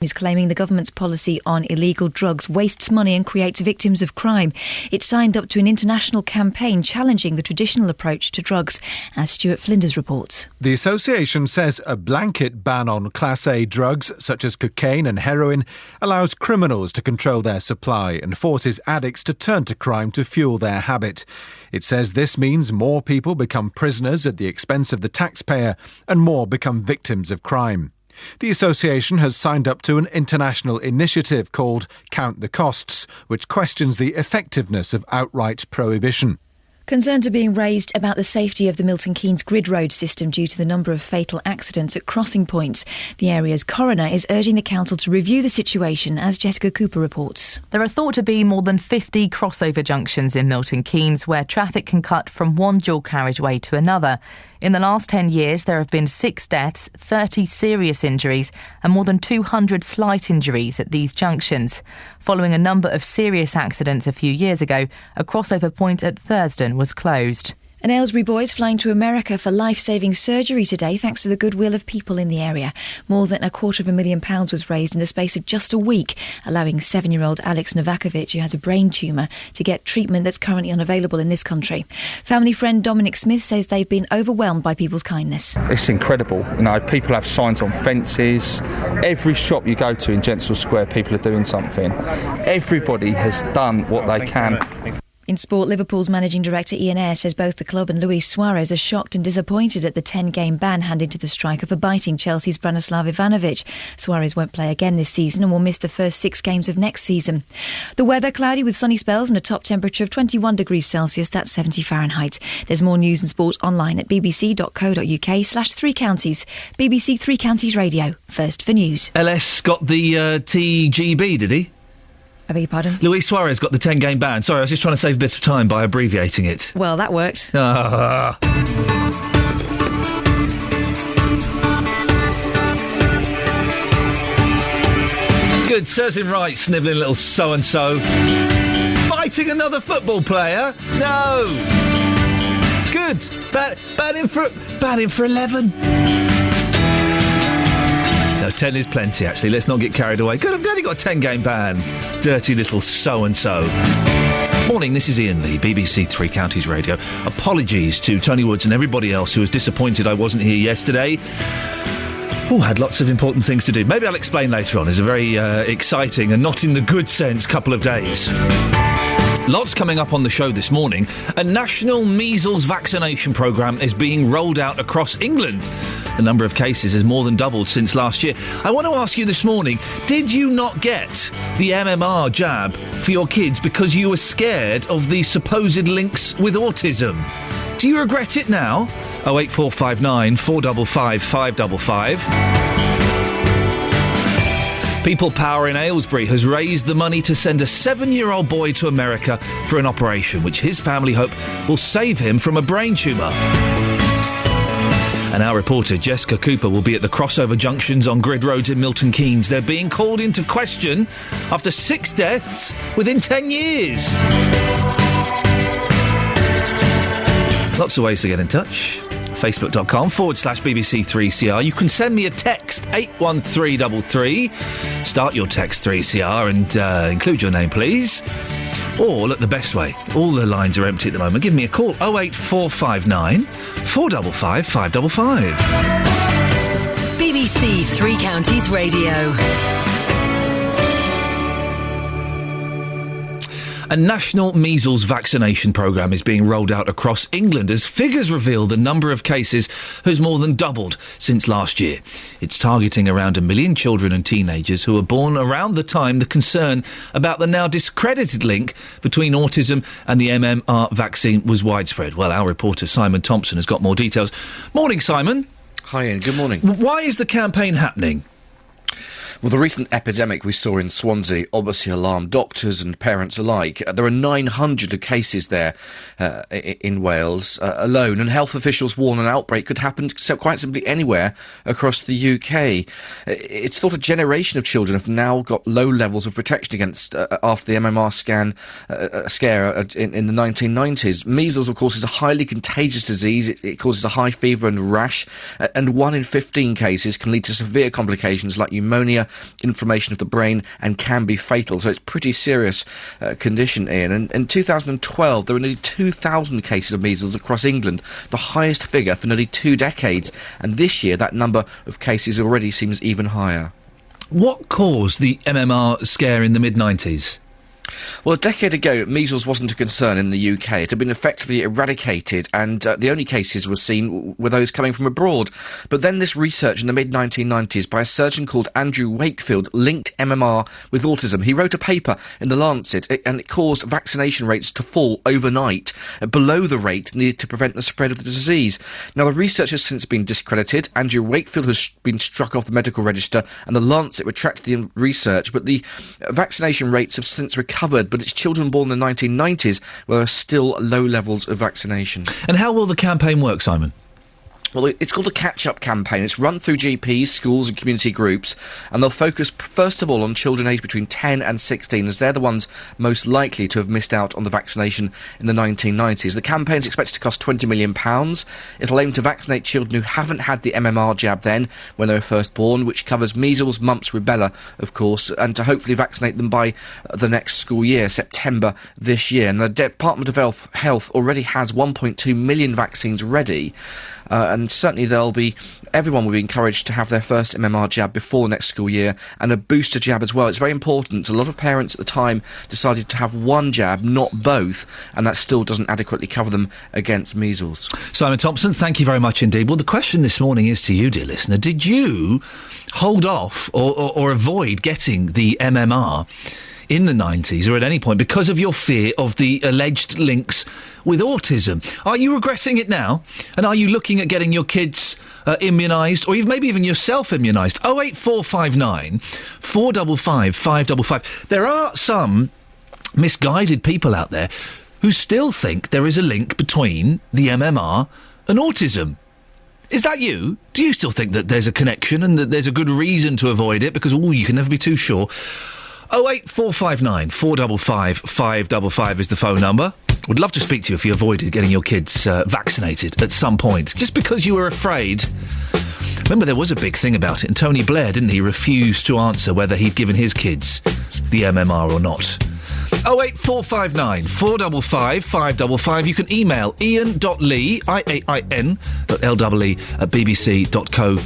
is claiming the government's policy on illegal drugs wastes money and creates victims of crime. It signed up to an international campaign challenging the traditional approach to drugs, as Stuart Flinders reports. The association says a blanket ban on Class A drugs, such as cocaine and heroin, allows criminals to control their supply and forces addicts to turn to crime to fuel their habit. It says this means more people become prisoners at the expense of the taxpayer and more become victims of crime. The association has signed up to an international initiative called Count the Costs, which questions the effectiveness of outright prohibition. Concerns are being raised about the safety of the Milton Keynes grid road system due to the number of fatal accidents at crossing points. The area's coroner is urging the council to review the situation, as Jessica Cooper reports. There are thought to be more than 50 crossover junctions in Milton Keynes where traffic can cut from one dual carriageway to another. In the last 10 years, there have been 6 deaths, 30 serious injuries and more than 200 slight injuries at these junctions. Following a number of serious accidents a few years ago, a crossover point at Thurston was closed. An Aylesbury boy is flying to America for life-saving surgery today thanks to the goodwill of people in the area. More than £250,000 was raised in the space of just a week, allowing 7-year-old Alex Novakovic, who has a brain tumour, to get treatment that's currently unavailable in this country. Family friend Dominic Smith says they've been overwhelmed by people's kindness. It's incredible. You know, people have signs on fences. Every shop you go to in Gensel Square, people are doing something. Everybody has done what they can. In sport, Liverpool's managing director Iain says both the club and Luis Suarez are shocked and disappointed at the 10-game ban handed to the striker for biting Chelsea's Branislav Ivanovic. Suarez won't play again this season and will miss the first 6 games of next season. The weather, cloudy with sunny spells and a top temperature of 21 degrees Celsius, that's 70 Fahrenheit. There's more news and sport online at bbc.co.uk/3 counties. BBC 3 Counties Radio, first for news. LS got the TGB, did he? I beg your pardon? Luis Suarez got the 10-game ban. Sorry, I was just trying to save a bit of time by abbreviating it. Well, that worked. Good, certain right, snivelling little so-and-so. Fighting another football player? No! Good. Ban him for 11. No, 10 is plenty, actually. Let's not get carried away. Good, I'm glad he got a 10-game ban. Dirty little so-and-so. Morning, this is Iain Lee, BBC 3 Counties Radio. Apologies to Tony Woods and everybody else who was disappointed I wasn't here yesterday. Had lots of important things to do. Maybe I'll explain later on. It's a very exciting and not in the good sense couple of days. Lots coming up on the show this morning. A national measles vaccination programme is being rolled out across England. The number of cases has more than doubled since last year. I want to ask you this morning, did you not get the MMR jab for your kids because you were scared of the supposed links with autism? Do you regret it now? 08459 455 555. People Power in Aylesbury has raised the money to send a 7-year-old boy to America for an operation, which his family hope will save him from a brain tumour. And our reporter, Jessica Cooper, will be at the crossover junctions on grid roads in Milton Keynes. They're being called into question after 6 deaths within 10 years. Lots of ways to get in touch. Facebook.com/BBC3CR. You can send me a text, 81333. Start your text 3CR and include your name, please. Or, look, the best way. All the lines are empty at the moment. Give me a call, 08459 455 555. BBC 3 Counties Radio. A national measles vaccination programme is being rolled out across England as figures reveal the number of cases has more than doubled since last year. It's targeting around 1 million children and teenagers who were born around the time the concern about the now discredited link between autism and the MMR vaccine was widespread. Well, our reporter Simon Thompson has got more details. Morning, Simon. Hi, Ian. Good morning. Why is the campaign happening? Well, the recent epidemic we saw in Swansea obviously alarmed doctors and parents alike. There are 900 cases there in Wales alone, and health officials warn an outbreak could happen quite simply anywhere across the UK. It's thought a generation of children have now got low levels of protection against after the MMR scare in the 1990s. Measles, of course, is a highly contagious disease. It causes a high fever and rash, and 1 in 15 cases can lead to severe complications like pneumonia, pneumonia, inflammation of the brain, and can be fatal. So it's a pretty serious condition, Ian. And in 2012, there were nearly 2,000 cases of measles across England, the highest figure for nearly 2 decades. And this year, that number of cases already seems even higher. What caused the MMR scare in the mid-90s? Well, a decade ago, measles wasn't a concern in the UK. It had been effectively eradicated, and the only cases were seen were those coming from abroad. But then this research in the mid-1990s by a surgeon called Andrew Wakefield linked MMR with autism. He wrote a paper in The Lancet, and it caused vaccination rates to fall overnight, below the rate needed to prevent the spread of the disease. Now, the research has since been discredited. Andrew Wakefield has been struck off the medical register, and The Lancet retracted the research, but the vaccination rates have since recovered. But it's children born in the 1990s where there are still low levels of vaccination. And how will the campaign work, Simon? Well, it's called a catch-up campaign. It's run through GPs, schools and community groups, and they'll focus first of all on children aged between 10 and 16, as they're the ones most likely to have missed out on the vaccination in the 1990s. The campaign's expected to cost £20 million. It'll aim to vaccinate children who haven't had the MMR jab then, when they were first born, which covers measles, mumps, rubella, of course, and to hopefully vaccinate them by the next school year, September this year. And the Department of Health already has 1.2 million vaccines ready. And certainly everyone will be encouraged to have their first MMR jab before next school year, and a booster jab as well. It's very important. A lot of parents at the time decided to have one jab, not both, and that still doesn't adequately cover them against measles. Simon Thompson, thank you very much indeed. Well, the question this morning is to you, dear listener. Did you hold off or avoid getting the MMR in the 90s or at any point because of your fear of the alleged links with autism? Are you regretting it now? And are you looking at getting your kids immunised, or maybe even yourself immunised? 08459 455 555. There are some misguided people out there who still think there is a link between the MMR and autism. Is that you? Do you still think that there's a connection and that there's a good reason to avoid it? Because, you can never be too sure. 08459 455 555 is the phone number. Would love to speak to you if you avoided getting your kids vaccinated at some point, just because you were afraid. Remember, there was a big thing about it, and Tony Blair, didn't he, refused to answer whether he'd given his kids the MMR or not. 08459 455 555. You can email ian.lee, IAIN, LEE at bbc.co.uk.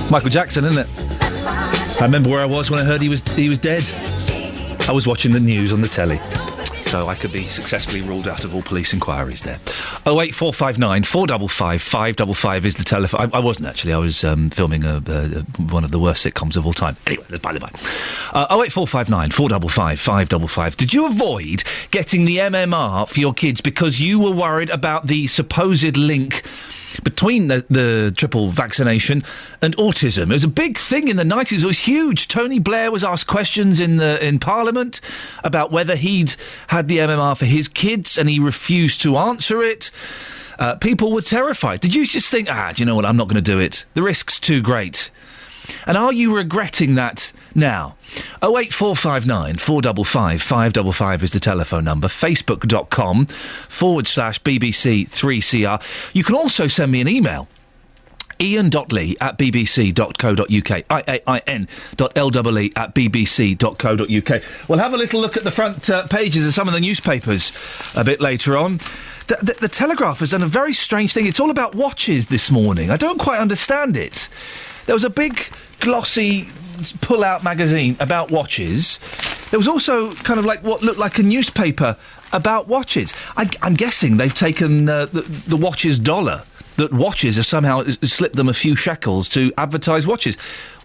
Michael Jackson, isn't it? I remember where I was when I heard he was dead. I was watching the news on the telly. So I could be successfully ruled out of all police inquiries there. 08459 455 555 is the telephone. I wasn't actually. I was filming one of the worst sitcoms of all time. Anyway, by the by. 08459 455 555. Did you avoid getting the MMR for your kids because you were worried about the supposed link between the triple vaccination and autism? It was a big thing in the 90s. It was huge. Tony Blair was asked questions in Parliament about whether he'd had the MMR for his kids, and he refused to answer it. People were terrified. Did you just think, do you know what, I'm not going to do it. The risk's too great. And are you regretting that now? 08459 455 555 is the telephone number. Facebook.com/BBC3CR. You can also send me an email. Iain.lee@bbc.co.uk. IAIN.LEE@bbc.co.uk. We'll have a little look at the front pages of some of the newspapers a bit later on. The Telegraph has done a very strange thing. It's all about watches this morning. I don't quite understand it. There was a big, glossy pull-out magazine about watches. There was also kind of like what looked like a newspaper about watches. I'm guessing they've taken the watches dollar, that watches have somehow slipped them a few shekels to advertise watches.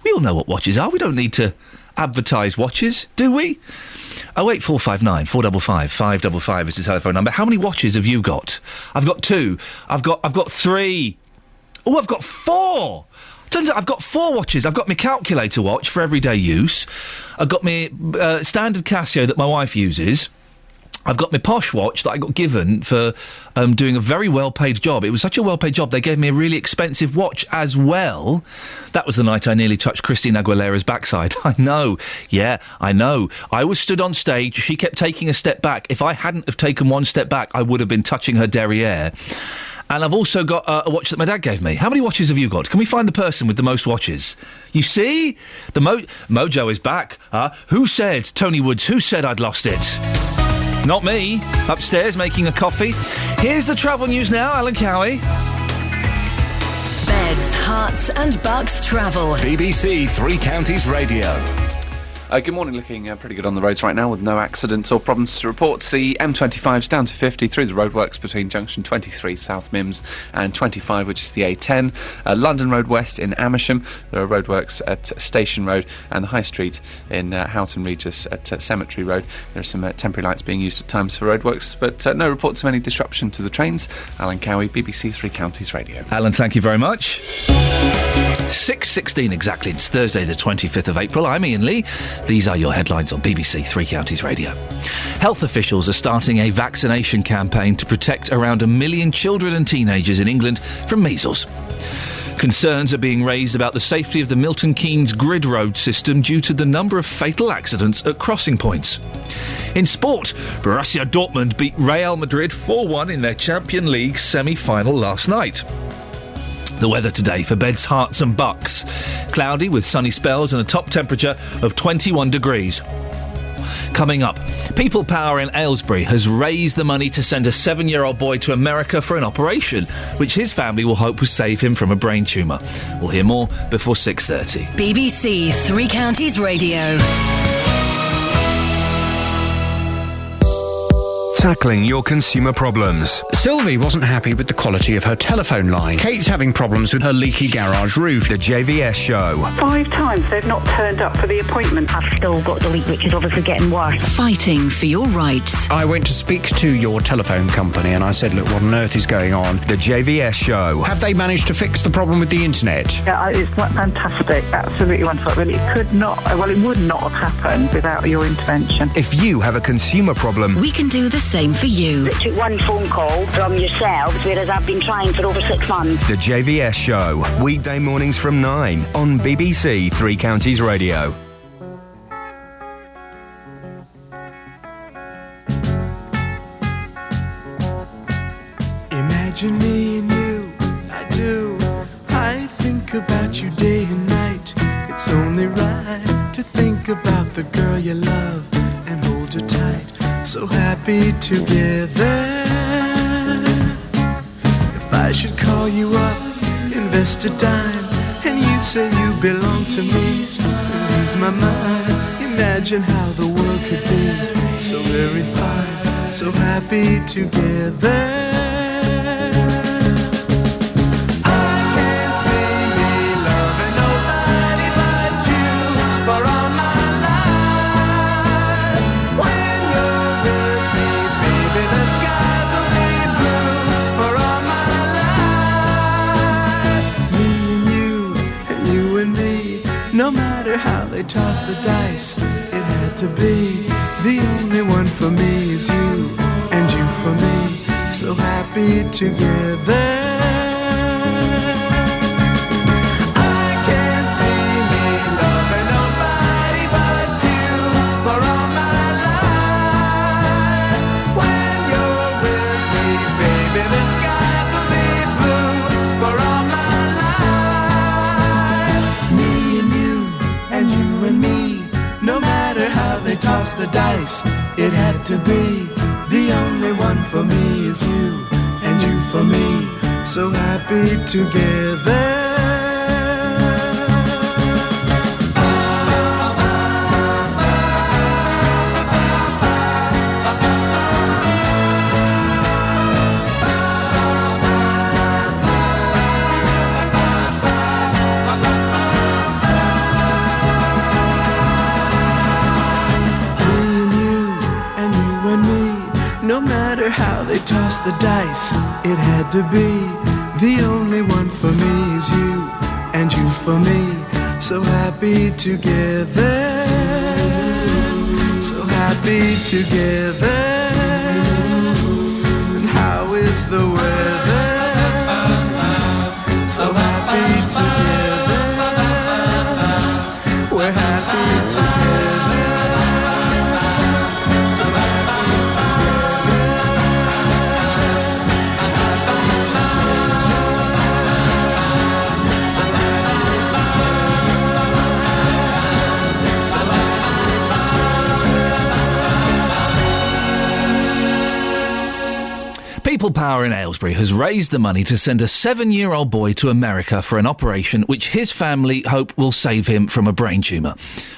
We all know what watches are. We don't need to advertise watches, do we? 08459 455 555 is the telephone number. How many watches have you got? I've got 2. I've got 3. Oh, I've got 4. Turns out I've got 4 watches. I've got my calculator watch for everyday use. I've got my standard Casio that my wife uses. I've got my posh watch that I got given for doing a very well-paid job. It was such a well-paid job, they gave me a really expensive watch as well. That was the night I nearly touched Christina Aguilera's backside. I know. Yeah, I know. I was stood on stage. She kept taking a step back. If I hadn't have taken one step back, I would have been touching her derriere. And I've also got a watch that my dad gave me. How many watches have you got? Can we find the person with the most watches? You see? The mojo is back. Who said, Tony Woods, who said I'd lost it? Not me. Upstairs making a coffee. Here's the travel news now, Alan Cowie. Beds, Herts and Bucks travel. BBC Three Counties Radio. Good morning, looking pretty good on the roads right now with no accidents or problems to report. The M25's down to 50 through the roadworks between junction 23 South Mims and 25, which is the A10. London Road West in Amersham. There are roadworks at Station Road, and the High Street in Houghton Regis at Cemetery Road. There are some temporary lights being used at times for roadworks, but no reports of any disruption to the trains. Alan Cowie, BBC Three Counties Radio. Alan, thank you very much. 6:16 exactly. It's Thursday the 25th of April. I'm Iain Lee. These are your headlines on BBC Three Counties Radio. Health officials are starting a vaccination campaign to protect around 1 million children and teenagers in England from measles. Concerns are being raised about the safety of the Milton Keynes grid road system due to the number of fatal accidents at crossing points. In sport, Borussia Dortmund beat Real Madrid 4-1 in their Champions League semi-final last night. The weather today for Beds, Herts and Bucks. Cloudy with sunny spells and a top temperature of 21 degrees. Coming up, People Power in Aylesbury has raised the money to send a 7-year-old boy to America for an operation, which his family will hope will save him from a brain tumour. We'll hear more before 6:30. BBC Three Counties Radio. Tackling your consumer problems. Sylvie wasn't happy with the quality of her telephone line. Kate's having problems with her leaky garage roof. The JVS Show. 5 times they've not turned up for the appointment. I've still got the leak, which is obviously getting worse. Fighting for your rights. I went to speak to your telephone company and I said, look, what on earth is going on? The JVS Show. Have they managed to fix the problem with the internet? Yeah, it's fantastic. Absolutely wonderful. Really, it would not have happened without your intervention. If you have a consumer problem, we can do the same for you. It took one phone call from yourselves, whereas I've been trying for over 6 months. The JVS Show. Weekday mornings from 9 on BBC Three Counties Radio. Imagine me and you, I do. I think about you day and night. It's only right to think about the girl you love and hold her tight. So happy together. If I should call you up, invest a dime, and you say you belong to me, ease my mind. Imagine how the world could be so very fine, so happy together. No matter how they toss the dice, it had to be. The only one for me is you, and you for me, so happy together. I can't see me loving nobody but you for all my life. When you're with me, baby, the skies will be blue for all my life. Me and you, and you and me, no matter how they toss the dice, it had to be. The only one for me is you, and you for me, so happy together. No matter how they toss the dice, it had to be. The only one for me is you, and you for me, so happy together. So happy together. And how is the weather? So happy together. We're happy together. So happy together. People Power in Aylesbury has raised the money to send a 7-year-old boy to America for an operation which his family hope will save him from a brain tumour.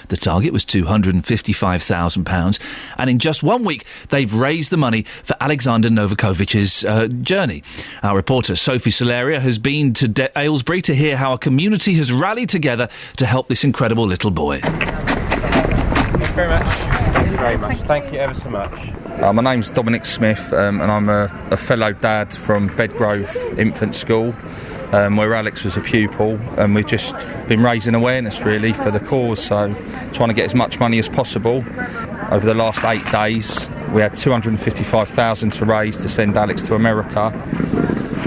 The target was £255,000, and in just 1 week they've raised the money for Alexander Novakovic's journey. Our reporter Sophie Solaria has been to Aylesbury to hear how a community has rallied together to help this incredible little boy. Thank you very much. Thank you very much. Thank you ever so much. My name's Dominic Smith, and I'm a fellow dad from Bedgrove Infant School, where Alex was a pupil, and we've just been raising awareness really for the cause, so trying to get as much money as possible. Over the last 8 days we had £255,000 to raise to send Alex to America,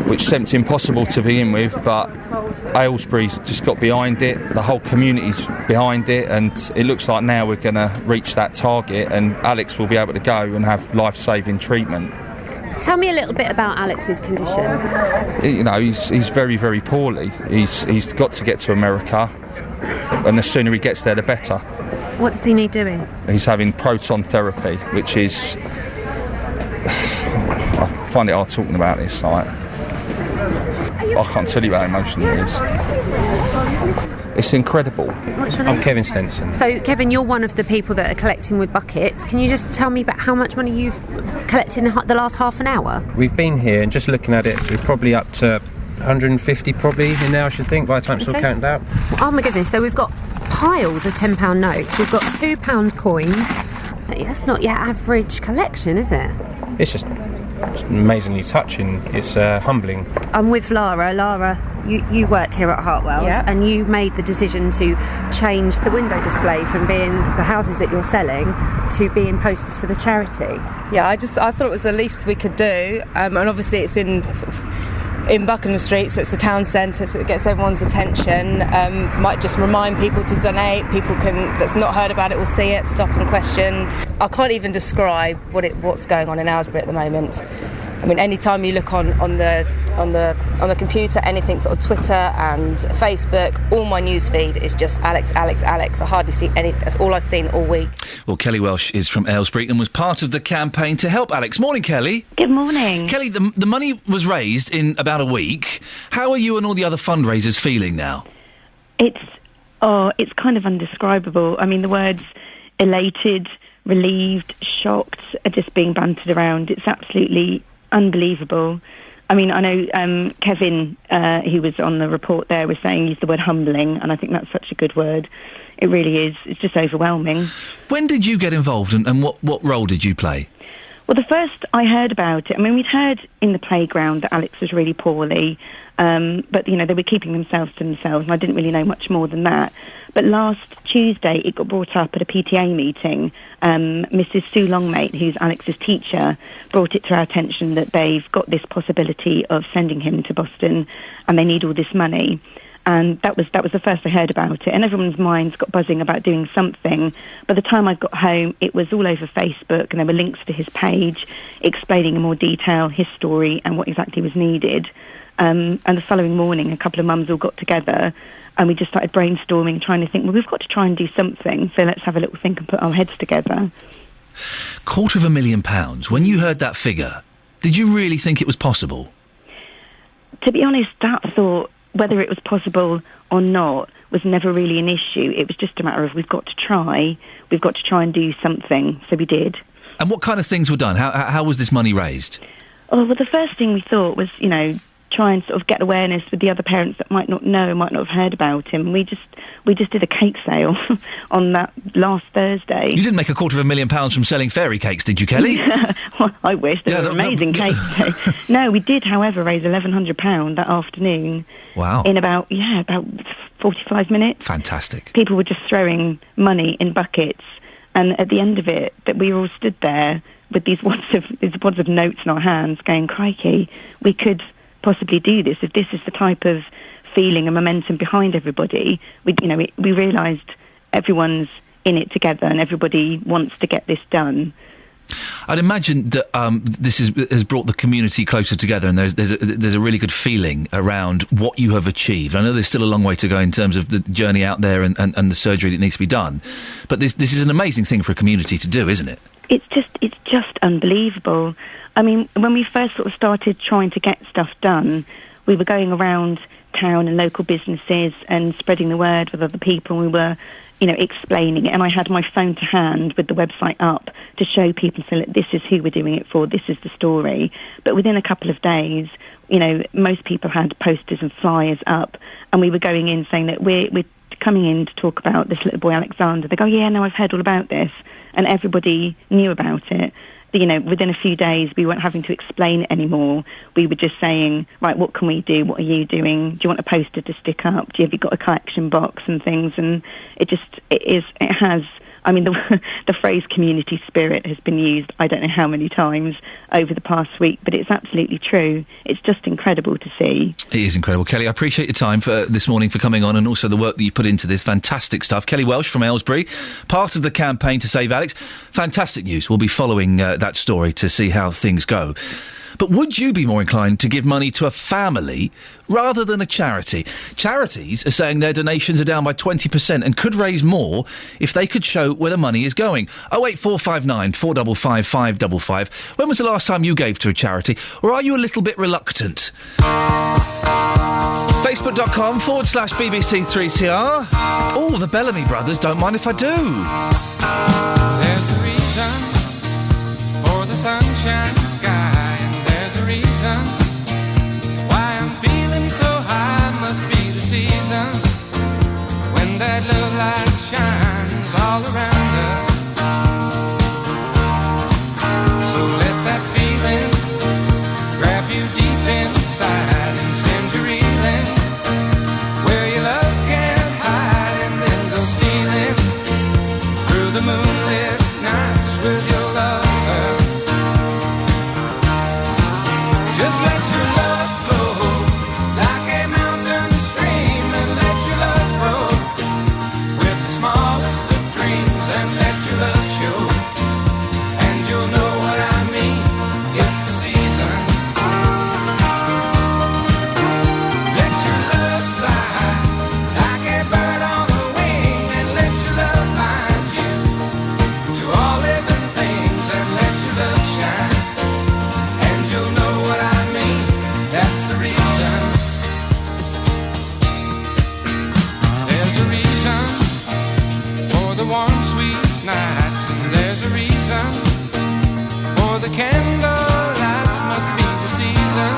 which seemed impossible to begin with, but Aylesbury's just got behind it, the whole community's behind it, and it looks like now we're going to reach that target and Alex will be able to go and have life-saving treatment. Tell me a little bit about Alex's condition. You know, he's very, very poorly. He's got to get to America, and the sooner he gets there, the better. What does he need doing? He's having proton therapy, which is... I find it hard talking about this, like... I can't tell you how emotional it is. It's incredible. What's your name? I'm Kevin Stenson. So, Kevin, you're one of the people that are collecting with buckets. Can you just tell me about how much money you've collected in the last half an hour? We've been here and just looking at it, we're probably up to 150 probably in now, I should think, by the time it's all counted out. Oh my goodness, so we've got piles of £10 notes, we've got £2 coins. That's not your average collection, is it? It's just amazingly touching. It's humbling. I'm with Lara. Lara, you work here at Hartwell's, and you made the decision to change the window display from being the houses that you're selling to being posters for the charity. Yeah, I thought it was the least we could do, and obviously it's in Buckingham Street, so it's the town centre, so it gets everyone's attention. Might just remind people to donate. People that's not heard about it will see it, stop and question. I can't even describe what's going on in Aylesbury at the moment. I mean, any time you look on the computer, anything sort of Twitter and Facebook, all my news feed is just Alex, Alex, Alex. I hardly see anything. That's all I've seen all week. Well, Kelly Welsh is from Aylesbury and was part of the campaign to help Alex. Morning, Kelly. Good morning. Kelly, the money was raised in about a week. How are you and all the other fundraisers feeling now? It's kind of undescribable. I mean, the words elated, relieved, shocked are just being bantered around. It's absolutely unbelievable. I mean, I know Kevin, who was on the report there, was saying use the word humbling, and I think that's such a good word. It really is. It's just overwhelming. When did you get involved, and what role did you play? Well, the first I heard about it, I mean, we'd heard in the playground that Alex was really poorly, but, you know, they were keeping themselves to themselves, and I didn't really know much more than that. But last Tuesday, it got brought up at a PTA meeting. Mrs. Sue Longmate, who's Alex's teacher, brought it to our attention that they've got this possibility of sending him to Boston, and they need all this money. And that was the first I heard about it, and everyone's minds got buzzing about doing something. By the time I got home, it was all over Facebook, and there were links to his page explaining in more detail his story and what exactly was needed. And the following morning, a couple of mums all got together, and we just started brainstorming, trying to think, well, we've got to try and do something, so let's have a little think and put our heads together. £250,000. When you heard that figure, did you really think it was possible? To be honest, that thought, whether it was possible or not, was never really an issue. It was just a matter of we've got to try and do something, so we did. And what kind of things were done? How was this money raised? Oh, well, the first thing we thought was, you know, try and sort of get awareness with the other parents that might not know, might not have heard about him. We just did a cake sale on that last Thursday. You didn't make £250,000 from selling fairy cakes, did you, Kelly? Well, I wish. They were amazing cakes. No, we did, however, raise £1,100 that afternoon. Wow. In about 45 minutes. Fantastic. People were just throwing money in buckets, and at the end of it, that we all stood there with these wads of notes in our hands, going, crikey, we could possibly do this. If this is the type of feeling and momentum behind everybody, we realised everyone's in it together and everybody wants to get this done. I'd imagine that this has brought the community closer together, and there's a really good feeling around what you have achieved. I know there's still a long way to go in terms of the journey out there and the surgery that needs to be done, but this is an amazing thing for a community to do, isn't it? It's just unbelievable. I mean, when we first sort of started trying to get stuff done, we were going around town and local businesses and spreading the word with other people. We were, explaining it, and I had my phone to hand with the website up to show people, so that this is who we're doing it for, this is the story. But within a couple of days, most people had posters and flyers up, and we were going in saying that we're coming in to talk about this little boy Alexander. They go, yeah, no, I've heard all about this, and everybody knew about it. Within a few days, we weren't having to explain it anymore. We were just saying, right, what can we do? What are you doing? Do you want a poster to stick up? Have you got a collection box and things? And it has, I mean, the phrase community spirit has been used, I don't know how many times over the past week, but it's absolutely true. It's just incredible to see. It is incredible. Kelly, I appreciate your time for this morning, for coming on, and also the work that you put into this. Fantastic stuff. Kelly Welsh from Aylesbury, part of the campaign to save Alex. Fantastic news. We'll be following that story to see how things go. But would you be more inclined to give money to a family rather than a charity? Charities are saying their donations are down by 20% and could raise more if they could show where the money is going. 08459 455 555. When was the last time you gave to a charity? Or are you a little bit reluctant? Facebook.com/BBC3CR. Oh, the Bellamy brothers don't mind if I do. There's a reason for the sunshine sky. Reason why I'm feeling so high must be the season when that love light shines all around us. So let that feeling grab you deep inside and send you reeling where your love can't hide, and then go stealing through the moonlit nights with your lover. Just let your love flow like a mountain stream, and let your love grow with the smallest of dreams. candlelights must be the season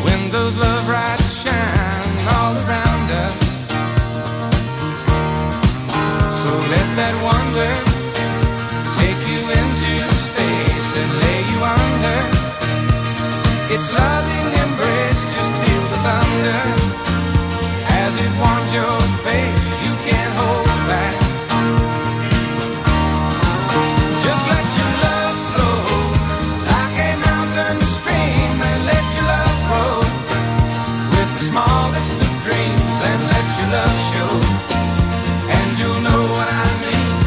when those love lights shine all around us. So let that wonder take you into space and lay you under its loving embrace. Just feel the thunder as it warms your face. You can't hold back. Just let your love flow like a mountain stream, and let your love grow with the smallest of dreams, and let your love show, and you'll know what I mean.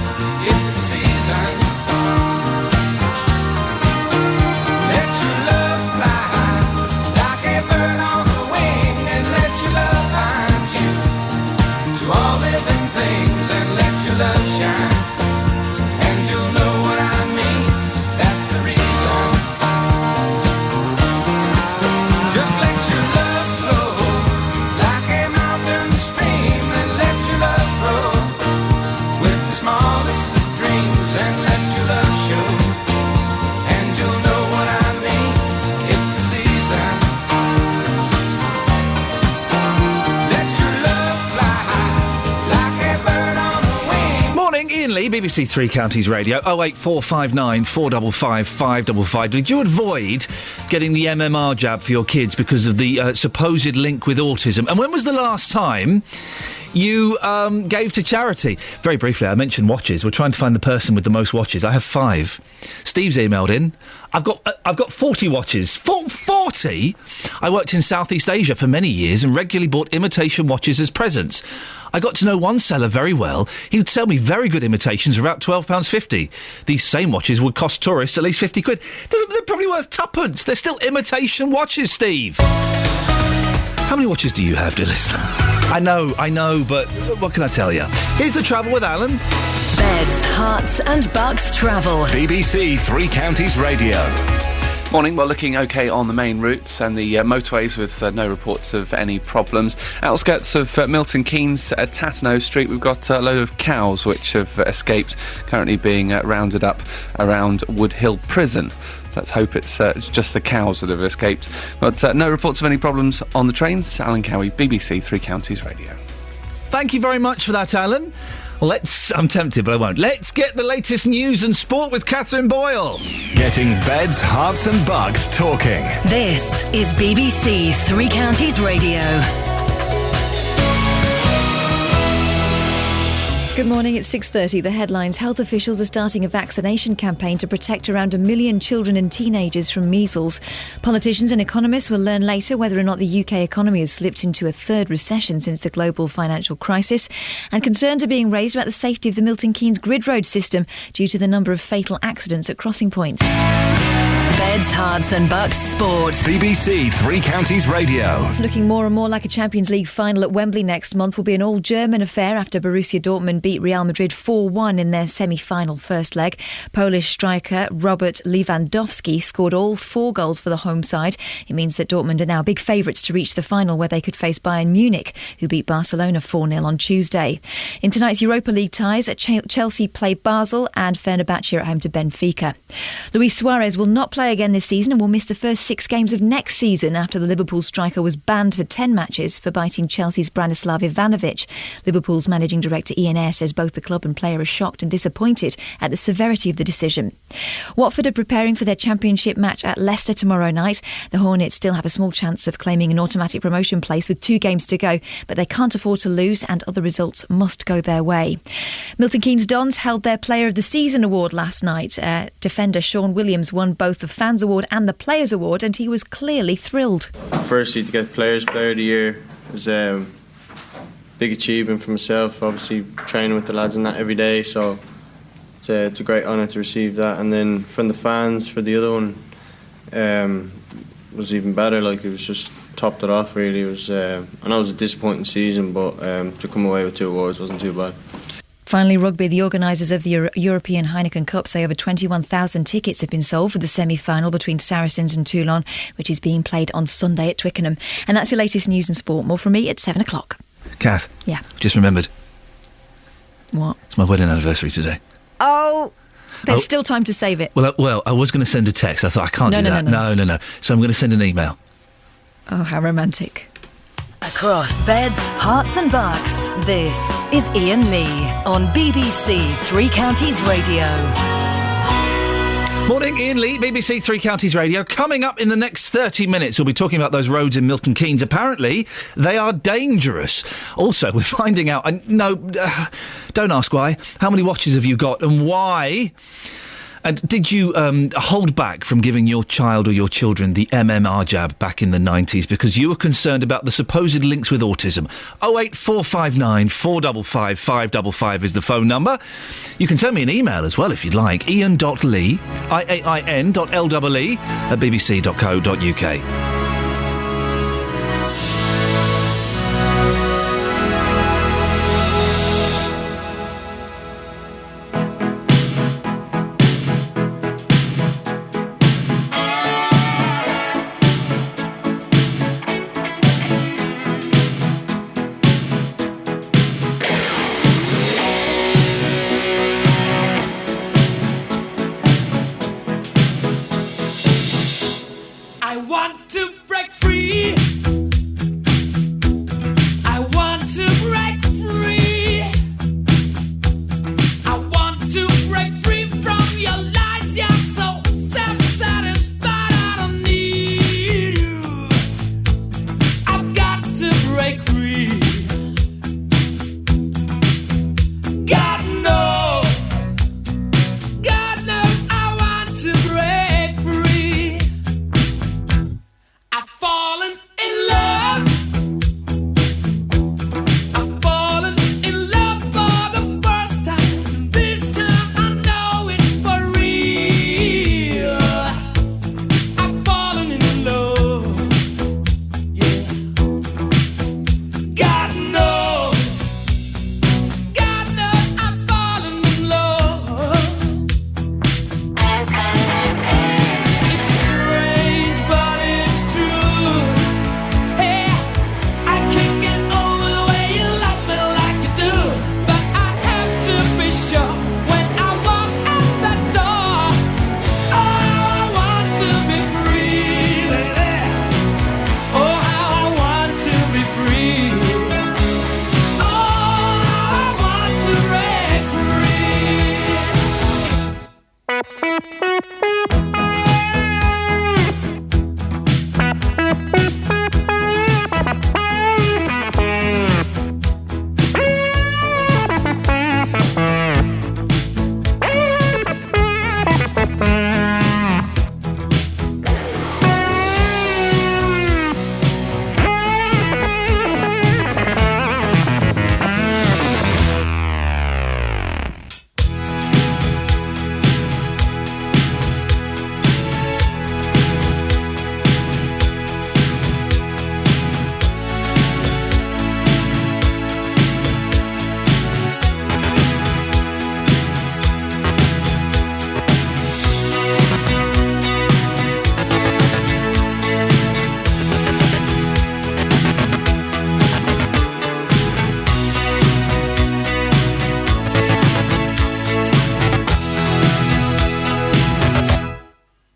It's the season. Let your love fly like a bird on the wing, and let your love find you to all living things, and let your love shine, and you'll know what I mean. That's the reason. Just let your love flow like a mountain stream, and let your love grow with the smallest of dreams, and let your love show, and you'll know what I mean. It's the season. Let your love fly like a bird on the wing. Morning, Iain Lee, BBC Three Counties Radio, 08459 455 555. Did you avoid getting the MMR jab for your kids because of the supposed link with autism? And when was the last time you gave to charity? Very briefly, I mentioned watches. We're trying to find the person with the most watches. I have 5. Steve's emailed in. I've got 40 watches. 40? I worked in Southeast Asia for many years and regularly bought imitation watches as presents. I got to know one seller very well. He would sell me very good imitations for about £12.50. These same watches would cost tourists at least 50 quid. They're probably worth tuppence. They're still imitation watches, Steve. How many watches do you have, dear listener? I know, but what can I tell you? Here's the travel with Alan. Beds, hearts and bucks travel. BBC Three Counties Radio. Morning. Well, looking OK on the main routes and the motorways with no reports of any problems. Outskirts of Milton Keynes at Tatano Street, we've got a load of cows which have escaped, currently being rounded up around Wood Hill Prison. Let's hope it's just the cows that have escaped. But no reports of any problems on the trains. Alan Cowie, BBC Three Counties Radio. Thank you very much for that, Alan. I'm tempted, but I won't. Let's get the latest news and sport with Catherine Boyle. Getting beds, hearts and bucks talking. This is BBC Three Counties Radio. Good morning, it's 6:30. The headlines. Health officials are starting a vaccination campaign to protect around 1 million children and teenagers from measles. Politicians and economists will learn later whether or not the UK economy has slipped into a third recession since the global financial crisis. And concerns are being raised about the safety of the Milton Keynes grid road system due to the number of fatal accidents at crossing points. Beds, hearts and bucks sport. BBC Three Counties Radio. It's looking more and more like a Champions League final at Wembley next month will be an all-German affair after Borussia Dortmund beat Real Madrid 4-1 in their semi-final first leg. Polish striker Robert Lewandowski scored all 4 goals for the home side. It means that Dortmund are now big favourites to reach the final, where they could face Bayern Munich, who beat Barcelona 4-0 on Tuesday. In tonight's Europa League ties, Chelsea play Basel and Fenerbahce are at home to Benfica. Luis Suarez will not play again this season and will miss the first 6 games of next season after the Liverpool striker was banned for 10 matches for biting Chelsea's Branislav Ivanovic. Liverpool's managing director Iain says both the club and player are shocked and disappointed at the severity of the decision. Watford are preparing for their championship match at Leicester tomorrow night. The Hornets still have a small chance of claiming an automatic promotion place with 2 games to go, but they can't afford to lose and other results must go their way. Milton Keynes Dons held their Player of the Season award last night. Defender Sean Williams won both the Fans Award and the Players Award, and he was clearly thrilled. Firstly, to get Player of the Year is a big achievement for myself, obviously training with the lads and that every day, so it's a great honour to receive that. And then from the fans for the other one was even better. Like, it was just topped it off really. It was I know it was a disappointing season, but to come away with 2 awards wasn't too bad. Finally, rugby. The organisers of the European Heineken Cup say over 21,000 tickets have been sold for the semi-final between Saracens and Toulon, which is being played on Sunday at Twickenham. And that's the latest news and sport. More from me at 7 o'clock. Kath. Yeah. Just remembered. What? It's my wedding anniversary today. Oh! There's still time to save it. Well, I was going to send a text. I thought, I can't do that. No. So I'm going to send an email. Oh, how romantic. Across beds, hearts and bucks, this is Iain Lee on BBC Three Counties Radio. Morning, Iain Lee, BBC Three Counties Radio. Coming up in the next 30 minutes, we'll be talking about those roads in Milton Keynes. Apparently, they are dangerous. Also, we're finding out... don't ask why. How many watches have you got and why? And did you hold back from giving your child or your children the MMR jab back in the 90s because you were concerned about the supposed links with autism? 08459 455 555 is the phone number. You can send me an email as well if you'd like. Iain.lee, IAIN.LEE at bbc.co.uk.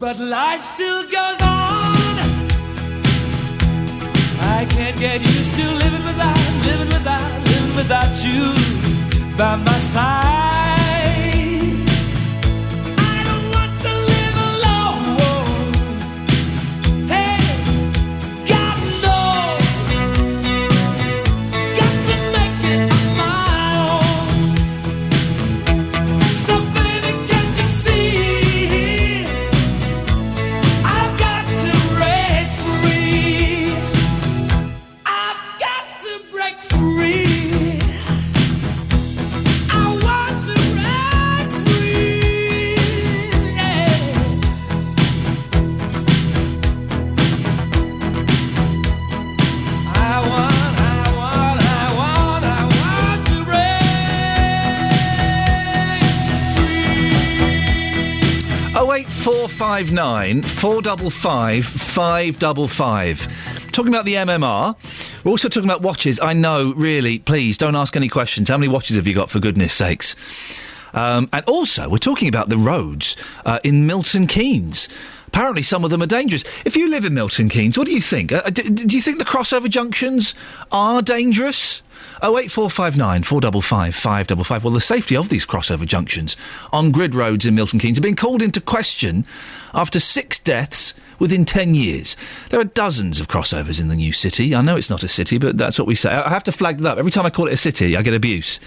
But life still goes on. I can't get used to living without you by my side. I don't want to live alone. Hey, God knows, got to make it on my own. So baby, can't you see? I've got to break free. I've got to break free. I want to break free. Yeah. I want to break free. 08459 455 555. Talking about the MMR. We're also talking about watches. I know, really, please, don't ask any questions. How many watches have you got, for goodness sakes? And also, we're talking about the roads in Milton Keynes. Apparently some of them are dangerous. If you live in Milton Keynes, what do you think? Do you think the crossover junctions are dangerous? 08459 455 555. Well, the safety of these crossover junctions on grid roads in Milton Keynes are being called into question after 6 deaths within 10 years. There are dozens of crossovers in the new city. I know it's not a city, but that's what we say. I have to flag that up. Every time I call it a city, I get abuse.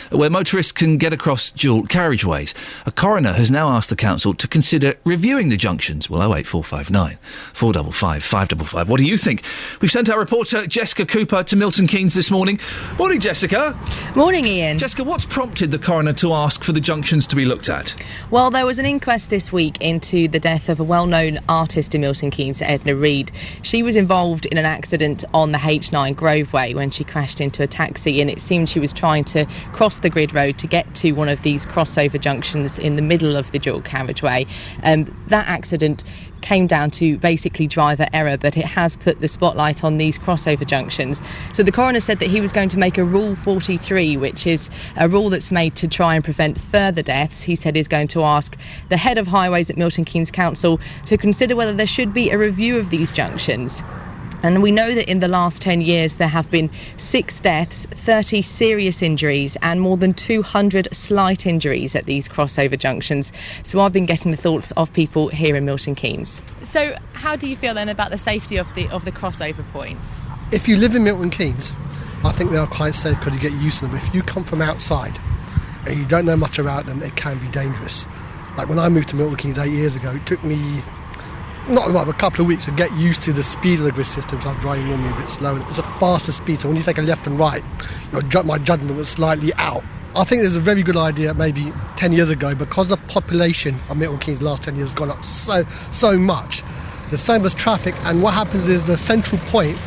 Where motorists can get across dual carriageways. A coroner has now asked the council to consider reviewing the junctions. Well, 08459 455 555. What do you think? We've sent our reporter Jessica Cooper to Milton Keynes this morning. Morning, Jessica. Morning, Ian. Jessica, what's prompted the coroner to ask for the junctions to be looked at? Well, there was an inquest this week into the death of a well-known artist in Milton Keynes, Edna Reid. She was involved in an accident on the H9 Groveway when she crashed into a taxi, and it seemed she was trying to cross the grid road to get to one of these crossover junctions in the middle of the dual carriageway. That accident came down to basically driver error, but it has put the spotlight on these crossover junctions. So the coroner said that he was going to make a Rule 43, which is a rule that's made to try and prevent further deaths. He said he's going to ask the head of highways at Milton Keynes Council to consider whether there should be a review of these junctions. And we know that in the last 10 years there have been 6 deaths, 30 serious injuries and more than 200 slight injuries at these crossover junctions. So I've been getting the thoughts of people here in Milton Keynes. So how do you feel then about the safety of the crossover points? If you live in Milton Keynes, I think they are quite safe because you get used to them. If you come from outside and you don't know much about them, it can be dangerous. Like when I moved to Milton Keynes 8 years ago, it took me a couple of weeks to get used to the speed of the grid system, so I was driving normally a bit slow. It's a faster speed, so when you take a left and right, my judgment was slightly out. I think there's a very good idea maybe 10 years ago, because the population of Milton Keynes the last 10 years has gone up so much. There's so much traffic, and what happens is the central point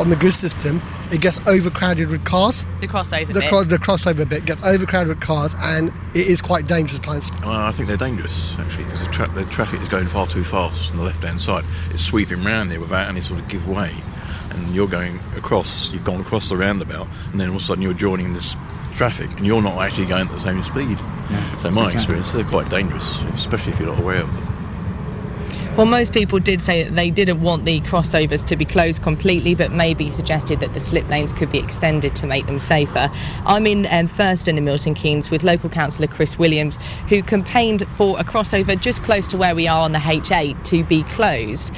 on the grid system, it gets overcrowded with cars. The crossover bit? The crossover bit gets overcrowded with cars, and it is quite dangerous at times. I think they're dangerous, actually, because the traffic is going far too fast on the left-hand side. It's sweeping round there without any sort of give way. And you've gone across the roundabout, and then all of a sudden you're joining this traffic, and you're not actually going at the same speed. Yeah, so in my experience, they're quite dangerous, especially if you're not aware of them. Well, most people did say that they didn't want the crossovers to be closed completely, but maybe suggested that the slip lanes could be extended to make them safer. I'm in Thurston in Milton Keynes with local councillor Chris Williams, who campaigned for a crossover just close to where we are on the H8 to be closed.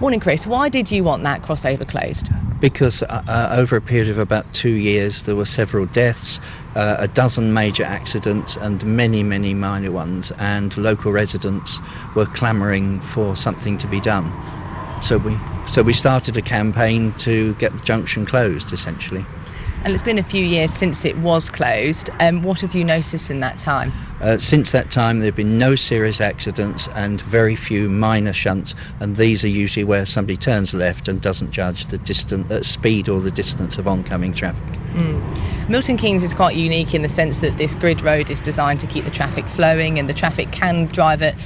Morning, Chris. Why did you want that crossover closed? Because over a period of about 2 years, there were several deaths, a dozen major accidents and many, many minor ones, and local residents were clamouring for something to be done. So we started a campaign to get the junction closed, essentially. And it's been a few years since it was closed. What have you noticed in that time? Since that time, there have been no serious accidents and very few minor shunts, and these are usually where somebody turns left and doesn't judge the speed or the distance of oncoming traffic. Milton Keynes is quite unique in the sense that this grid road is designed to keep the traffic flowing, and the traffic can drive at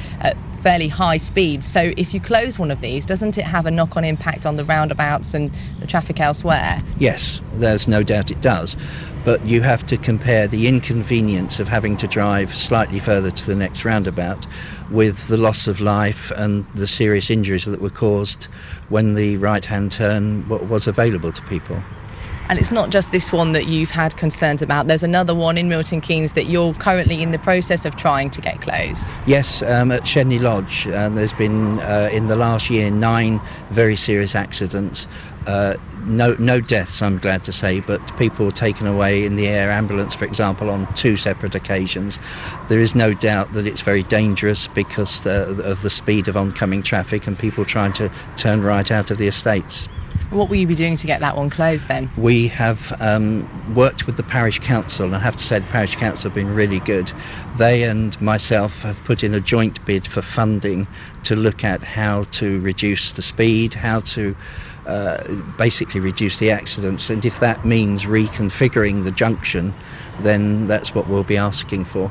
fairly high speeds. So if you close one of these, doesn't it have a knock-on impact on the roundabouts and the traffic elsewhere? Yes, there's no doubt it does. But you have to compare the inconvenience of having to drive slightly further to the next roundabout with the loss of life and the serious injuries that were caused when the right-hand turn was available to people. And it's not just this one that you've had concerns about. There's another one in Milton Keynes that you're currently in the process of trying to get closed. Yes, at Shedney Lodge. There's been, in the last year, 9 very serious accidents. No deaths, I'm glad to say, but people taken away in the air ambulance, for example, on 2 separate occasions. There is no doubt that it's very dangerous because of the speed of oncoming traffic and people trying to turn right out of the estates. What will you be doing to get that one closed then? We have worked with the parish council, and I have to say the parish council have been really good. They and myself have put in a joint bid for funding to look at how to reduce the speed, how to basically reduce the accidents, and if that means reconfiguring the junction, then that's what we'll be asking for.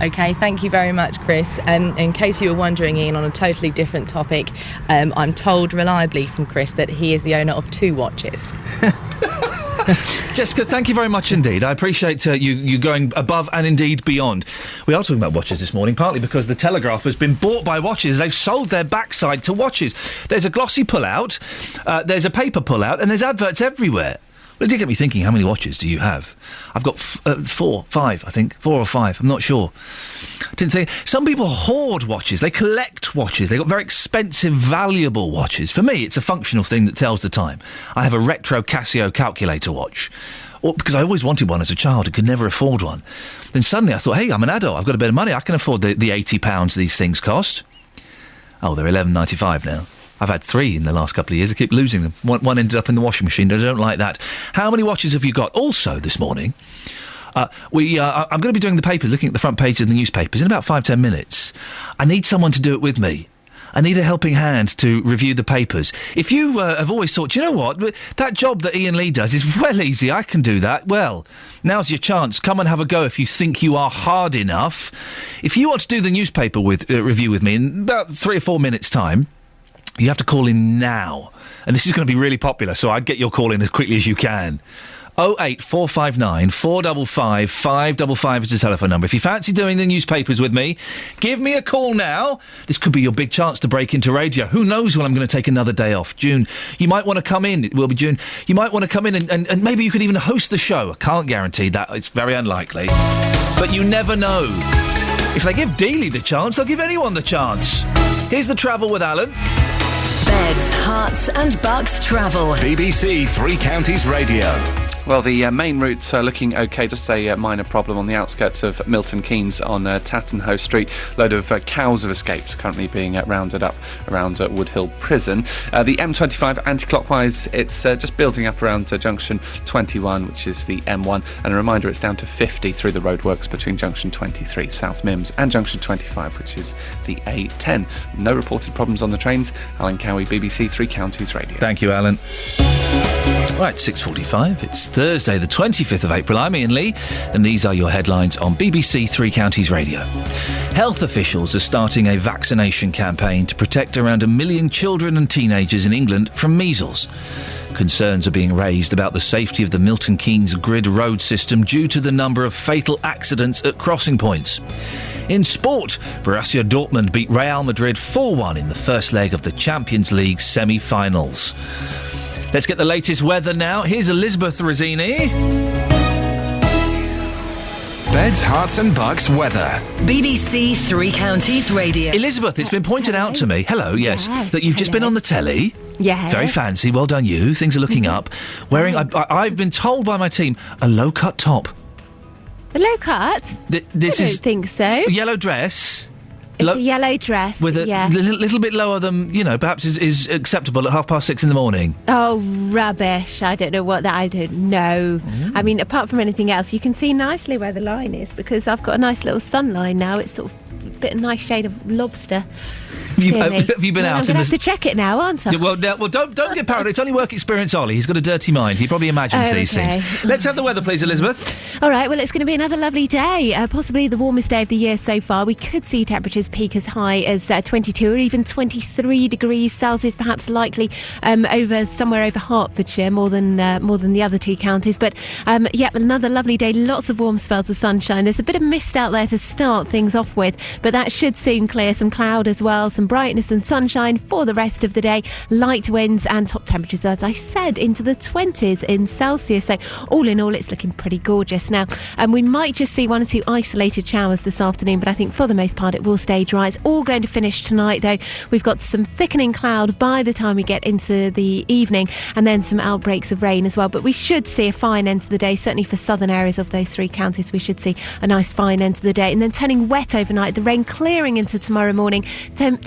OK, thank you very much, Chris. In case you were wondering, Ian, on a totally different topic, I'm told reliably from Chris that he is the owner of 2 watches. Jessica, thank you very much indeed. I appreciate you going above and indeed beyond. We are talking about watches this morning, partly because the Telegraph has been bought by watches. They've sold their backside to watches. There's a glossy pull-out, there's a paper pull-out, and there's adverts everywhere. Well, it did get me thinking, how many watches do you have? I've got 4 or 5, I'm not sure. Didn't think. Some people hoard watches, they collect watches, they've got very expensive, valuable watches. For me, it's a functional thing that tells the time. I have a retro Casio calculator watch, because I always wanted one as a child and could never afford one. Then suddenly I thought, hey, I'm an adult, I've got a bit of money, I can afford the £80 these things cost. Oh, they're $11.95 now. I've had 3 in the last couple of years. I keep losing them. One ended up in the washing machine. I don't like that. How many watches have you got? Also, this morning, I'm going to be doing the papers, looking at the front page of the newspapers in about 5-10 minutes. I need someone to do it with me. I need a helping hand to review the papers. If you have always thought, you know what, that job that Iain Lee does is well easy, I can do that. Well, now's your chance. Come and have a go if you think you are hard enough. If you want to do the newspaper review with me in about 3 or 4 minutes' time, you have to call in now. And this is going to be really popular, so I'd get your call in as quickly as you can. 08459 455 555 is the telephone number. If you fancy doing the newspapers with me, give me a call now. This could be your big chance to break into radio. Who knows when I'm going to take another day off. June. You might want to come in. It will be June. You might want to come in and maybe you could even host the show. I can't guarantee that. It's very unlikely. But you never know. If they give Dealey the chance, they'll give anyone the chance. Here's the travel with Alan. Beds, Hearts and Bucks travel. BBC Three Counties Radio. Well, the main routes are looking OK, just a minor problem on the outskirts of Milton Keynes on Tattenhoe Street. A load of cows have escaped, currently being rounded up around Wood Hill Prison. The M25 anti-clockwise, it's just building up around junction 21, which is the M1. And a reminder, it's down to 50 through the roadworks between junction 23, South Mims, and junction 25, which is the A10. No reported problems on the trains. Alan Cowie, BBC Three Counties Radio. Thank you, Alan. Right, 6:45. It's Thursday, the 25th of April. I'm Iain Lee, and these are your headlines on BBC Three Counties Radio. Health officials are starting a vaccination campaign to protect around 1 million children and teenagers in England from measles. Concerns are being raised about the safety of the Milton Keynes grid road system due to the number of fatal accidents at crossing points. In sport, Borussia Dortmund beat Real Madrid 4-1 in the first leg of the Champions League semi-finals. Let's get the latest weather now. Here's Elizabeth Rizzini. Beds, Hearts and Bucks weather. BBC Three Counties Radio. Elizabeth, it's been pointed out to me, hello, yes, that you've just been on the telly. Yeah. Very fancy, well done you. Things are looking up. Wearing, I've been told by my team, a low-cut top. A low cut? I don't think so. Yellow dress. It's a yellow dress, with a little bit lower than, perhaps is acceptable at 6:30 in the morning. Oh, rubbish. I don't know what that... I don't know. I mean, apart from anything else, you can see nicely where the line is, because I've got a nice little sun line now. It's sort of a bit of nice shade of lobster. Have you been out? I'm going to have to check it now, aren't I? Well, don't get paranoid. It's only work experience, Ollie. He's got a dirty mind. He probably imagines these things. Let's have the weather, please, Elizabeth. All right, well, it's going to be another lovely day. Possibly the warmest day of the year so far. We could see temperatures peak as high as 22 or even 23 degrees Celsius, perhaps likely somewhere over Hertfordshire, more than the other two counties. But another lovely day. Lots of warm spells of sunshine. There's a bit of mist out there to start things off with, but that should soon clear. Some cloud as well, some brightness and sunshine for the rest of the day. Light winds and top temperatures, as I said, into the 20s in Celsius. So all in all, it's looking pretty gorgeous now. And we might just see 1 or 2 isolated showers this afternoon, but I think for the most part it will stay dry. It's all going to finish tonight, though. We've got some thickening cloud by the time we get into the evening, and then some outbreaks of rain as well. But we should see a fine end to the day, certainly for southern areas of those 3 counties. We should see a nice fine end to the day, and then turning wet overnight. The rain clearing into tomorrow morning.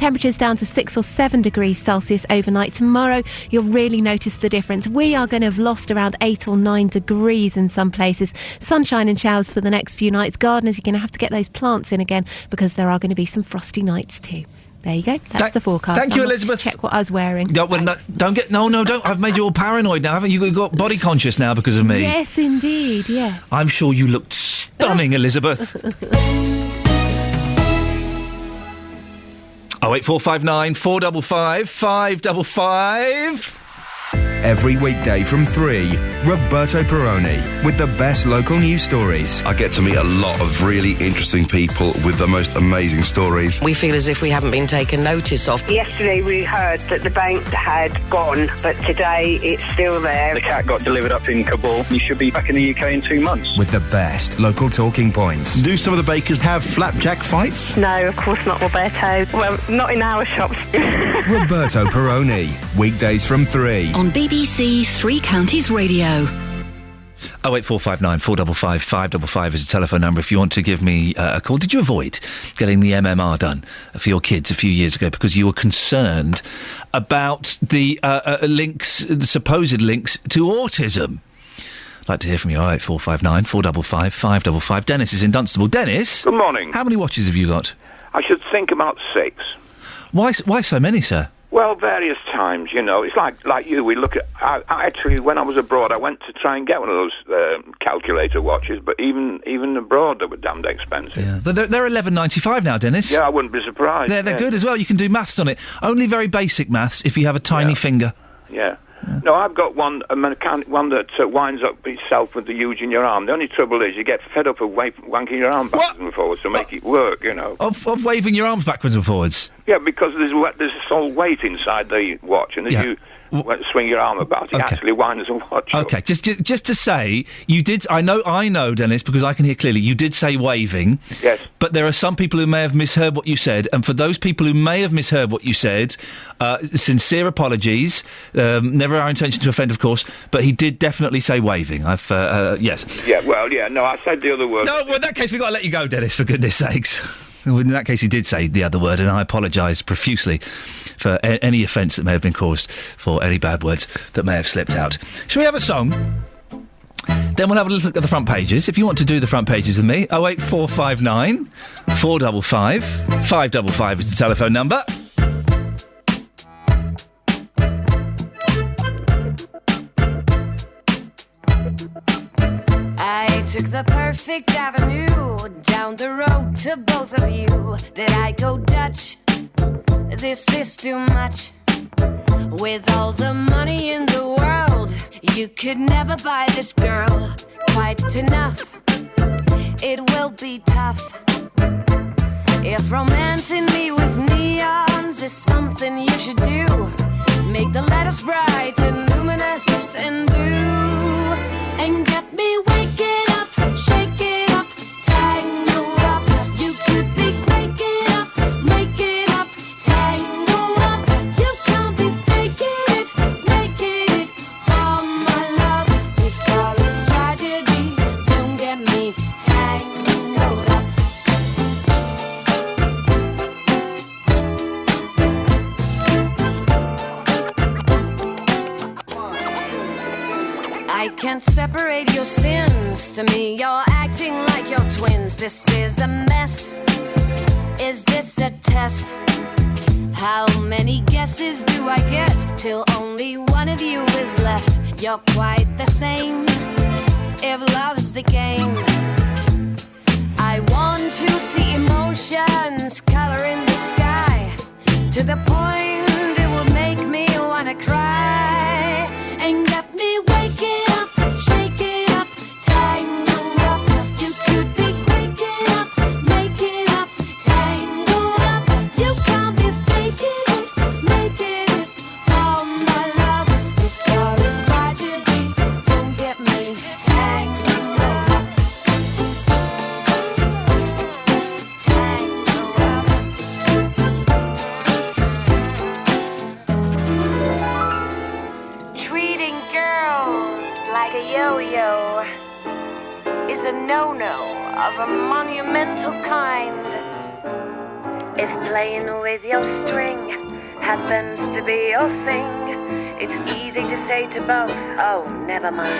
Temperatures down to 6 or 7 degrees Celsius overnight. Tomorrow, you'll really notice the difference. We are going to have lost around 8 or 9 degrees in some places. Sunshine and showers for the next few nights. Gardeners, you're going to have to get those plants in again, because there are going to be some frosty nights too. There you go. That's the forecast. Thank you, Elizabeth. Check what I was wearing. Don't. I've made you all paranoid now, haven't you? You've got body conscious now because of me. Yes, indeed. Yes. I'm sure you looked stunning, Elizabeth. 08459 455 555. Every weekday from 3, Roberto Perrone with the best local news stories. I get to meet a lot of really interesting people with the most amazing stories. We feel as if we haven't been taken notice of. Yesterday we heard that the bank had gone, but today it's still there. The cat got delivered up in Kabul. You should be back in the UK in 2 months. With the best local talking points. Do some of the bakers have flapjack fights? No, of course not, Roberto. Well, not in our shops. Roberto Perrone, weekdays from 3. On BBC Three Counties Radio. 08459 455 555 is the telephone number if you want to give me a call. Did you avoid getting the MMR done for your kids a few years ago because you were concerned about the links, the supposed links to autism? I'd like to hear from you. 08459 455 555. Dennis is in Dunstable. Dennis? Good morning. How many watches have you got? I should think about 6. Why so many, sir? Well, various times, you know. It's like you. We look at... I actually, when I was abroad, I went to try and get one of those calculator watches, but even abroad, they were damned expensive. Yeah. They're $11.95 now, Dennis. Yeah, I wouldn't be surprised. They're good as well. You can do maths on it. Only very basic maths if you have a tiny finger. Yeah. No, I've got one that winds up itself with the huge in your arm. The only trouble is you get fed up of wanking your arm backwards and forwards to make it work, you know. Of waving your arms backwards and forwards? Yeah, because there's all weight inside the watch, and as you swing your arm about, it actually winds the watch up. Okay, just to say, you did... I know, Dennis, because I can hear clearly, you did say waving. Yes. But there are some people who may have misheard what you said, and for those people who may have misheard what you said, sincere apologies. Never our intention to offend, of course, but he did definitely say waving. Yes. Yeah, well, yeah, no, I said the other word. No, well, in that case, we've got to let you go, Dennis, for goodness sakes. In that case, he did say the other word, and I apologise profusely for any offence that may have been caused, for any bad words that may have slipped out. Shall we have a song? Then we'll have a little look at the front pages. If you want to do the front pages with me, 08459 455 555 is the telephone number. I took the perfect avenue down the road to both of you. Did I go Dutch? This is too much. With all the money in the world, you could never buy this girl quite enough. It will be tough. If romancing me with neons is something you should do, make the letters bright and luminous and blue, and get me waking up, shake it up, tangled up. You could be waking up, make it up, tangled up. You can't be faking it, making it for my love. If all is tragedy, don't get me tangled up. I can't separate your sins. To me, you're acting like you're twins. This is a mess. Is this a test? How many guesses do I get till only one of you is left? You're quite the same. If love's the game, I want to see emotions color in the sky, to the point it will make me wanna cry, and get me waking up, shake it up, tangled up. You could be waking up, make it up, tangled up. You can't be faking it, making it for my love. If all is tragedy, don't get me tangled up. Tangled up. Treating girls like a yo-yo is a no-no of a monumental kind. If playing with your string happens to be your thing, it's easy to say to both, oh, never mind.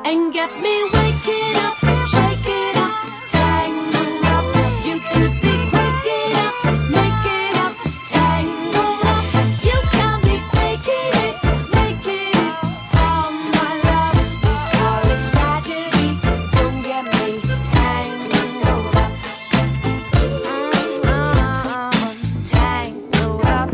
And get me waking up, shake it up, tangled up. You could be waking up, make it up, tangled up. You can't be faking it, making it for my love. If all it's tragedy, don't get me tangled up. Tangled up.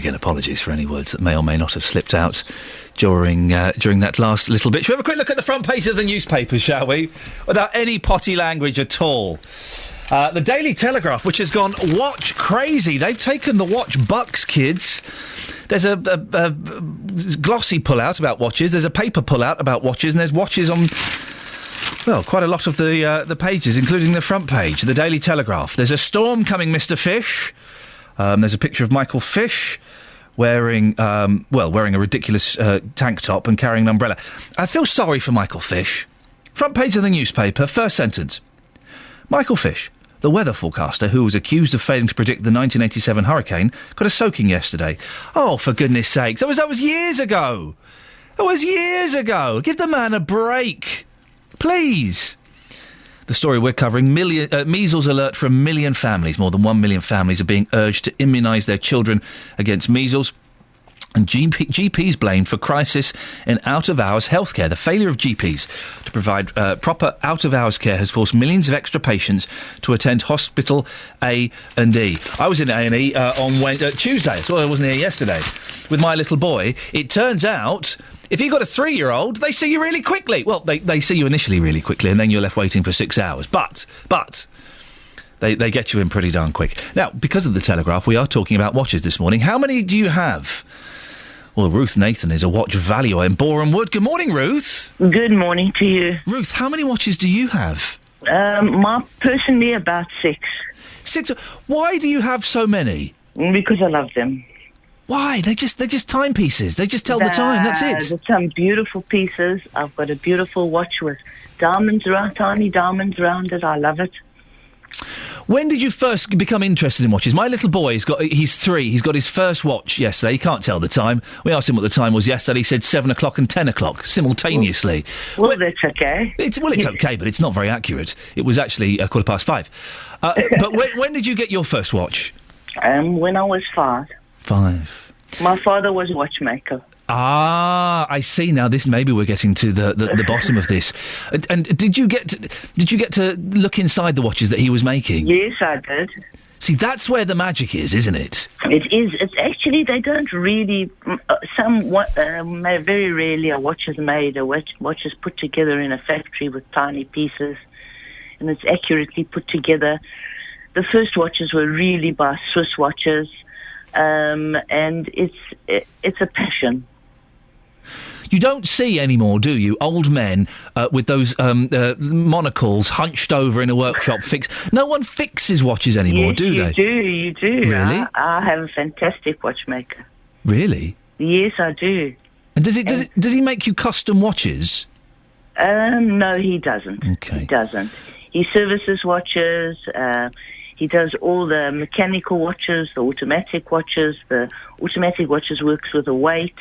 again, apologies for any words that may or may not have slipped out during that last little bit. Shall we have a quick look at the front page of the newspapers, shall we? Without any potty language at all. The Daily Telegraph, which has gone watch crazy. They've taken the watch bucks, kids. There's a glossy pull-out about watches. There's a paper pull-out about watches, and there's watches on, well, quite a lot of the pages, including the front page, the Daily Telegraph. There's a storm coming, Mr. Fish. There's a picture of Michael Fish wearing a ridiculous tank top and carrying an umbrella. I feel sorry for Michael Fish. Front page of the newspaper, first sentence. Michael Fish, the weather forecaster who was accused of failing to predict the 1987 hurricane, got a soaking yesterday. Oh, for goodness sakes. That was years ago. That was years ago. Give the man a break. Please. The story we're covering, measles alert for 1 million families. More than 1 million families are being urged to immunise their children against measles. And GPs blamed for crisis in out-of-hours healthcare. The failure of GPs to provide proper out-of-hours care has forced millions of extra patients to attend hospital A&E. I was in A&E on Tuesday, so I wasn't here yesterday, with my little boy. It turns out, if you've got a 3-year-old, they see you really quickly. Well, they see you initially really quickly, and then you're left waiting for 6 hours. But they get you in pretty darn quick. Now, because of the Telegraph, we are talking about watches this morning. How many do you have? Well, Ruth Nathan is a watch valuer in Boreham Wood. Good morning, Ruth. Good morning to you. Ruth, how many watches do you have? Personally, about 6. 6? Why do you have so many? Because I love them. Why? They're just timepieces. They just tell the time. That's it. There's some beautiful pieces. I've got a beautiful watch with diamonds around, tiny diamonds around it. I love it. When did you first become interested in watches? My little boy, he's 3. He's got his first watch yesterday. He can't tell the time. We asked him what the time was yesterday. He said 7 o'clock and 10 o'clock simultaneously. Well, that's okay. It's okay, but it's not very accurate. It was actually 5:15. But when did you get your first watch? When I was 5. 5. My father was a watchmaker. Ah, I see now. Maybe we're getting to the bottom of this. And did you get to look inside the watches that he was making? Yes, I did. See, that's where the magic is, isn't it? It is. It's actually, they don't really. Very rarely a watch is made. A watch is put together in a factory with tiny pieces, and it's accurately put together. The first watches were really by Swiss watches, and it's a passion. You don't see anymore, do you? Old men with those monocles hunched over in a workshop. No one fixes watches anymore, do they? You do. Really? I have a fantastic watchmaker. Really? Yes, I do. And does he make you custom watches? No, he doesn't. Okay. He doesn't. He services watches. He does all the mechanical watches, the automatic watches. The automatic watches works with a weight,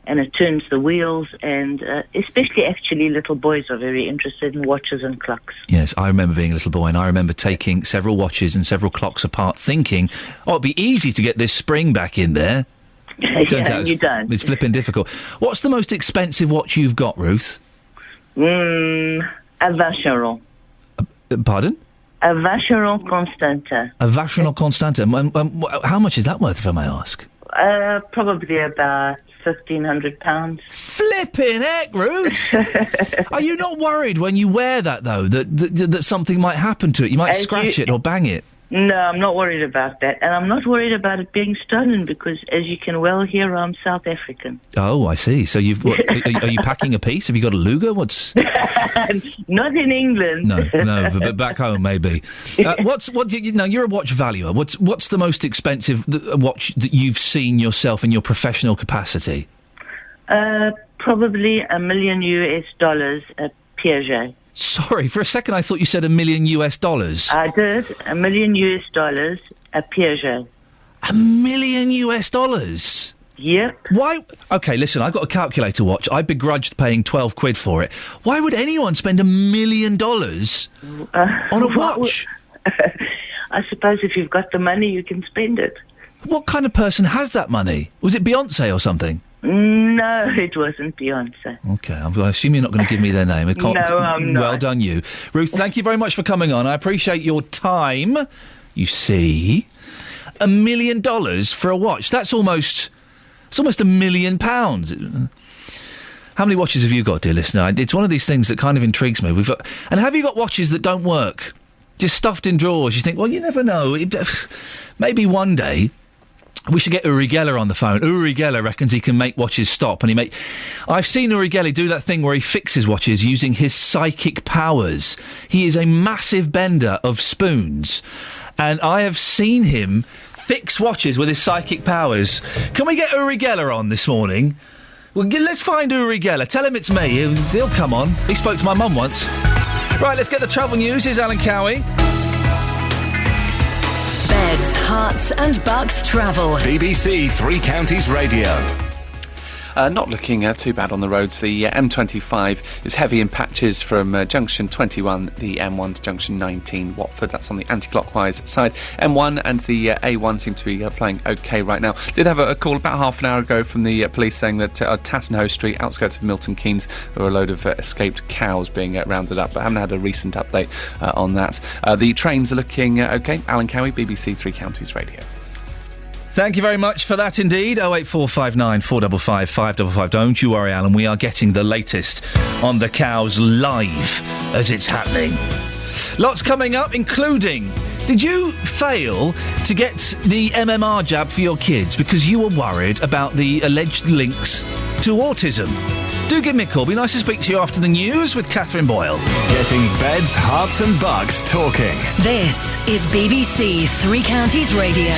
and it turns the wheels, and especially actually little boys are very interested in watches and clocks. Yes, I remember being a little boy, and I remember taking several watches and several clocks apart, thinking, it'd be easy to get this spring back in there. It turns out you don't. It's flipping difficult. What's the most expensive watch you've got, Ruth? A Vacheron. Pardon? A Vacheron Constanta. A Vacheron Constanta. How much is that worth, if I may ask? Probably about £1,500. Flipping heck, Ruth! Are you not worried when you wear that, though, that something might happen to it? You might scratch it or bang it? No, I'm not worried about that. And I'm not worried about it being stolen because, as you can well hear, I'm South African. Oh, I see. So are you packing a piece? Have you got a Luger? Not in England. No, but back home, maybe. Now, you're a watch valuer. What's the most expensive watch that you've seen yourself in your professional capacity? Probably $1 million at Piaget. Sorry, for a second I thought you said $1 million. I did. $1 million at Piaget. $1 million? Yep. Why? Okay, listen, I got a calculator watch. I begrudged paying £12 for it. Why would anyone spend $1 million on a watch? I suppose if you've got the money, you can spend it. What kind of person has that money? Was it Beyonce or something? No, it wasn't Beyonce. Okay, I assume you're not going to give me their name. No, I'm not. Well done, you. Ruth, thank you very much for coming on. I appreciate your time. You see. $1 million for a watch. It's almost £1 million. How many watches have you got, dear listener? It's one of these things that kind of intrigues me. And have you got watches that don't work? Just stuffed in drawers. You think, well, you never know. Maybe one day we should get Uri Geller on the phone. Uri Geller reckons he can make watches stop. I've seen Uri Geller do that thing where he fixes watches using his psychic powers. He is a massive bender of spoons. And I have seen him fix watches with his psychic powers. Can we get Uri Geller on this morning? Well, let's find Uri Geller. Tell him it's me. He'll come on. He spoke to my mum once. Right, let's get the travel news. Here's Alan Cowie. Beds, Hearts and Bucks travel. BBC Three Counties Radio. Not looking too bad on the roads. The M25 is heavy in patches from junction 21, the M1 to junction 19, Watford. That's on the anti-clockwise side. M1 and the A1 seem to be flowing OK right now. Did have a call about half an hour ago from the police saying that Tattenhoe Street, outskirts of Milton Keynes, there were a load of escaped cows being rounded up, but I haven't had a recent update on that. The trains are looking OK. Alan Cowie, BBC Three Counties Radio. Thank you very much for that indeed. 08459 455 555. Don't you worry, Alan. We are getting the latest on the cows live as it's happening. Lots coming up, including... Did you fail to get the MMR jab for your kids because you were worried about the alleged links to autism? Do give me a call. Be nice to speak to you after the news with Catherine Boyle. Getting beds, hearts and bucks talking. This is BBC Three Counties Radio.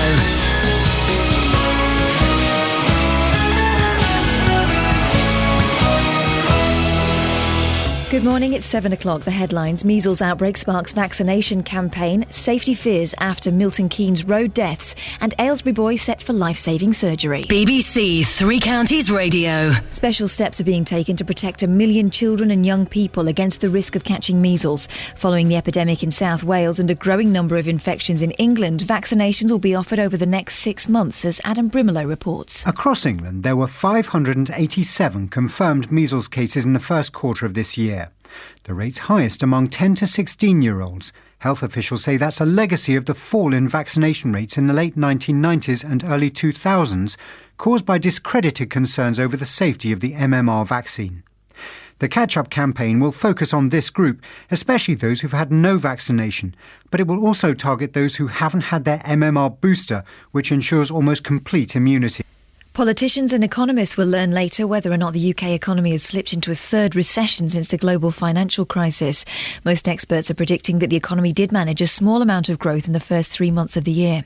Good morning, it's 7 o'clock. The headlines: measles outbreak sparks vaccination campaign, safety fears after Milton Keynes road deaths, and Aylesbury boy set for life-saving surgery. BBC Three Counties Radio. Special steps are being taken to protect 1 million children and young people against the risk of catching measles. Following the epidemic in South Wales and a growing number of infections in England, vaccinations will be offered over the next 6 months, as Adam Brimelow reports. Across England, there were 587 confirmed measles cases in the first quarter of this year. The rate's highest among 10 to 16-year-olds. Health officials say that's a legacy of the fall in vaccination rates in the late 1990s and early 2000s, caused by discredited concerns over the safety of the MMR vaccine. The catch-up campaign will focus on this group, especially those who've had no vaccination, but it will also target those who haven't had their MMR booster, which ensures almost complete immunity. Politicians and economists will learn later whether or not the UK economy has slipped into a third recession since the global financial crisis. Most experts are predicting that the economy did manage a small amount of growth in the first 3 months of the year.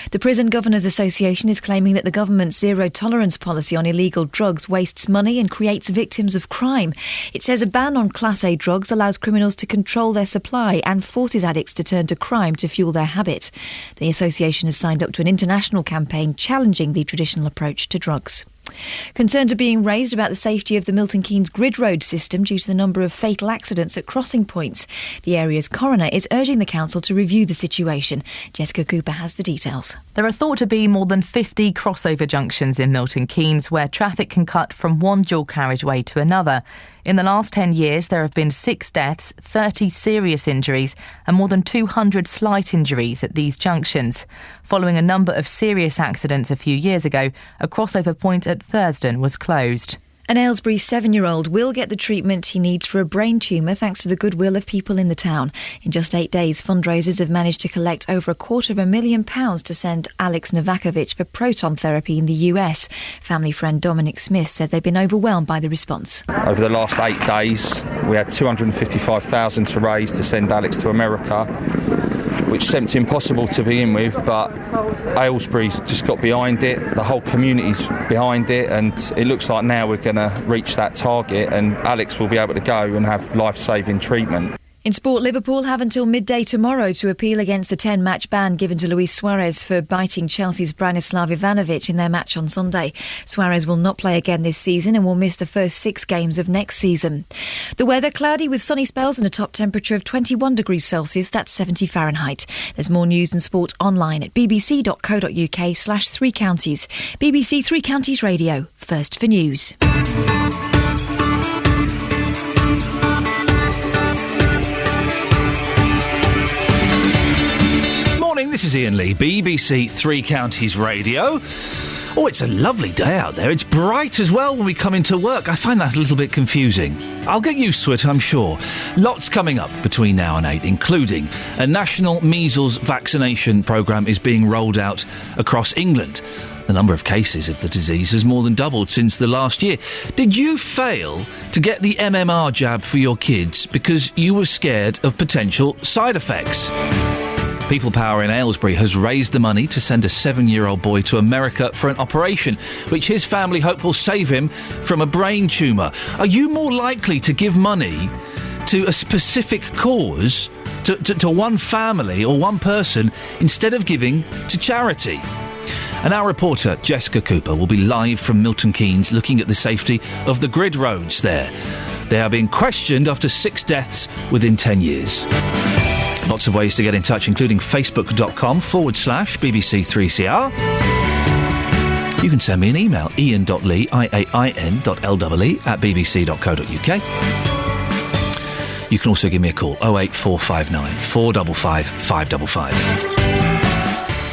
The Prison Governors Association is claiming that the government's zero-tolerance policy on illegal drugs wastes money and creates victims of crime. It says a ban on Class A drugs allows criminals to control their supply and forces addicts to turn to crime to fuel their habit. The association has signed up to an international campaign challenging the traditional approach to drugs. Concerns are being raised about the safety of the Milton Keynes grid road system due to the number of fatal accidents at crossing points. The area's coroner is urging the council to review the situation. Jessica Cooper has the details. There are thought to be more than 50 crossover junctions in Milton Keynes where traffic can cut from one dual carriageway to another. In the last 10 years, there have been 6 deaths, 30 serious injuries and more than 200 slight injuries at these junctions. Following a number of serious accidents a few years ago, a crossover point at Thurston was closed. An Aylesbury 7-year-old will get the treatment he needs for a brain tumour thanks to the goodwill of people in the town. In just 8 days, fundraisers have managed to collect over £250,000 to send Alex Novakovic for proton therapy in the US. Family friend Dominic Smith said they've been overwhelmed by the response. Over the last 8 days, we had £255,000 to raise to send Alex to America, which seemed impossible to begin with, but Aylesbury's just got behind it, the whole community's behind it, and it looks like now we're going to reach that target and Alex will be able to go and have life-saving treatment. In sport, Liverpool have until midday tomorrow to appeal against the 10-match ban given to Luis Suarez for biting Chelsea's Branislav Ivanovic in their match on Sunday. Suarez will not play again this season and will miss the first 6 games of next season. The weather, cloudy with sunny spells and a top temperature of 21 degrees Celsius, that's 70 Fahrenheit. There's more news and sport online at bbc.co.uk/3 counties. BBC Three Counties Radio, first for news. morning, this is Iain Lee, BBC Three Counties Radio. Oh, it's a lovely day out there. It's bright as well when we come into work. I find that a little bit confusing. I'll get used to it, I'm sure. Lots coming up between now and 8, including a national measles vaccination programme is being rolled out across England. The number of cases of the disease has more than doubled since the last year. Did you fail to get the MMR jab for your kids because you were scared of potential side effects? People Power in Aylesbury has raised the money to send a 7-year-old boy to America for an operation, which his family hope will save him from a brain tumour. Are you more likely to give money to a specific cause, to one family or one person, instead of giving to charity? And our reporter, Jessica Cooper, will be live from Milton Keynes looking at the safety of the grid roads there. They are being questioned after 6 deaths within 10 years. Lots of ways to get in touch, including facebook.com/BBC3CR. You can send me an email, ian.lee, IAIN.LEE @bbc.co.uk. You can also give me a call, 08459 455 555.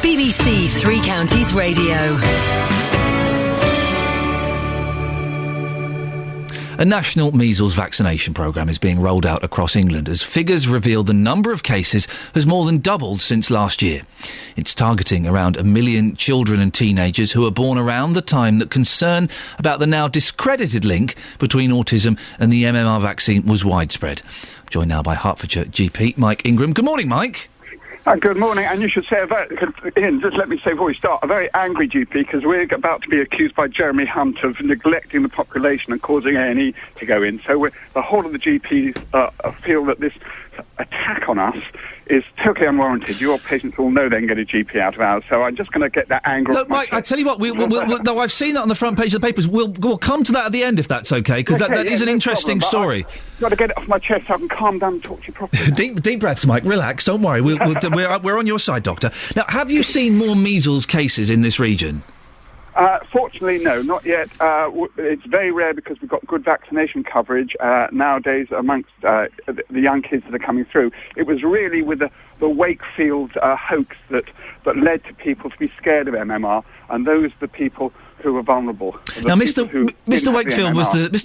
BBC Three Counties Radio. A national measles vaccination programme is being rolled out across England as figures reveal the number of cases has more than doubled since last year. It's targeting around 1 million children and teenagers who were born around the time that concern about the now discredited link between autism and the MMR vaccine was widespread. I'm joined now by Hertfordshire GP Mike Ingram. Good morning, Mike. Good morning, and you should say, Ian, just let me say before we start, a very angry GP, because we're about to be accused by Jeremy Hunt of neglecting the population and causing A&E to go in. So the whole of the GPs feel that this attack on us is totally unwarranted. Your patients will know they can get a GP out of ours, so I'm just going to get that anger off my Mike, I tell you what, no, I've seen that on the front page of the papers. We'll come to that at the end, if that's okay, because that is an interesting story. I've got to get it off my chest so I can calm down and talk to you properly. Deep breaths, Mike. Relax. Don't worry. We're on your side, Doctor. Now, have you seen more measles cases in this region? Fortunately, no, not yet. It's very rare because we've got good vaccination coverage nowadays amongst the young kids that are coming through. It was really with the Wakefield hoax that led to people to be scared of MMR, and those are the people who were vulnerable. Now, Mr.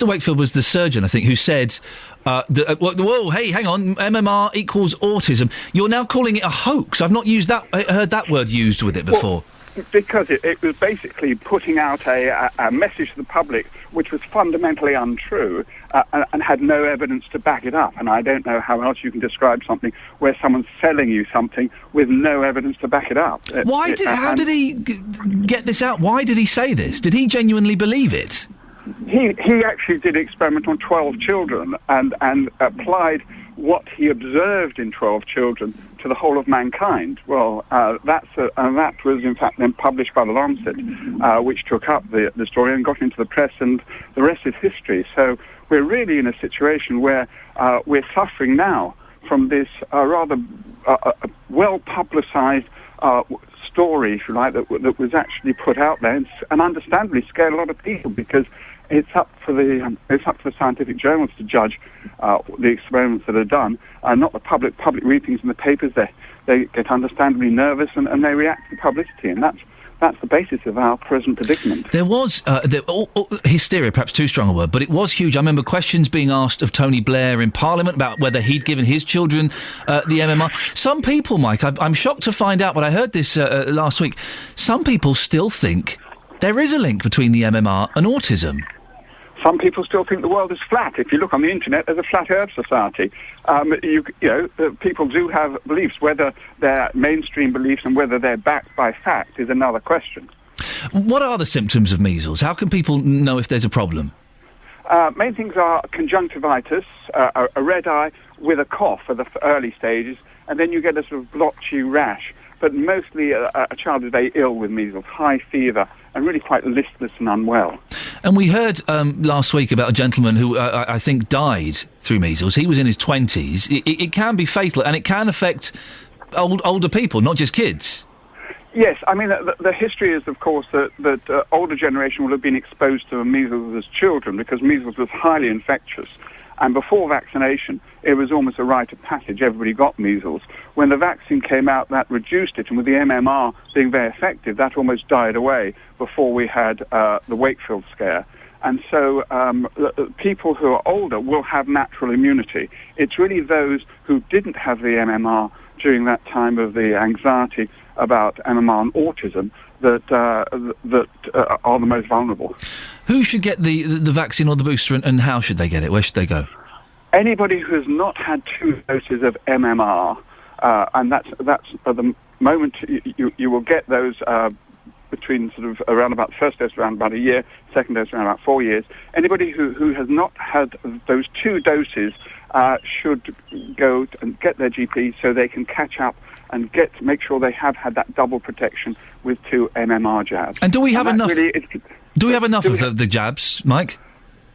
Wakefield was the surgeon, I think, who said, "Whoa, hey, hang on, MMR equals autism." You're now calling it a hoax. I've not heard that word used with it before. Well, because it was basically putting out a message to the public which was fundamentally untrue and had no evidence to back it up. And I don't know how else you can describe something where someone's selling you something with no evidence to back it up. How did he get this out? Why did he say this? Did he genuinely believe it? He actually did experiment on 12 children and applied what he observed in 12 children to the whole of mankind. Well, that was in fact then published by The Lancet, which took up the story and got into the press, and the rest is history. So we're really in a situation where we're suffering now from this rather well-publicised story, if you like, that was actually put out there and understandably scared a lot of people, because it's up for the scientific journals to judge the experiments that are done, not the public readings in the papers. They get understandably nervous and they react to publicity, and that's the basis of our present predicament. There was hysteria, perhaps too strong a word, but it was huge. I remember questions being asked of Tony Blair in Parliament about whether he'd given his children the MMR. Some people, Mike, I'm shocked to find out, but I heard this last week, some people still think there is a link between the MMR and autism. Some people still think the world is flat. If you look on the internet, there's a flat Earth society. People do have beliefs. Whether they're mainstream beliefs and whether they're backed by fact is another question. What are the symptoms of measles? How can people know if there's a problem? Main things are conjunctivitis, a red eye with a cough at the early stages, and then you get a sort of blotchy rash. But mostly a child is very ill with measles, high fever, and really quite listless and unwell. And we heard last week about a gentleman who I think died through measles. He was in his 20s. It can be fatal, and it can affect older people, not just kids. Yes, I mean, the history is, of course, that older generation will have been exposed to measles as children, because measles was highly infectious. And before vaccination, it was almost a rite of passage. Everybody got measles. When the vaccine came out, that reduced it, and with the MMR being very effective, that almost died away before we had the Wakefield scare. And so people who are older will have natural immunity. It's really those who didn't have the MMR during that time of the anxiety about MMR and autism that are the most vulnerable. Who should get the vaccine or the booster, and how should they get it? Where should they go? Anybody who has not had 2 doses of MMR, and that's at the moment you will get those between sort of around about first dose around about a year, second dose around about 4 years. Anybody who has not had those 2 doses should go and get their GP so they can catch up and make sure they have had that double protection with 2 MMR jabs. And do we have enough? Do we have enough of the jabs, Mike?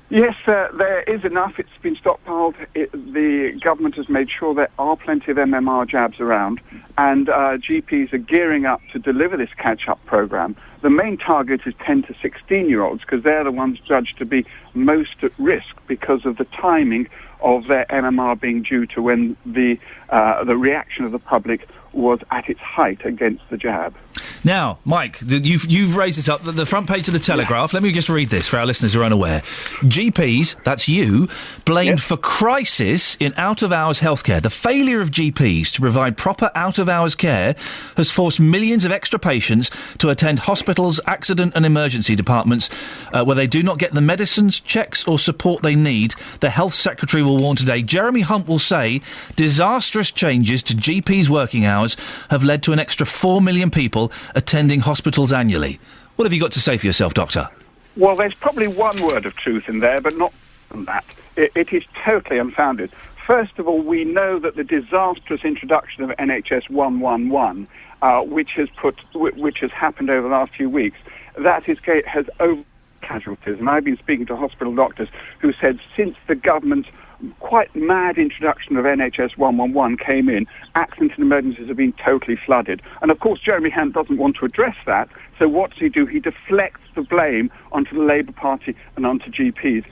Yes, there is enough. It's been stockpiled. The government has made sure there are plenty of MMR jabs around, and GPs are gearing up to deliver this catch-up program. The main target is 10 to 16-year-olds because they're the ones judged to be most at risk because of the timing of their MMR being due to when the reaction of the public was at its height against the jab. Now, Mike, you've raised this up, the front page of the Telegraph. Let me just read this for our listeners who are unaware. GPs, that's you, blamed for crisis in out-of-hours healthcare. The failure of GPs to provide proper out-of-hours care has forced millions of extra patients to attend hospitals, accident and emergency departments where they do not get the medicines, checks or support they need. The Health Secretary will warn today. Jeremy Hunt will say disastrous changes to GPs' working hours have led to an extra 4 million people attending hospitals annually. What have you got to say for yourself, Doctor? Well, there's probably one word of truth in there, but not that. It is totally unfounded. First of all, we know that the disastrous introduction of NHS 111, which has happened over the last few weeks, has over casualties. And I've been speaking to hospital doctors who said since the government's quite mad introduction of NHS 111 came in, accidents and emergencies have been totally flooded. And of course Jeremy Hunt doesn't want to address that, so what does he do? He deflects the blame onto the Labour Party and onto GPs.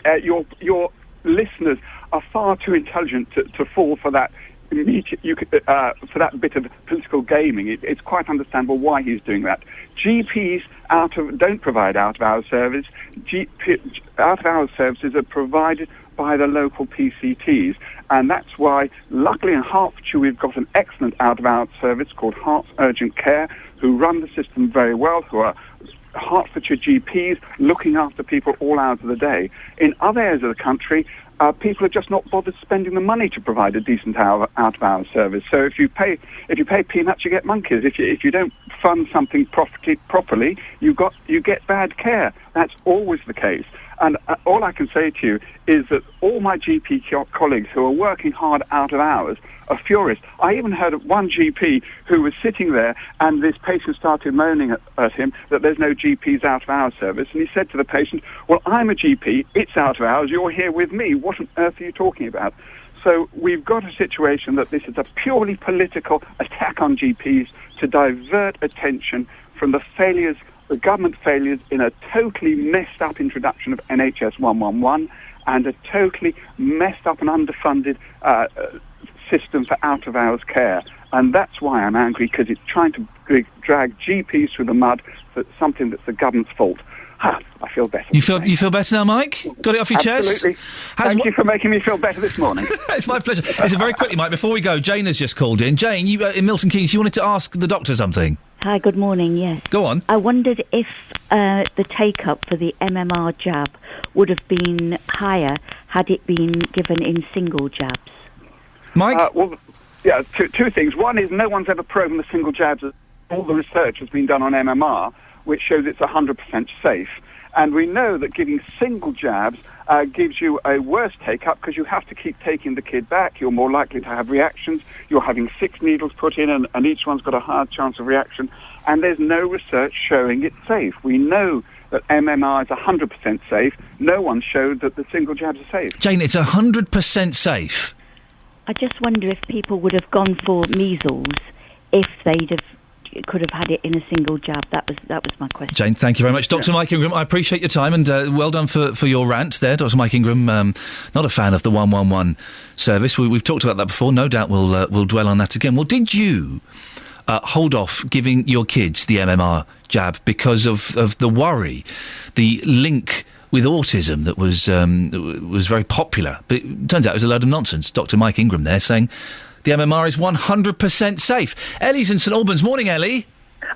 Your listeners are far too intelligent to fall for that for that bit of political gaming. It's quite understandable why he's doing that. GPs don't provide out-of-hours service. Out-of-hours services are provided by the local PCTs, and that's why, luckily in Hertfordshire, we've got an excellent out-of-hours service called Herts Urgent Care, who run the system very well, who are Hertfordshire GPs looking after people all hours of the day. In other areas of the country, people are just not bothered spending the money to provide a decent out-of-hours service. So if you pay peanuts, you get monkeys. If you don't fund something properly, you get bad care. That's always the case. And all I can say to you is that all my GP colleagues who are working hard out of hours are furious. I even heard of one GP who was sitting there and this patient started moaning at him that there's no GP's out of hours service. And he said to the patient, well, I'm a GP, it's out of hours, you're here with me. What on earth are you talking about? So we've got a situation that this is a purely political attack on GPs to divert attention from the government failures in a totally messed up introduction of NHS 111 and a totally messed up and underfunded system for out-of-hours care. And that's why I'm angry, because it's trying to drag GPs through the mud for something that's the government's fault. I feel better. You feel better now, Mike? Got it off your chest? Absolutely. Thank you for making me feel better this morning. It's my pleasure. Listen, very quickly, Mike, before we go, Jane has just called in. Jane, you in Milton Keynes, you wanted to ask the doctor something? Hi, good morning, yes. Go on. I wondered if the take-up for the MMR jab would have been higher had it been given in single jabs. Mike? Two things. One is no one's ever proven the single jabs. All the research has been done on MMR, which shows it's 100% safe. And we know that giving single jabs gives you a worse take-up because you have to keep taking the kid back. You're more likely to have reactions. You're having 6 needles put in and each one's got a higher chance of reaction. And there's no research showing it's safe. We know that MMR is 100% safe. No one showed that the single jabs are safe. Jane, it's 100% safe. I just wonder if people would have gone for measles if they'd have, could have had it in a single jab. That was my question. Jane, thank you very much. Dr. Mike Ingram, I appreciate your time, and well done for your rant there. Dr. Mike Ingram, not a fan of the 111 service. We've talked about that before. No doubt we'll dwell on that again. Well, did you hold off giving your kids the MMR jab because of the worry, the link with autism that was very popular? But it turns out it was a load of nonsense. Dr. Mike Ingram there saying the MMR is 100% safe. Ellie's in St Albans. Morning, Ellie.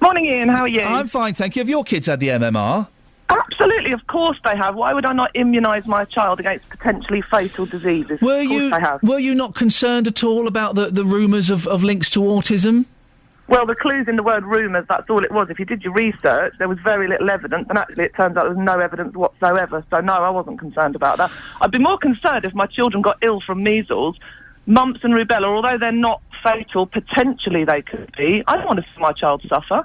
Morning, Ian. How are you? I'm fine, thank you. Have your kids had the MMR? Absolutely, of course they have. Why would I not immunise my child against potentially fatal diseases? Were you not concerned at all about the rumours of links to autism? Well, the clues in the word rumours, that's all it was. If you did your research, there was very little evidence, and actually it turns out there was no evidence whatsoever. So, no, I wasn't concerned about that. I'd be more concerned if my children got ill from measles, mumps and rubella. Although they're not fatal, potentially they could be. I don't want to see my child suffer.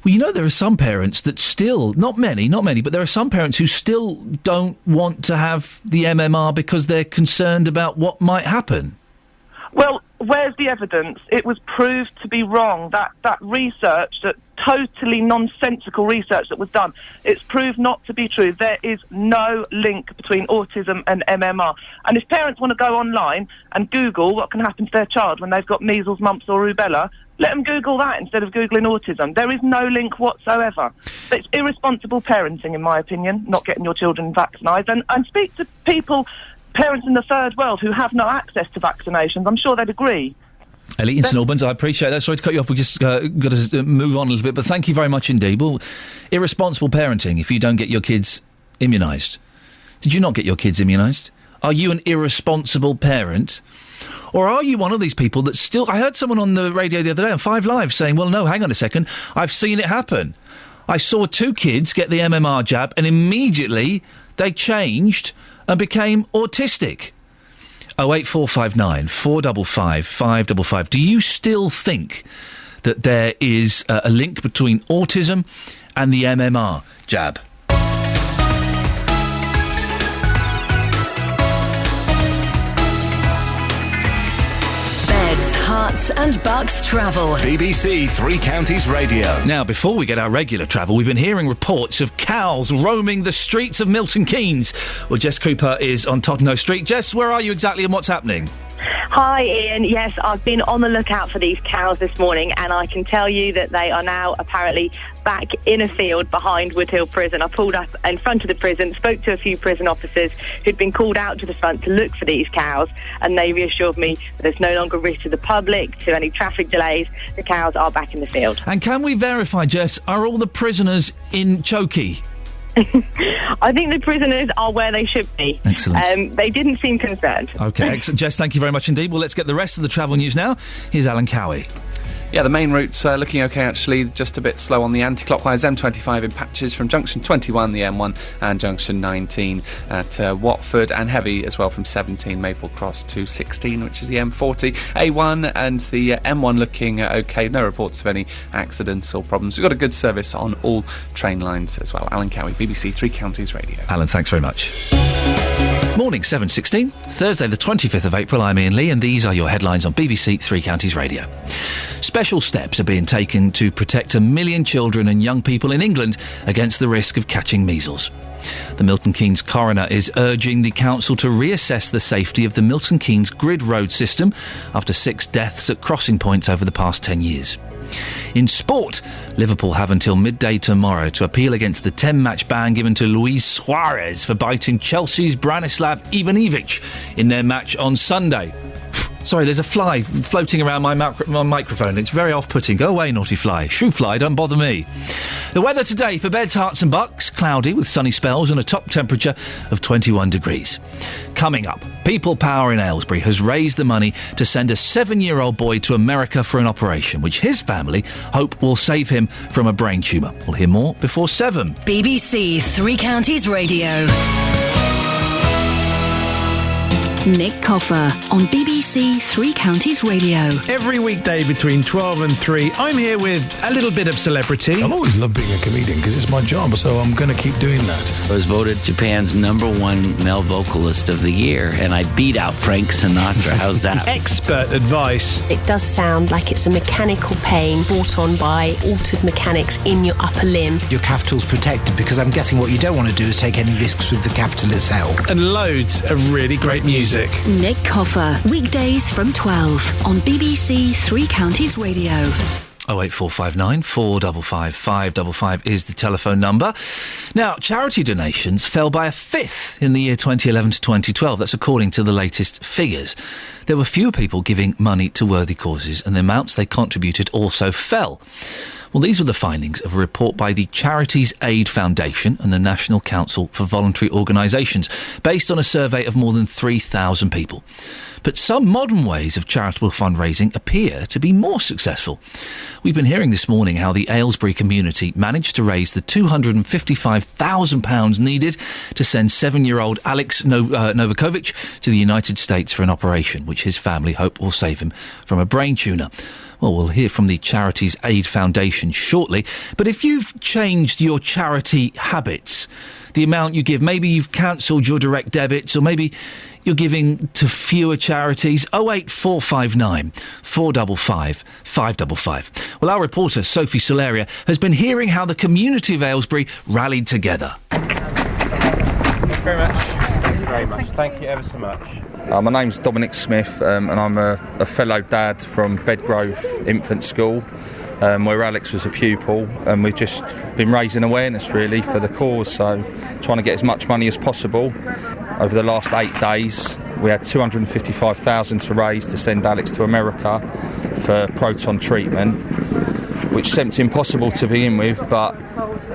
Well, you know, there are some parents that still, not many, but there are some parents who still don't want to have the MMR because they're concerned about what might happen. Well, where's the evidence? It was proved to be wrong. That research, that totally nonsensical research that was done, it's proved not to be true. There is no link between autism and MMR. And if parents want to go online and Google what can happen to their child when they've got measles, mumps or rubella, let them Google that instead of Googling autism. There is no link whatsoever. It's irresponsible parenting, in my opinion, not getting your children vaccinated. And speak to parents in the third world who have no access to vaccinations. I'm sure they'd agree. Ellie in St Albans, I appreciate that. Sorry to cut you off. We just got to move on a little bit. But thank you very much indeed. Well, irresponsible parenting if you don't get your kids immunised. Did you not get your kids immunised? Are you an irresponsible parent? Or are you one of these people that still... I heard someone on the radio the other day on 5 Live saying, well, no, hang on a second, I've seen it happen. I saw 2 kids get the MMR jab and immediately they changed and became autistic. 08459 455 555. Do you still think that there is a link between autism and the MMR jab? Herts and Bucks travel. BBC Three Counties Radio. Now, before we get our regular travel, we've been hearing reports of cows roaming the streets of Milton Keynes. Well, Jess Cooper is on Tottenham Street. Jess, where are you exactly and what's happening? Hi, Ian. Yes, I've been on the lookout for these cows this morning, and I can tell you that they are now apparently back in a field behind Woodhill Prison. I pulled up in front of the prison, spoke to a few prison officers who'd been called out to the front to look for these cows, and they reassured me that there's no longer risk to the public, to any traffic delays. The cows are back in the field. And can we verify, Jess, are all the prisoners in Chokey? I think the prisoners are where they should be. Excellent. They didn't seem concerned. OK, excellent. Jess, thank you very much indeed. Well, let's get the rest of the travel news now. Here's Alan Cowie. Yeah, the main route's looking OK, actually. Just a bit slow on the anti-clockwise. M25 in patches from junction 21, the M1, and junction 19 at Watford, and heavy as well from 17 Maple Cross to 16, which is the M40. A1 and the M1 looking OK. No reports of any accidents or problems. We've got a good service on all train lines as well. Alan Cowie, BBC Three Counties Radio. Alan, thanks very much. Morning, 7:16, Thursday the 25th of April. I'm Iain Lee, and these are your headlines on BBC Three Counties Radio. Special steps are being taken to protect 1 million children and young people in England against the risk of catching measles. The Milton Keynes coroner is urging the council to reassess the safety of the Milton Keynes grid road system after 6 deaths at crossing points over the past 10 years. In sport, Liverpool have until midday tomorrow to appeal against the 10-match ban given to Luis Suarez for biting Chelsea's Branislav Ivanovic in their match on Sunday. Sorry, there's a fly floating around my microphone. It's very off-putting. Go away, naughty fly. Shoo fly, don't bother me. The weather today for Beds, Herts and Bucks, cloudy with sunny spells and a top temperature of 21 degrees. Coming up, People Power in Aylesbury has raised the money to send a 7-year-old boy to America for an operation, which his family hope will save him from a brain tumour. We'll hear more before 7. BBC Three Counties Radio. Nick Coffer on BBC Three Counties Radio. Every weekday between 12 and 3, I'm here with a little bit of celebrity. I've always loved being a comedian because it's my job, so I'm going to keep doing that. I was voted Japan's #1 male vocalist of the year, and I beat out Frank Sinatra. How's that? Expert advice. It does sound like it's a mechanical pain brought on by altered mechanics in your upper limb. Your capital's protected because I'm guessing what you don't want to do is take any risks with the capital itself. And loads of really great music. Nick Coffer, weekdays from 12 on BBC Three Counties Radio. 08459 455 555 is the telephone number. Now, charity donations fell by a fifth in the year 2011 to 2012. That's according to the latest figures. There were fewer people giving money to worthy causes, and the amounts they contributed also fell. Well, these were the findings of a report by the Charities Aid Foundation and the National Council for Voluntary Organisations, based on a survey of more than 3,000 people. But some modern ways of charitable fundraising appear to be more successful. We've been hearing this morning how the Aylesbury community managed to raise the £255,000 needed to send 7-year-old Alex Novakovic to the United States for an operation, which his family hope will save him from a brain tumour. Well, we'll hear from the Charities Aid Foundation shortly. But if you've changed your charity habits, the amount you give, maybe you've cancelled your direct debits, or maybe you're giving to fewer charities, 08459 455 555. Well, our reporter, Sophie Solaria, has been hearing how the community of Aylesbury rallied together. Thank you very much. Thank you very much. Thank you ever so much. My name's Dominic Smith, and I'm a fellow dad from Bedgrove Infant School, where Alex was a pupil, and we've just been raising awareness really for the cause, so trying to get as much money as possible. Over the last 8 days we had $255,000 to raise to send Alex to America for proton treatment, which seemed impossible to begin with, but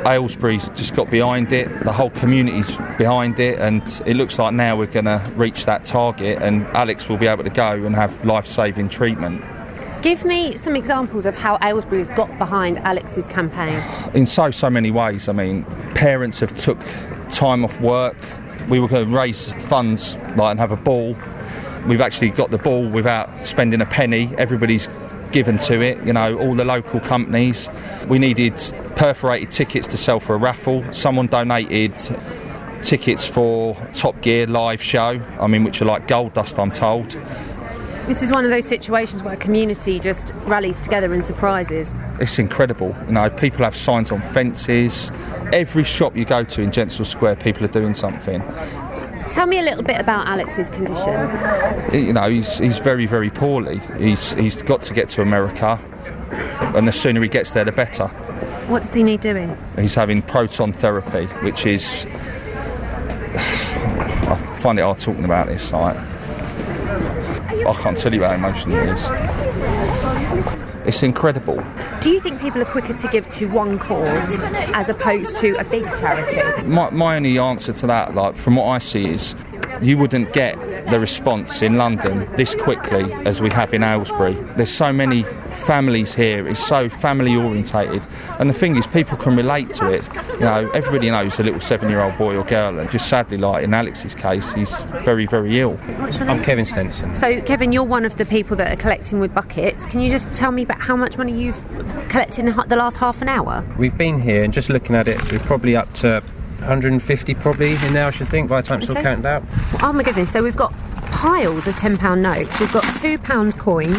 Aylesbury's just got behind it, the whole community's behind it, and it looks like now we're going to reach that target and Alex will be able to go and have life-saving treatment. Give me some examples of how Aylesbury's got behind Alex's campaign. In so many ways. I mean, parents have took time off work. We were going to raise funds and have a ball. We've actually got the ball without spending a penny. Everybody's given to it, all the local companies. We needed perforated tickets to sell for a raffle. Someone donated tickets for Top Gear live show, which are like gold dust, I'm told. This is one of those situations where a community just rallies together and surprises. It's incredible. People have signs on fences. Every shop you go to in Gensel Square, people are doing something. Tell me a little bit about Alex's condition. He's very, very poorly. He's got to get to America, and the sooner he gets there, the better. What does he need doing? He's having proton therapy, which is... I find it hard talking about this, I can't tell you how emotional it is. It's incredible. Do you think people are quicker to give to one cause as opposed to a big charity? My only answer to that, from what I see, is you wouldn't get the response in London this quickly as we have in Aylesbury. There's so many families here, it's so family orientated, and the thing is people can relate to it. Everybody knows a little 7-year-old boy or girl, and just sadly, in Alex's case, he's very, very ill. I'm Kevin Stenson. So Kevin, you're one of the people that are collecting with buckets. Can you just tell me about how much money you've collected in the last half an hour? We've been here and just looking at it, we're probably up to 150 probably in there, I should think, by the time it's all counted out. Oh my goodness, so we've got piles of £10 notes, we've got £2 coins.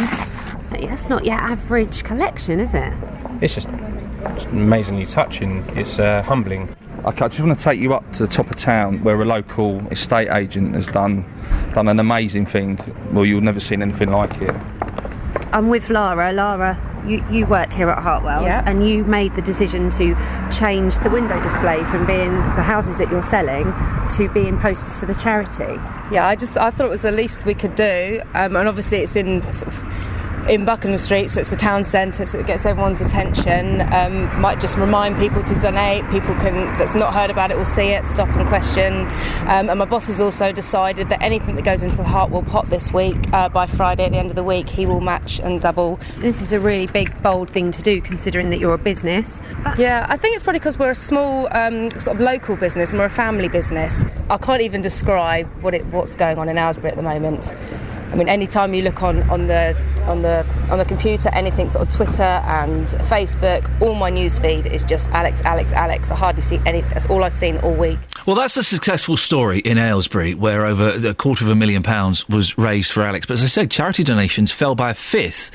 That's not your average collection, is it? It's just amazingly touching. It's humbling. Okay, I just want to take you up to the top of town where a local estate agent has done an amazing thing. Well, you've never seen anything like it. I'm with Lara. Lara, you work here at Hartwell's, and you made the decision to change the window display from being the houses that you're selling to being posters for the charity. Yeah, I thought it was the least we could do, and obviously it's in in Buckingham Street, so it's the town centre, so it gets everyone's attention. Might just remind people to donate. People that's not heard about it will see it, stop and question. And my boss has also decided that anything that goes into the Hartwell pot this week, by Friday at the end of the week, he will match and double. This is a really big, bold thing to do, considering that you're a business. Yeah, I think it's probably because we're a small sort of local business and we're a family business. I can't even describe what's going on in Aylesbury at the moment. I mean, any time you look on the computer, anything sort of Twitter and Facebook, all my news feed is just Alex. I hardly see anything. That's all I've seen all week. Well, that's a successful story in Aylesbury, where over £250,000 was raised for Alex. But as I said, charity donations fell by a fifth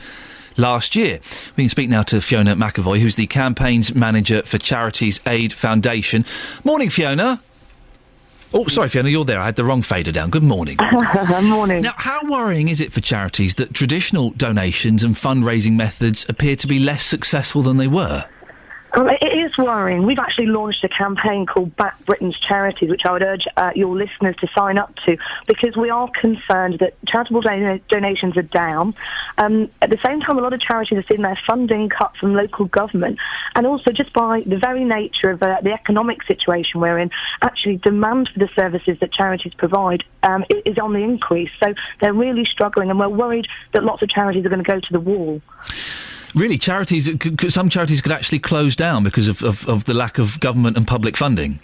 last year. We can speak now to Fiona McAvoy, who's the campaigns manager for Charities Aid Foundation. Morning, Fiona. Oh, sorry, Fiona, you're there. I had the wrong fader down. Good morning. Morning. Now, how worrying is it for charities that traditional donations and fundraising methods appear to be less successful than they were? It is worrying. We've actually launched a campaign called Back Britain's Charities, which I would urge your listeners to sign up to, because we are concerned that charitable donations are down. At the same time, a lot of charities have seen their funding cut from local government, and also just by the very nature of the economic situation we're in, actually demand for the services that charities provide is on the increase. So they're really struggling, and we're worried that lots of charities are going to go to the wall. Really, some charities could actually close down because of the lack of government and public funding.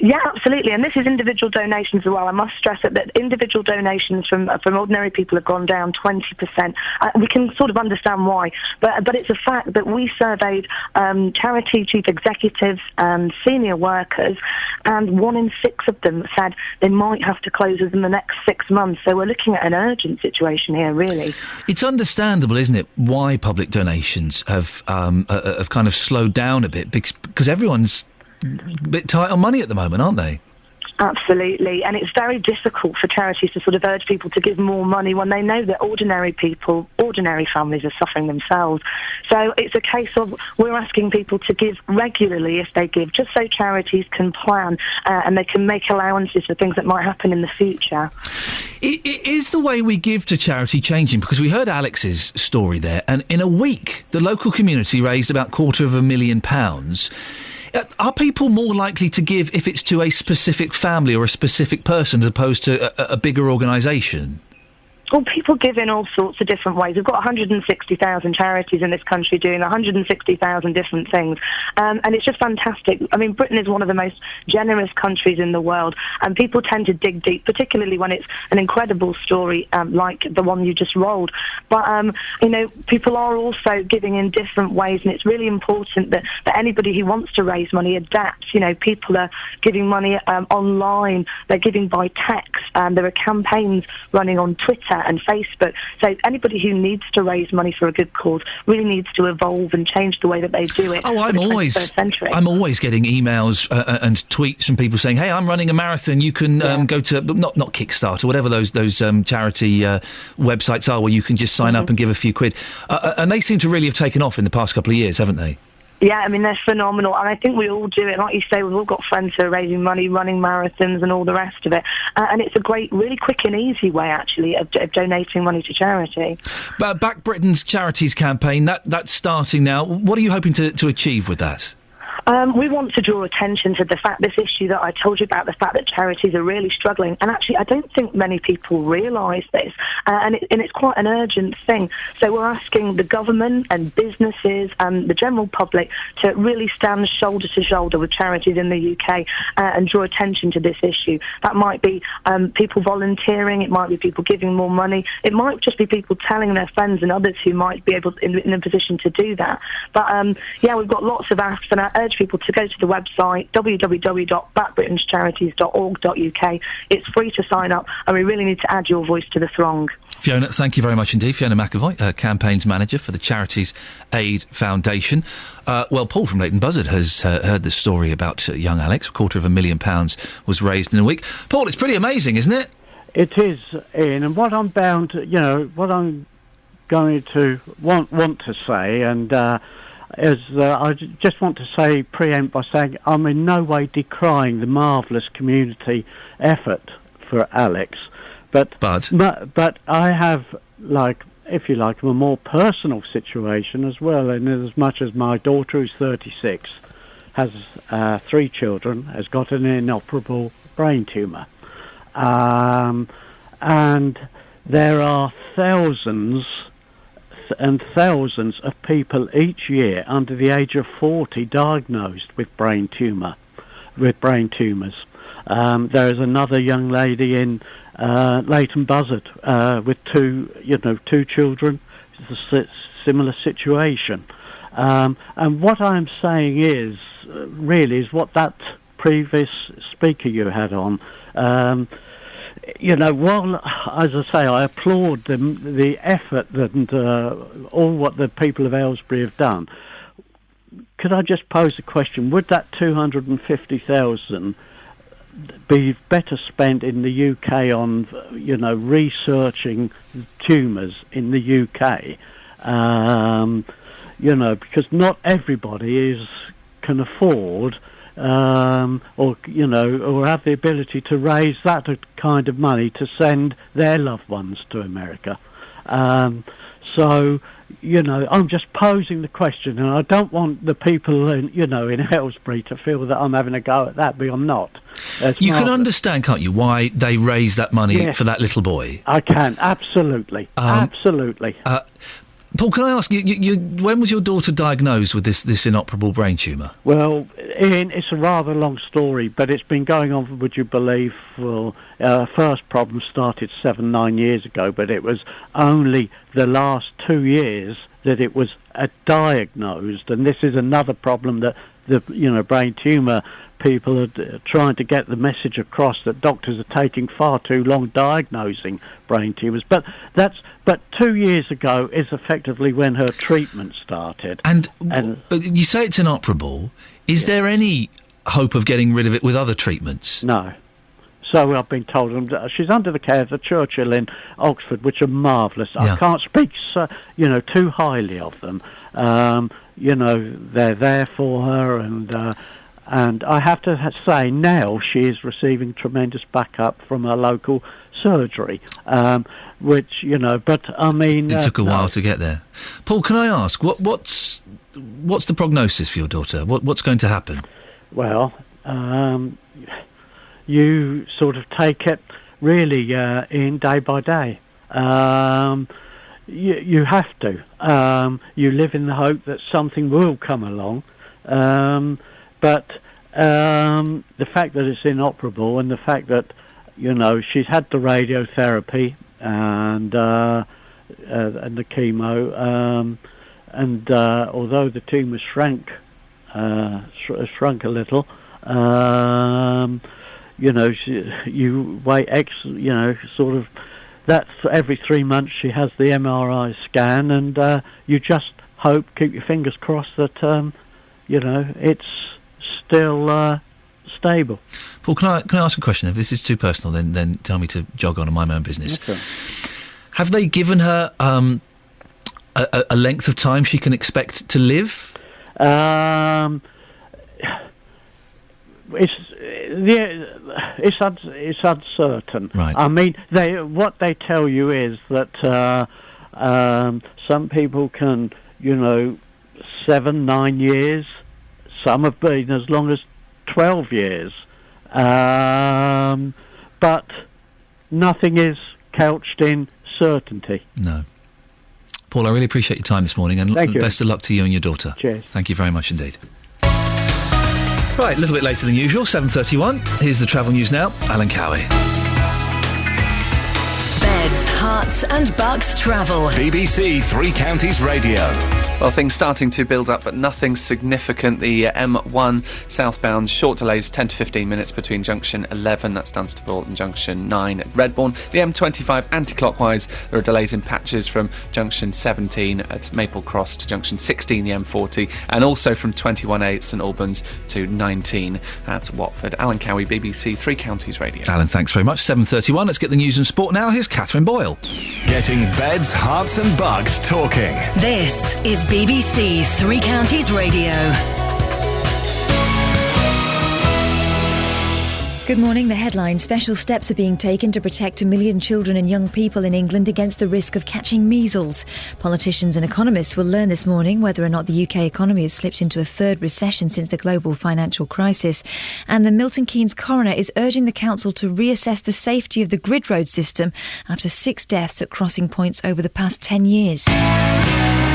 Yeah, absolutely, and this is individual donations as well. I must stress that individual donations from ordinary people have gone down 20%. We can sort of understand why, but it's a fact that we surveyed charity chief executives and senior workers, and 1 in 6 of them said they might have to close within the next 6 months. So we're looking at an urgent situation here, really. It's understandable, isn't it, why public donations have kind of slowed down a bit, because everyone's a bit tight on money at the moment, aren't they? Absolutely, and it's very difficult for charities to sort of urge people to give more money when they know that ordinary people, ordinary families are suffering themselves. So it's a case of we're asking people to give regularly if they give, just so charities can plan and they can make allowances for things that might happen in the future. Is the way we give to charity changing? Because we heard Alex's story there, and in a week the local community raised about £250,000. Are people more likely to give if it's to a specific family or a specific person as opposed to a bigger organisation? Well, people give in all sorts of different ways. We've got 160,000 charities in this country doing 160,000 different things. And it's just fantastic. I mean, Britain is one of the most generous countries in the world, and people tend to dig deep, particularly when it's an incredible story like the one you just rolled. But, people are also giving in different ways, and it's really important that anybody who wants to raise money adapts. People are giving money online. They're giving by text. There are campaigns running on Twitter and Facebook. So anybody who needs to raise money for a good cause really needs to evolve and change the way that they do it. Oh, I'm always getting emails and tweets from people saying, "Hey, I'm running a marathon. You can go to not Kickstarter, whatever those charity websites are, where you can just sign up and give a few quid." And they seem to really have taken off in the past couple of years, haven't they? Yeah, I mean, they're phenomenal, and I think we all do it. Like you say, we've all got friends who are raising money, running marathons and all the rest of it. And it's a great, really quick and easy way, actually, of donating money to charity. But Back Britain's Charities campaign, that's starting now. What are you hoping to achieve with that? We want to draw attention to this issue that I told you about, the fact that charities are really struggling. And actually, I don't think many people realise this. And it's quite an urgent thing. So we're asking the government and businesses and the general public to really stand shoulder to shoulder with charities in the UK and draw attention to this issue. That might be people volunteering. It might be people giving more money. It might just be people telling their friends and others who might be able in a position to do that. But, we've got lots of asks, and I urge people to go to the website www.backbritainscharities.org.uk. It's free to sign up, and we really need to add your voice to the throng. Fiona, thank you very much indeed. Fiona McAvoy, campaigns manager for the Charities Aid Foundation. Paul from Leighton Buzzard has heard the story about young Alex. £250,000 was raised in a week. Paul, it's pretty amazing, isn't it? It is, Ian, and what I'm going to want to say, and I just want to preempt by saying I'm in no way decrying the marvellous community effort for Alex, but I have if you like, a more personal situation as well. And as much as my daughter, who's 36, has 3 children, has got an inoperable brain tumour. And there are thousands and thousands of people each year under the age of 40 diagnosed with brain tumours. There is another young lady in Leighton Buzzard with 2 children. It's a similar situation. And what I'm saying is, really, is what that previous speaker you had on. While, as I say, I applaud the effort and all what the people of Aylesbury have done, could I just pose a question? Would that 250,000 be better spent in the UK on, researching tumours in the UK? Because not everybody can afford or have the ability to raise that kind of money to send their loved ones to America. So, I'm just posing the question, and I don't want the people in Aylesbury to feel that I'm having a go at that, but I'm not. You can understand, can't you, why they raise that money for that little boy? I can, absolutely. Absolutely. Paul, can I ask you, when was your daughter diagnosed with this inoperable brain tumour? Well, Ian, it's a rather long story, but it's been going on, would you believe, first problem started 7-9 years ago, but it was only the last 2 years that it was diagnosed, and this is another problem that the brain tumour people are trying to get the message across, that doctors are taking far too long diagnosing brain tumours. But 2 years ago is effectively when her treatment started. And you say it's inoperable. Is there any hope of getting rid of it with other treatments? No. So I've been told. She's under the care of the Churchill in Oxford, which are marvellous. I can't speak too highly of them. They're there for her, and I have to say now she is receiving tremendous backup from her local surgery, which, but I mean... It took a while to get there. Paul, can I ask, what's the prognosis for your daughter? What's going to happen? Well, you sort of take it really in day by day. You have to. You live in the hope that something will come along. But the fact that it's inoperable, and the fact that she's had the radiotherapy and the chemo, and although the tumour shrunk a little, you wait sort of. That's every 3 months she has the MRI scan, and you just keep your fingers crossed that it's still stable. Paul, can I ask a question? If this is too personal, then tell me to jog on and mind my own business. Okay. Have they given her a length of time she can expect to live? It's uncertain. Right. I mean, what they tell you is that some people can, 7-9 years. Some have been as long as 12 years. But nothing is couched in certainty. No. Paul, I really appreciate your time this morning, and best of luck to you and your daughter. Cheers. Thank you very much indeed. Right, a little bit later than usual, 7:31. Here's the travel news now. Alan Cowie. Beds, Herts and Bucks travel. BBC Three Counties Radio. Well, things starting to build up, but nothing significant. The M1 southbound, short delays, 10 to 15 minutes between junction 11, that's Dunstable, and junction 9 at Redbourne. The M25 anti-clockwise, there are delays in patches from junction 17 at Maple Cross to junction 16, the M40, and also from 21A at St Albans to 19 at Watford. Alan Cowie, BBC Three Counties Radio. Alan, thanks very much. 7:31. Let's get the news and sport now. Here's Catherine Boyle. Getting beds, Herts and Bucks talking. This is BBC Three Counties Radio. Good morning. The headline: special steps are being taken to protect 1 million children and young people in England against the risk of catching measles. Politicians and economists will learn this morning whether or not the UK economy has slipped into a third recession since the global financial crisis. And the Milton Keynes coroner is urging the council to reassess the safety of the grid road system after 6 deaths at crossing points over the past 10 years.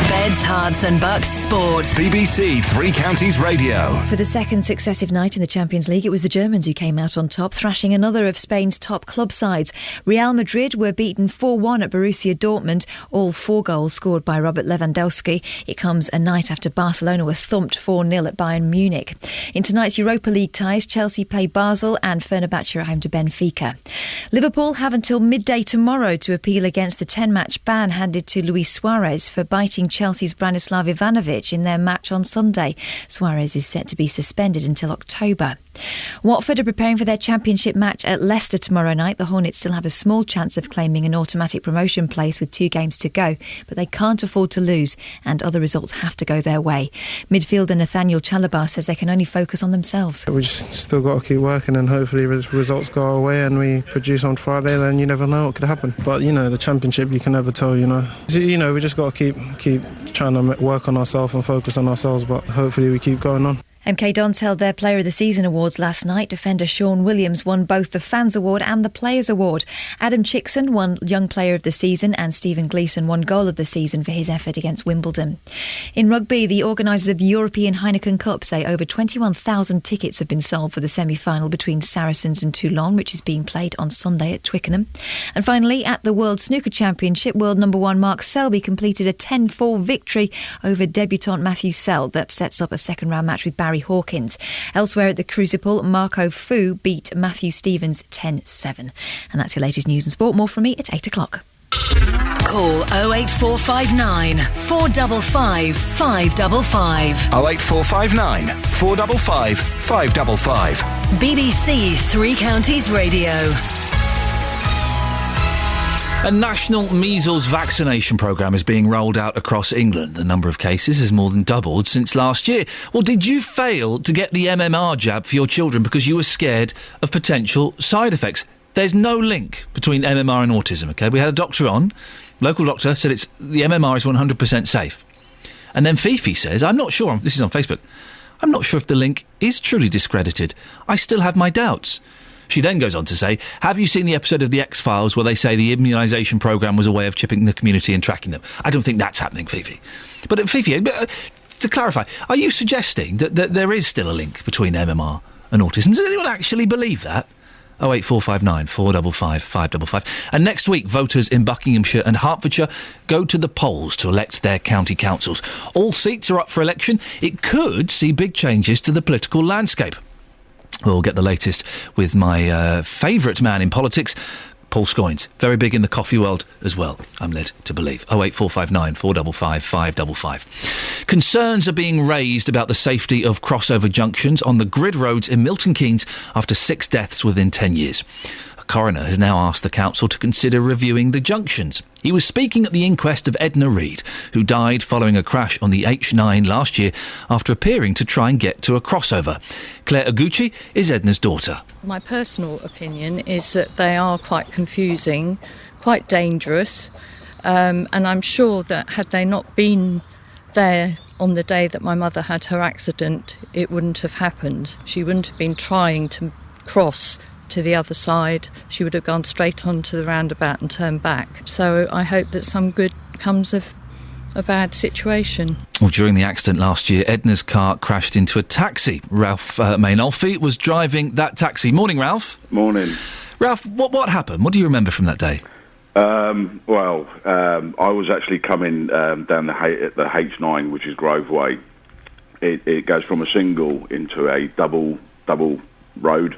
Beds, Hearts and Bucks Sport. BBC Three Counties Radio. For the second successive night in the Champions League, it was the Germans who came out on top, thrashing another of Spain's top club sides. Real Madrid were beaten 4-1 at Borussia Dortmund, all 4 goals scored by Robert Lewandowski. It comes a night after Barcelona were thumped 4-0 at Bayern Munich. In tonight's Europa League ties, Chelsea play Basel and Fenerbahce are home to Benfica. Liverpool have until midday tomorrow to appeal against the 10-match ban handed to Luis Suarez for biting Chelsea's Branislav Ivanovic in their match on Sunday. Suarez is set to be suspended until October. Watford are preparing for their championship match at Leicester tomorrow night. The Hornets still have a small chance of claiming an automatic promotion place with 2 games to go, but they can't afford to lose and other results have to go their way. Midfielder Nathaniel Chalabar says they can only focus on themselves. We just still got to keep working and hopefully results go our way and we produce on Friday, then you never know what could happen. But, the championship, you can never tell, we just got to keep trying to work on ourselves and focus on ourselves, but hopefully we keep going on. MK Dons held their Player of the Season awards last night. Defender Sean Williams won both the Fans Award and the Players Award. Adam Chickson won Young Player of the Season and Stephen Gleeson won Goal of the Season for his effort against Wimbledon. In rugby, the organisers of the European Heineken Cup say over 21,000 tickets have been sold for the semi-final between Saracens and Toulon, which is being played on Sunday at Twickenham. And finally, at the World Snooker Championship, world number 1 Mark Selby completed a 10-4 victory over debutant Matthew Seld. That sets up a second-round match with Barry Hawkins. Elsewhere at the Crucible, Marco Fu beat Matthew Stevens 10-7. And that's your latest news and sport. More from me at 8 o'clock. Call 08459 455 555. 08459 455 555. BBC Three Counties Radio. A national measles vaccination programme is being rolled out across England. The number of cases has more than doubled since last year. Well, did you fail to get the MMR jab for your children because you were scared of potential side effects? There's no link between MMR and autism, OK? We had a doctor on, local doctor, said the MMR is 100% safe. And then Fifi says, I'm not sure, this is on Facebook, I'm not sure if the link is truly discredited. I still have my doubts. She then goes on to say, have you seen the episode of The X-Files where they say the immunisation programme was a way of chipping the community and tracking them? I don't think that's happening, Fifi. But Fifi, to clarify, are you suggesting that there is still a link between MMR and autism? Does anyone actually believe that? 08459 455 555. And next week, voters in Buckinghamshire and Hertfordshire go to the polls to elect their county councils. All seats are up for election. It could see big changes to the political landscape. We'll get the latest with my favourite man in politics, Paul Scoynes. Very big in the coffee world as well, I'm led to believe. 08459 455 555. Concerns are being raised about the safety of crossover junctions on the grid roads in Milton Keynes after 6 deaths within 10 years. A coroner has now asked the council to consider reviewing the junctions. He was speaking at the inquest of Edna Reid, who died following a crash on the H9 last year after appearing to try and get to a crossover. Claire Oguchi is Edna's daughter. My personal opinion is that they are quite confusing, quite dangerous, and I'm sure that had they not been there on the day that my mother had her accident, it wouldn't have happened. She wouldn't have been trying to cross to the other side. She would have gone straight onto the roundabout and turned back. So I hope that some good comes of a bad situation. Well, during the accident last year, Edna's car crashed into a taxi. Ralph Mainolfi was driving that taxi. Morning, Ralph. Morning. Ralph, what happened? What do you remember from that day? I was actually coming down the H9, which is Grove Way. It goes from a single into a double road.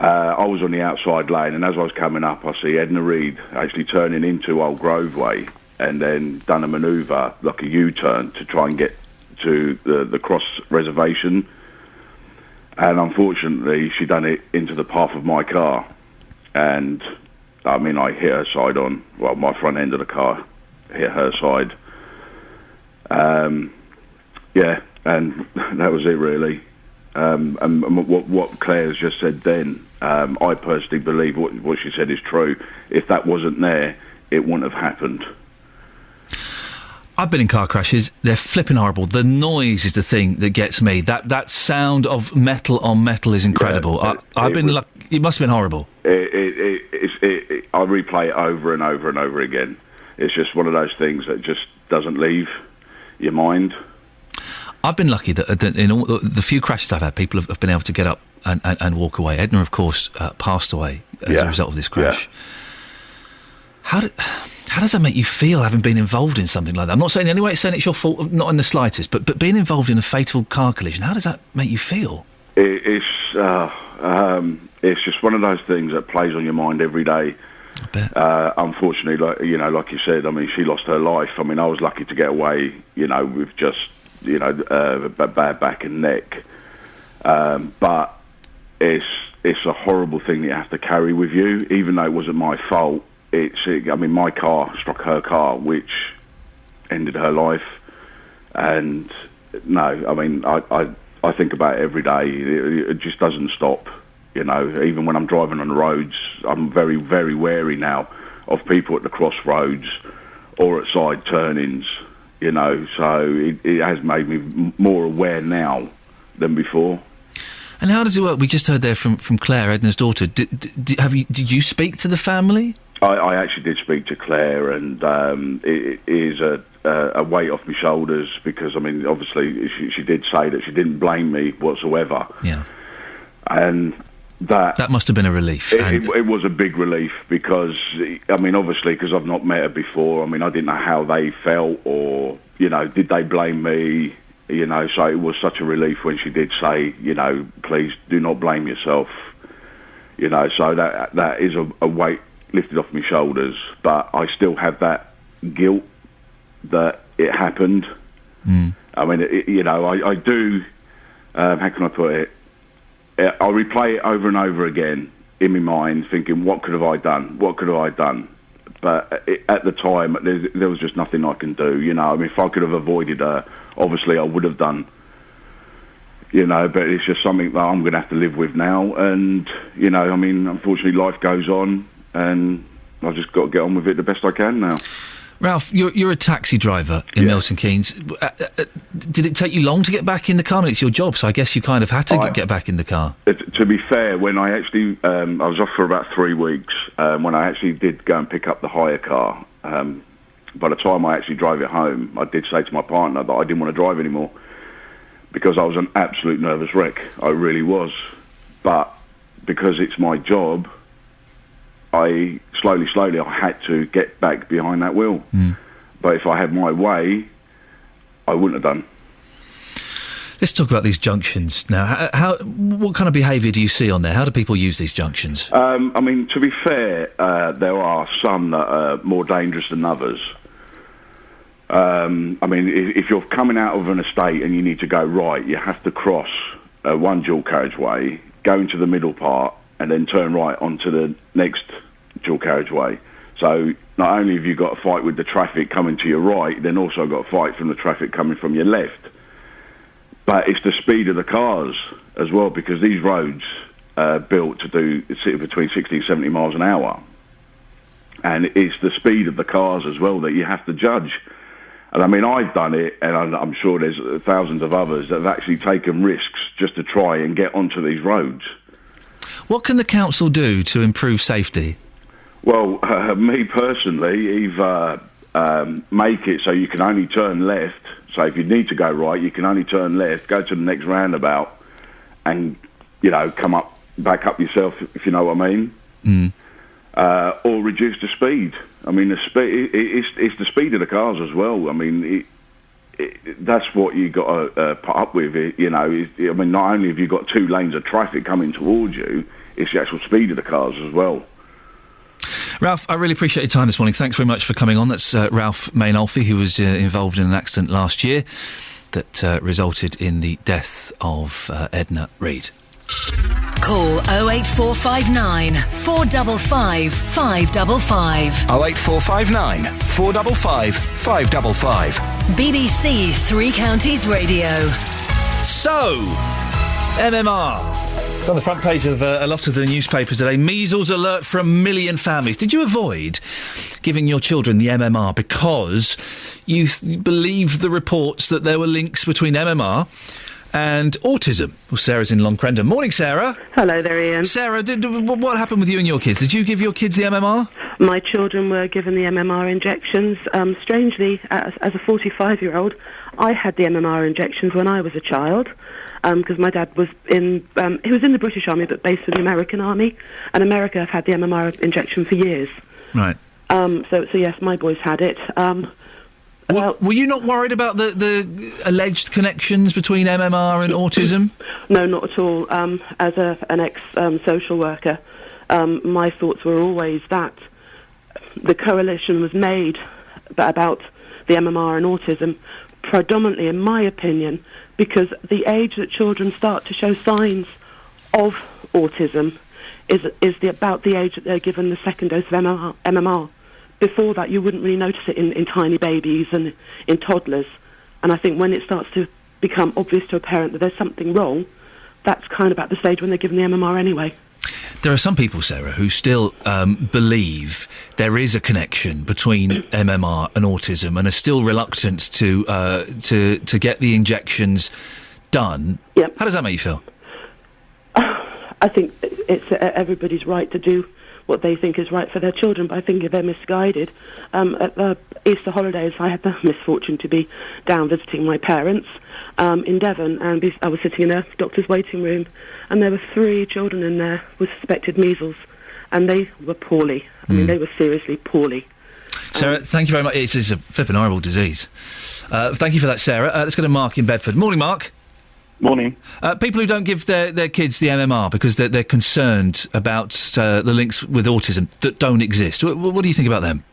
I was on the outside lane, and as I was coming up, I see Edna Reid actually turning into Old Grove Way and then done a manoeuvre, like a U-turn, to try and get to the cross reservation. And unfortunately, she done it into the path of my car. And, I hit her side on. Well, my front end of the car hit her side. And that was it, really. And what Claire has just said then, I personally believe what she said is true. If that wasn't there, it wouldn't have happened. I've been in car crashes. They're flipping horrible. The noise is the thing that gets me. That sound of metal on metal is incredible. Yeah, it must have been horrible. I replay it over and over and over again. It's just one of those things that just doesn't leave your mind. I've been lucky that in all the few crashes I've had, people have been able to get up and walk away. Edna, of course, passed away as a result of this crash. Yeah. How does that make you feel, having been involved in something like that? I'm not saying in any way saying it's your fault, not in the slightest, but being involved in a fatal car collision, how does that make you feel? It's just one of those things that plays on your mind every day. I bet. Unfortunately, like you said, I mean, she lost her life. I mean, I was lucky to get away, with just, a bad back and neck. But it's a horrible thing that you have to carry with you, even though it wasn't my fault. My car struck her car, which ended her life. And no, I mean, I think about it every day. It just doesn't stop. Even when I'm driving on the roads, I'm very, very wary now of people at the crossroads or at side turnings. So it has made me more aware now than before. And how does it work? We just heard there from Claire, Edna's daughter. Did you speak to the family? I actually did speak to Claire, and it is a weight off my shoulders because, I mean, obviously she did say that she didn't blame me whatsoever. Yeah. And that must have been a relief. It was a big relief because, I mean, obviously, because I've not met her before, I mean, I didn't know how they felt or, did they blame me? So it was such a relief when she did say, please do not blame yourself. So that is a weight lifted off my shoulders, but I still have that guilt that it happened. Mm. I mean, I do, how can I put it? I replay it over and over again in my mind, thinking, what could have I done? What could have I done? But at the time, there was just nothing I can do. I mean, if I could have avoided her, obviously I would have done. But it's just something that I'm going to have to live with now. And, I mean, unfortunately, life goes on, and I've just got to get on with it the best I can now. Ralph, you're a taxi driver in Milton Keynes. Did it take you long to get back in the car? I mean, it's your job, so I guess you kind of had to get back in the car. To be fair, when I actually, I was off for about 3 weeks. When I actually did go and pick up the hire car, by the time I actually drove it home, I did say to my partner that I didn't want to drive anymore because I was an absolute nervous wreck. I really was. But because it's my job, I slowly, I had to get back behind that wheel. Mm. But if I had my way, I wouldn't have done. Let's talk about these junctions now. What kind of behaviour do you see on there? How do people use these junctions? I mean, to be fair, there are some that are more dangerous than others. I mean, if you're coming out of an estate and you need to go right, you have to cross one dual carriageway, go into the middle part, and then turn right onto the next dual carriageway. So not only have you got a fight with the traffic coming to your right, then also got a fight from the traffic coming from your left. But it's the speed of the cars as well, because these roads are built to sit between 60 and 70 miles an hour. And it's the speed of the cars as well that you have to judge. And I mean, I've done it, and I'm sure there's thousands of others that have actually taken risks just to try and get onto these roads. What can the council do to improve safety? Well, me personally, either make it so you can only turn left. So if you need to go right, you can only turn left, go to the next roundabout, and, come back up yourself, if you know what I mean. Mm. Or reduce the speed. I mean, it's the speed of the cars as well. I mean, that's what you got to put up with. I mean, not only have you got 2 lanes of traffic coming towards you, it's the actual speed of the cars as well. Ralph, I really appreciate your time this morning. Thanks very much for coming on. That's Ralph Mainolfi, who was involved in an accident last year that resulted in the death of Edna Reid. Call 08459 455 555. 08459 455 555. BBC Three Counties Radio. So, MMR. It's on the front page of a lot of the newspapers today. Measles alert for 1 million families. Did you avoid giving your children the MMR because you believed the reports that there were links between MMR and autism? Well, Sarah's in Long Crendon. Morning, Sarah. Hello there, Ian. Sarah, what happened with you and your kids? Did you give your kids the MMR? My children were given the MMR injections. Strangely, as a 45-year-old, I had the MMR injections when I was a child. Because my dad was he was in the British Army but based in the American Army, and America have had the MMR injection for years. Right. So yes, my boys had it. Were you not worried about the alleged connections between MMR and autism? No, not at all. As an ex-social worker, my thoughts were always that the correlation was made about the MMR and autism, predominantly, in my opinion, because the age that children start to show signs of autism is about the age that they're given the second dose of MMR. Before that, you wouldn't really notice it in tiny babies and in toddlers. And I think when it starts to become obvious to a parent that there's something wrong, that's kind of at the stage when they're given the MMR anyway. There are some people, Sarah, who still believe there is a connection between MMR and autism and are still reluctant to get the injections done. Yep. How does that make you feel? I think it's everybody's right to do what they think is right for their children, but I think if they're misguided. At the Easter holidays, I had the misfortune to be down visiting my parents in Devon, and I was sitting in a doctor's waiting room, and there were 3 children in there with suspected measles, and they were poorly. I mean, they were seriously poorly. Sarah, thank you very much. It's a flippin' horrible disease. Thank you for that, Sarah. Let's go to Mark in Bedford. Morning, Mark. Morning. People who don't give their kids the MMR because they're concerned about the links with autism that don't exist. What do you think about them?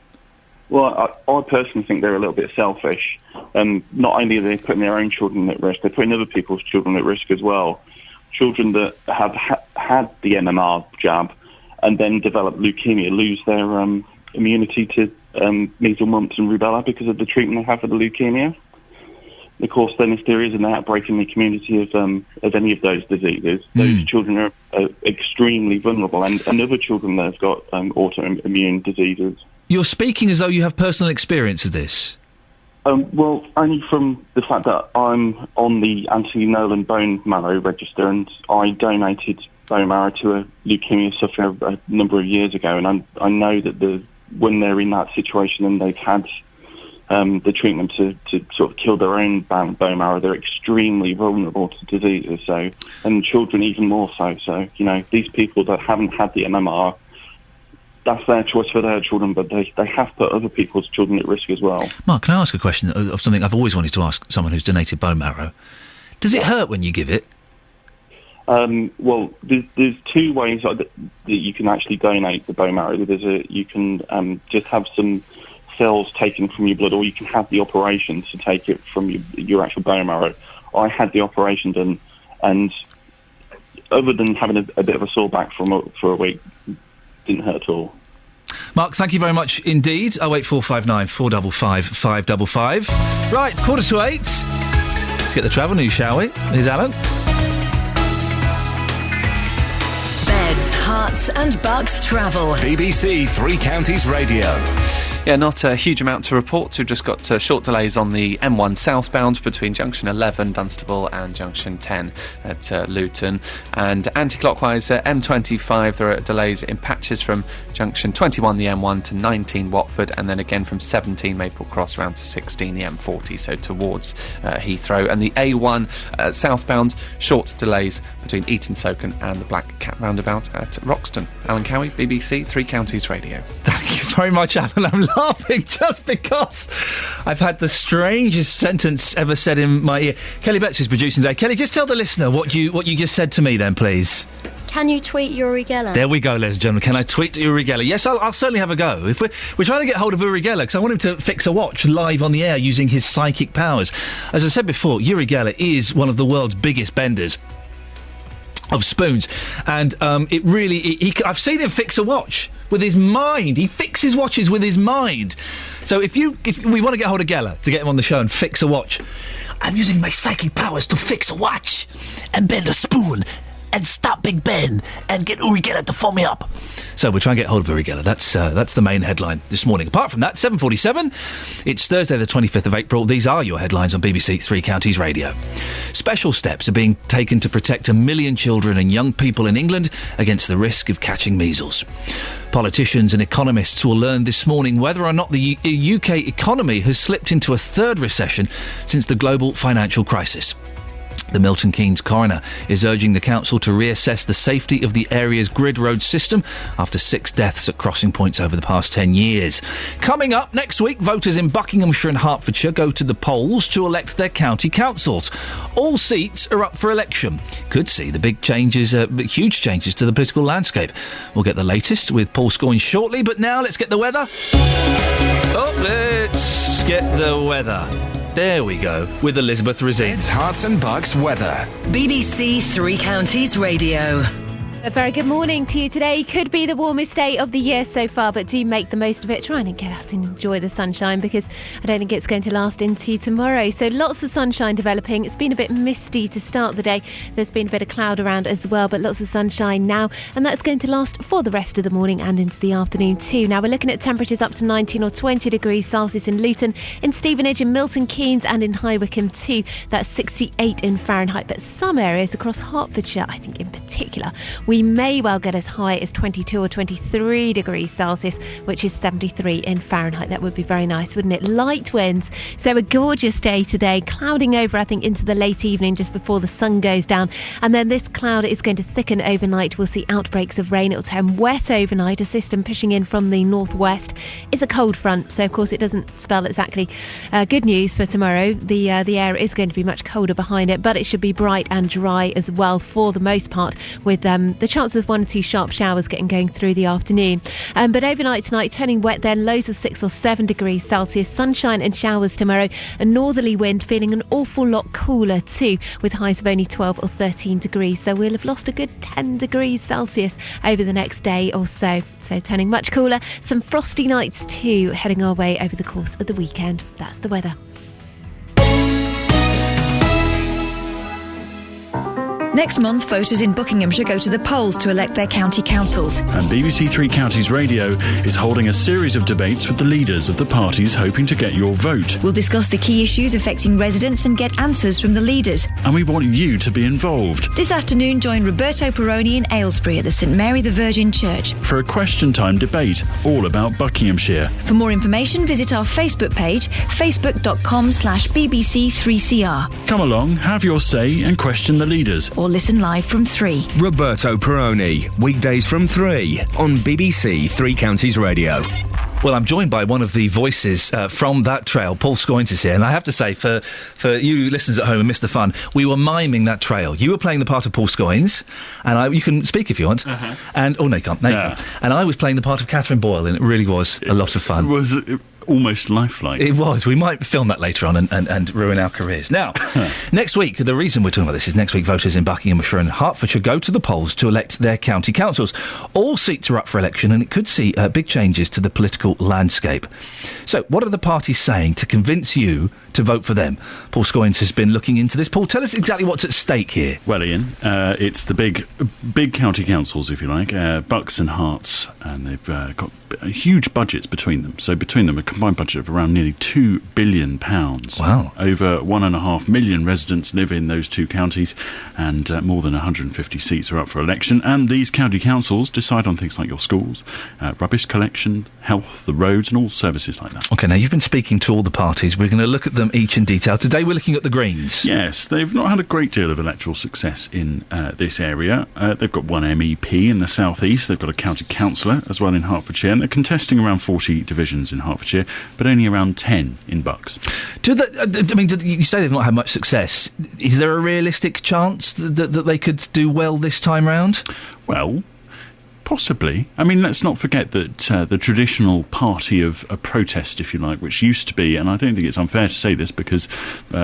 Well, I personally think they're a little bit selfish. Not only are they putting their own children at risk, they're putting other people's children at risk as well. Children that have had the MMR jab and then develop leukemia lose their immunity to measles, mumps and rubella because of the treatment they have for the leukemia. Of course, then if there is an outbreak in the community of any of those diseases, those children are extremely vulnerable, and other children that have got autoimmune diseases. You're speaking as though you have personal experience of this. Well, only from the fact that I'm on the anti-Nolan bone marrow register, and I donated bone marrow to a leukemia sufferer a number of years ago, and I know that when they're in that situation and they've had the treatment to sort of kill their own bone marrow, they're extremely vulnerable to diseases. So, and children even more so. So, these people that haven't had the MMR, that's their choice for their children, but they have put other people's children at risk as well. Mark, can I ask a question of something I've always wanted to ask someone who's donated bone marrow? Does it hurt when you give it? Well, there's 2 ways that you can actually donate the bone marrow. You can just have some cells taken from your blood, or you can have the operation to take it from your actual bone marrow. I had the operation done, and other than having a bit of a sore back for a week, didn't hurt at all. Mark, thank you very much indeed. 08459 455 555. Right, 7:45. Let's get the travel news, shall we? Here's Alan. Beds, Herts and Bucks travel. BBC Three Counties Radio. Yeah, not a huge amount to report. We've just got short delays on the M1 southbound between junction 11, Dunstable, and junction 10 at Luton. And anti-clockwise, M25, there are delays in patches from junction 21, the M1, to 19, Watford, and then again from 17, Maple Cross, round to 16, the M40, so towards Heathrow. And the A1 southbound, short delays between Eton-Soken and the Black Cat roundabout at Roxton. Alan Cowie, BBC Three Counties Radio. Thank you very much, Alan. I'm laughing just because I've had the strangest sentence ever said in my ear. Kelly Betts is producing today. Kelly, just tell the listener what you just said to me then, please. Can you tweet Uri Geller? There we go, ladies and gentlemen. Can I tweet Uri Geller? Yes, I'll certainly have a go. If we're trying to get hold of Uri Geller, because I want him to fix a watch live on the air using his psychic powers. As I said before, Uri Geller is one of the world's biggest benders of spoons, and it really I've seen him fix a watch with his mind. He fixes watches with his mind. So if we want to get hold of Geller to get him on the show and fix a watch, I'm using my psychic powers to fix a watch and bend a spoon and stop Big Ben and get Uri Geller to phone me up. So we're trying to get hold of Uri Geller. That's the main headline this morning. Apart from that, 7:47, it's Thursday the 25th of April. These are your headlines on BBC Three Counties Radio. Special steps are being taken to protect 1 million children and young people in England against the risk of catching measles. Politicians and economists will learn this morning whether or not the UK economy has slipped into a third recession since the global financial crisis. The Milton Keynes coroner is urging the council to reassess the safety of the area's grid road system after 6 deaths at crossing points over the past 10 years. Coming up next week, voters in Buckinghamshire and Hertfordshire go to the polls to elect their county councils. All seats are up for election. Could see the big changes, huge changes to the political landscape. We'll get the latest with Paul Scoyne shortly, but now let's get the weather. Let's get the weather. There we go, with Elizabeth Razin. It's Hearts and Bucks weather. BBC Three Counties Radio. A very good morning to you today. Could be the warmest day of the year so far, but do make the most of it. Try and get out and enjoy the sunshine, because I don't think it's going to last into tomorrow. So lots of sunshine developing. It's been a bit misty to start the day. There's been a bit of cloud around as well, but lots of sunshine now, and that's going to last for the rest of the morning and into the afternoon too. Now we're looking at temperatures up to 19 or 20 degrees Celsius in Luton, in Stevenage, in Milton Keynes and in High Wycombe too. That's 68 in Fahrenheit, but some areas across Hertfordshire, I think in particular, we may well get as high as 22 or 23 degrees Celsius, which is 73 in Fahrenheit. That would be very nice, wouldn't it? Light winds. So a gorgeous day today, clouding over, I think, into the late evening just before the sun goes down. And then this cloud is going to thicken overnight. We'll see outbreaks of rain. It'll turn wet overnight. A system pushing in from the northwest. It's a cold front, so of course it doesn't spell exactly good news for tomorrow. The air is going to be much colder behind it, but it should be bright and dry as well for the most part, with the chance of 1 or 2 sharp showers going through the afternoon. But overnight tonight, turning wet then, lows of 6 or 7 degrees Celsius, sunshine and showers tomorrow, a northerly wind, feeling an awful lot cooler too, with highs of only 12 or 13 degrees. So we'll have lost a good 10 degrees Celsius over the next day or so. So turning much cooler, some frosty nights too, heading our way over the course of the weekend. That's the weather. Next month, voters in Buckinghamshire go to the polls to elect their county councils. And BBC Three Counties Radio is holding a series of debates with the leaders of the parties hoping to get your vote. We'll discuss the key issues affecting residents and get answers from the leaders. And we want you to be involved. This afternoon, join Roberto Peroni in Aylesbury at the St Mary the Virgin Church for a question time debate all about Buckinghamshire. For more information, visit our Facebook page, facebook.com/BBC3CR. Come along, have your say and question the leaders. Or listen live from 3. Roberto Peroni, weekdays from 3 on BBC Three Counties Radio. Well, I'm joined by one of the voices from that trail. Paul Scoyne is here, and I have to say, for you listeners at home and missed the fun, we were miming that trail. You were playing the part of Paul Scoyne, and you can speak if you want. And no, you can't. No, you can't. And I was playing the part of Catherine Boyle, and it really was a lot of fun. It was almost lifelike. It was. We might film that later on and ruin our careers. Now, next week, the reason we're talking about this is next week voters in Buckinghamshire and Hertfordshire go to the polls to elect their county councils. All seats are up for election, and it could see big changes to the political landscape. So what are the parties saying to convince you to vote for them? Paul Scoyne has been looking into this. Paul, tell us exactly what's at stake here. Well, Ian, it's the big county councils, if you like, Bucks and Herts, and they've got huge budgets between them. So between them, a combined budget of around nearly £2 billion. Wow. Over 1.5 million residents live in those two counties, and more than 150 seats are up for election. And these county councils decide on things like your schools, rubbish collection, health, the roads, and all services like that. OK, now you've been speaking to all the parties. We're going to look at them each in detail. Today we're looking at the Greens. Yes, they've not had a great deal of electoral success in this area. They've got one MEP in the south east. They've got a county councillor as well in Hertfordshire, and they're contesting around 40 divisions in Hertfordshire, but only around 10 in Bucks. You say they've not had much success. Is there a realistic chance that they could do well this time round? Well, possibly. I mean, let's not forget that the traditional party of a protest, if you like, which used to be, and I don't think it's unfair to say this because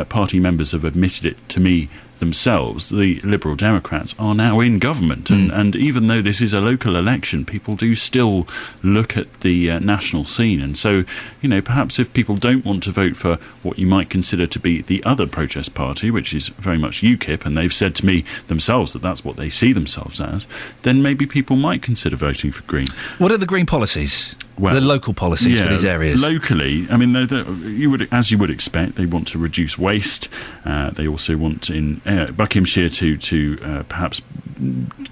party members have admitted it to me themselves, the Liberal Democrats, are now in government. And even though this is a local election, people do still look at the national scene. And so, perhaps if people don't want to vote for what you might consider to be the other protest party, which is very much UKIP, and they've said to me themselves that that's what they see themselves as, then maybe people might consider voting for Green. What are the Green policies? Well, the local policies for these areas? Locally, I mean, as you would expect, they want to reduce waste. They also want in Buckinghamshire to perhaps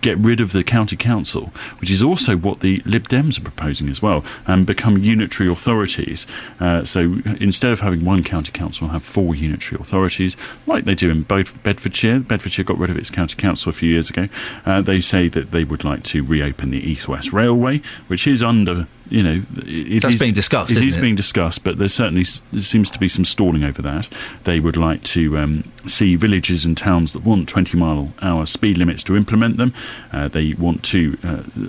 get rid of the county council, which is also what the Lib Dems are proposing as well, and become unitary authorities. So instead of having one county council, we'll have 4 unitary authorities, like they do in Bedfordshire. Bedfordshire got rid of its county council a few years ago. They say that they would like to reopen the East-West Railway, which is under... That's being discussed, It isn't is being discussed, but there seems to be some stalling over that. They would like to see villages and towns that want 20-mile-hour speed limits to implement them. They want to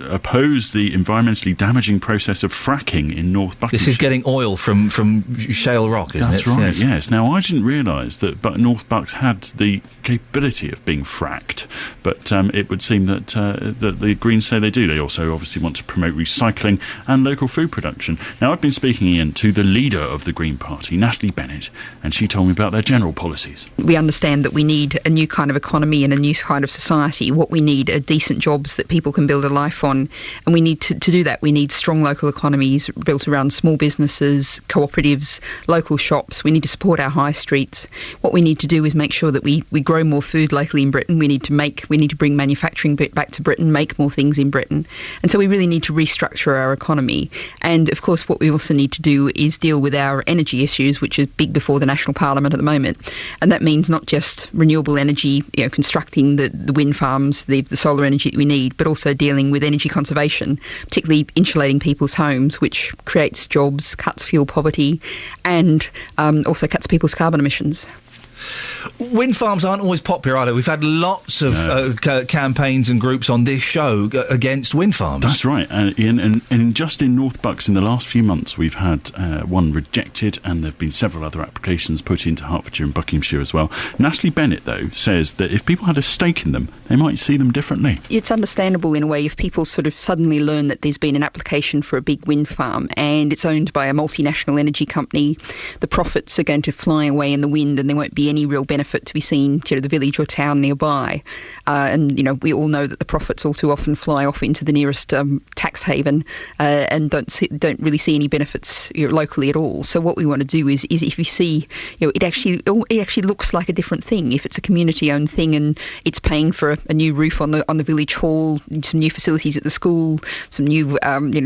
oppose the environmentally damaging process of fracking in North Buckinghamshire. This is getting oil from shale rock, isn't it? That's right, yes. Now, I didn't realise that North Bucks had the capability of being fracked, but it would seem that the Greens say they do. They also obviously want to promote recycling and local food production. Now, I've been speaking, Iain, to the leader of the Green Party, Natalie Bennett, and she told me about their general policies. We understand that we need a new kind of economy and a new kind of society. What we need are decent jobs that people can build a life on, and we need to do that. We need strong local economies built around small businesses, cooperatives, local shops. We need to support our high streets. What we need to do is make sure that we grow more food locally in Britain. We need to bring manufacturing back to Britain, make more things in Britain. And so we really need to restructure our economy. And of course, what we also need to do is deal with our energy issues, which is big before the National Parliament at the moment. And that means not just renewable energy, constructing the wind farms, the solar energy that we need, but also dealing with energy conservation, particularly insulating people's homes, which creates jobs, cuts fuel poverty, and also cuts people's carbon emissions. Wind farms aren't always popular, are they? We've had lots of campaigns and groups on this show against wind farms. That's right, Iain, and just in North Bucks in the last few months we've had one rejected, and there have been several other applications put into Hertfordshire and Buckinghamshire as well. Natalie Bennett, though, says that if people had a stake in them, they might see them differently. It's understandable in a way if people sort of suddenly learn that there's been an application for a big wind farm and it's owned by a multinational energy company. The profits are going to fly away in the wind and there won't be any real benefit to be seen to the village or town nearby. And we all know that the profits all too often fly off into the nearest tax haven and don't really see any benefits locally at all. So what we want to do is if you see, it actually looks like a different thing. If it's a community-owned thing and it's paying for a new roof on the village hall, some new facilities at the school, some new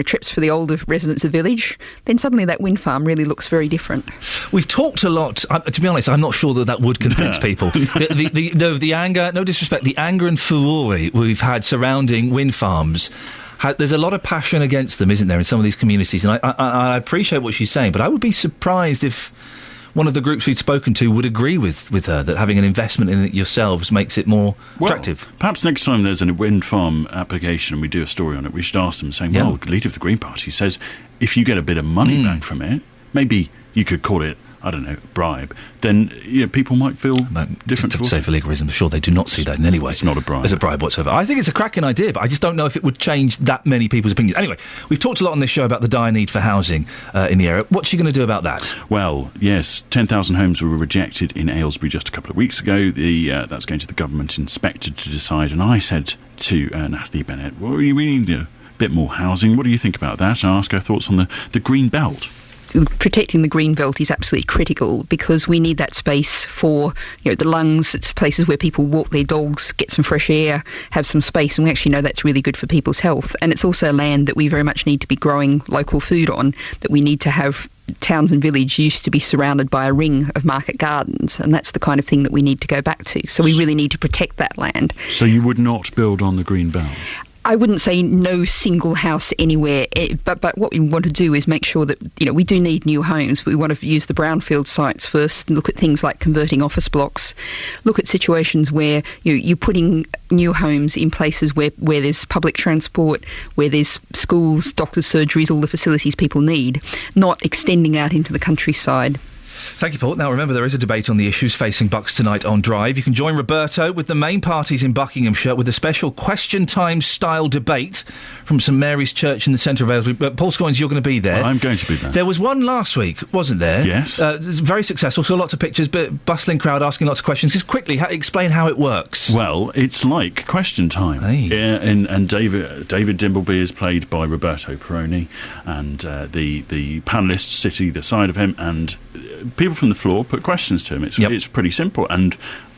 trips for the older residents of the village, then suddenly that wind farm really looks very different. We've talked a lot. To be honest, I'm not sure that would convince people. The anger, no disrespect, the anger and furore we've had surrounding wind farms. There's a lot of passion against them, isn't there, in some of these communities? And I appreciate what she's saying, but I would be surprised if one of the groups we'd spoken to would agree with her that having an investment in it yourselves makes it more attractive. Perhaps next time there's a wind farm application and we do a story on it, we should ask them, saying, well, the leader of the Green Party says if you get a bit of money back from it, maybe you could call it, I don't know, bribe, then people might feel different. To say for legalism, I'm sure they do not see that in any way. It's not a bribe. As a bribe whatsoever. I think it's a cracking idea, but I just don't know if it would change that many people's opinions. Anyway, we've talked a lot on this show about the dire need for housing in the area. What's she going to do about that? Well, yes, 10,000 homes were rejected in Aylesbury just a couple of weeks ago. That's going to the government inspector to decide, and I said to Natalie Bennett, well, we need a bit more housing. What do you think about that? And ask her thoughts on the Green Belt. Protecting the green belt is absolutely critical because we need that space for the lungs. It's places where people walk their dogs, get some fresh air, have some space, and we actually know that's really good for people's health. And it's also land that we very much need to be growing local food on, that we need to have. Towns and villages used to be surrounded by a ring of market gardens, and that's the kind of thing that we need to go back to. So we really need to protect that land. So you would not build on the green belt? I wouldn't say no single house anywhere, but what we want to do is make sure that, we do need new homes, but we want to use the brownfield sites first and look at things like converting office blocks, look at situations where you're putting new homes in places where there's public transport, where there's schools, doctors, surgeries, all the facilities people need, not extending out into the countryside. Thank you, Paul. Now, remember, there is a debate on the issues facing Bucks tonight on Drive. You can join Roberto with the main parties in Buckinghamshire with a special question time-style debate from St Mary's Church in the centre of Aylesbury. But Paul Scoins, you're going to be there. I'm going to be there. There was one last week, wasn't there? Yes. Very successful, saw lots of pictures, but bustling crowd asking lots of questions. Just quickly, explain how it works. Well, it's like question time. Hey. And David Dimbleby is played by Roberto Perroni, and the panellists sit either side of him, and people from the floor put questions to him. It's pretty simple, and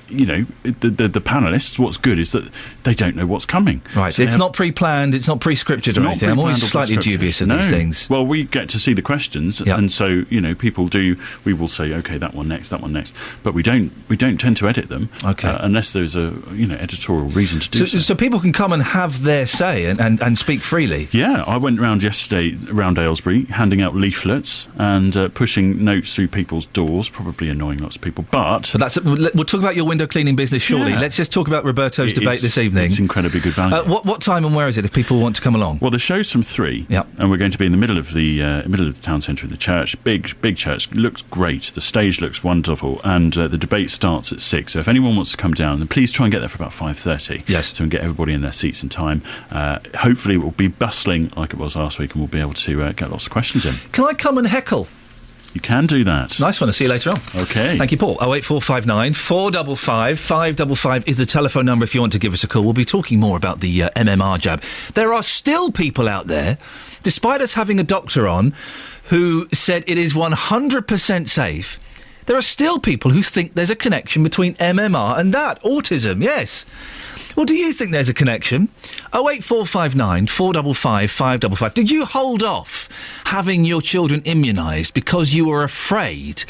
you know, the panellists, what's good is that they don't know what's coming. Right, so it's not pre-planned, it's not pre-scripted or anything. I'm always slightly dubious of these things. Well, we get to see the questions, and so, you know, we will say, OK, that one next, but we don't tend to edit them, unless there's a, you know, editorial reason to do so. So people can come and have their say and speak freely? Yeah, I went round yesterday, around Aylesbury, handing out leaflets and pushing notes through people's doors, probably annoying lots of people, but we'll talk about your window cleaning business shortly. Yeah. Let's just talk about Roberto's debate this evening. It's incredibly good value. What time and where is it if people want to come along? Well, the show's from 3, and we're going to be in the middle of the town centre of the church. Big church, looks great. The stage looks wonderful, and the debate starts at 6. So if anyone wants to come down, then please try and get there for about 5:30. Yes, so we can get everybody in their seats in time. Hopefully, it will be bustling like it was last week, and we'll be able to get lots of questions in. Can I come and heckle? You can do that. Nice one. I'll see you later on. OK. Thank you, Paul. 08459 455 555 is the telephone number if you want to give us a call. We'll be talking more about the MMR jab. There are still people out there, despite us having a doctor on, who said it is 100% safe. There are still people who think there's a connection between MMR and that. Autism, yes. Well, do you think there's a connection? 08459 455 555. Did you hold off having your children immunised because you were afraid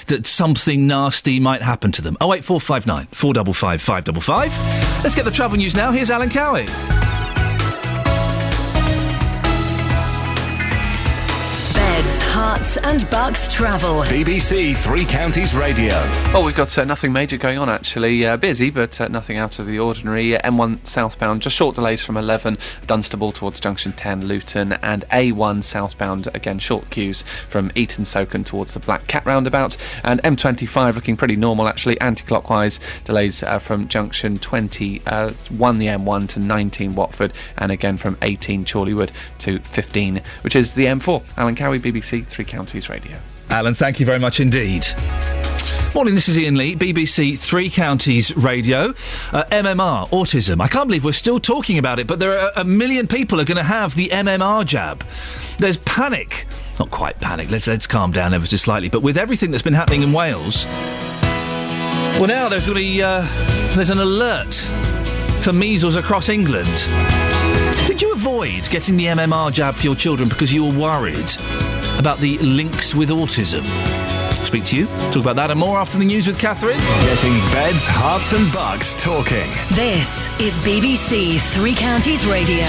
that something nasty might happen to them? 08459 455 555. Let's get the travel news now. Here's Alan Cowie. Herts and Bucks travel. BBC Three Counties Radio. Well, we've got nothing major going on, actually. Busy, but nothing out of the ordinary. M1 southbound, just short delays from 11, Dunstable towards Junction 10, Luton, and A1 southbound, again, short queues from Eton Soken towards the Black Cat roundabout. And M25 looking pretty normal, actually, anti-clockwise, delays from Junction 21, the M1, to 19 Watford, and again from 18 Chorleywood to 15, which is the M4. Alan Cowie, BBC Three Counties Radio. Alan, thank you very much indeed. Morning, this is Iain Lee, BBC Three Counties Radio. MMR, autism. I can't believe we're still talking about it, but there are 1 million people are going to have the MMR jab. There's panic. Not quite panic, let's calm down ever so slightly, but with everything that's been happening in Wales, well, now there's going to be there's an alert for measles across England. Did you avoid getting the MMR jab for your children because you were worried about the links with autism? Speak to you. Talk about that and more after the news with Catherine. Getting beds, hearts and bucks talking. This is BBC Three Counties Radio.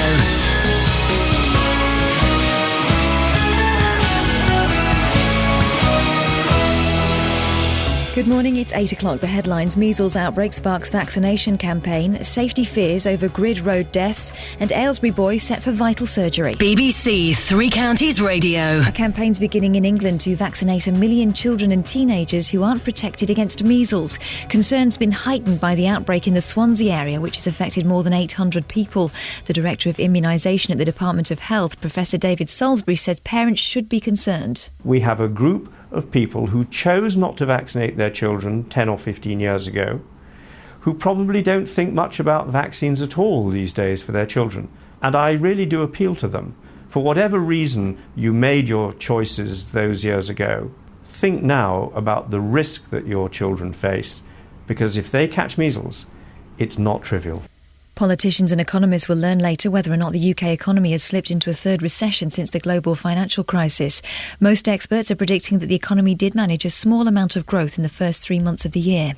Good morning, it's 8 o'clock. The headlines: measles outbreak sparks vaccination campaign, safety fears over grid road deaths, and Aylesbury boy set for vital surgery. BBC Three Counties Radio. A campaign's beginning in England to vaccinate 1 million children and teenagers who aren't protected against measles. Concern's been heightened by the outbreak in the Swansea area, which has affected more than 800 people. The Director of Immunisation at the Department of Health, Professor David Salisbury, says parents should be concerned. We have a group of people who chose not to vaccinate their children 10 or 15 years ago, who probably don't think much about vaccines at all these days for their children. And I really do appeal to them. For whatever reason you made your choices those years ago, think now about the risk that your children face, because if they catch measles, it's not trivial. Politicians and economists will learn later whether or not the UK economy has slipped into a third recession since the global financial crisis. Most experts are predicting that the economy did manage a small amount of growth in the first 3 months of the year.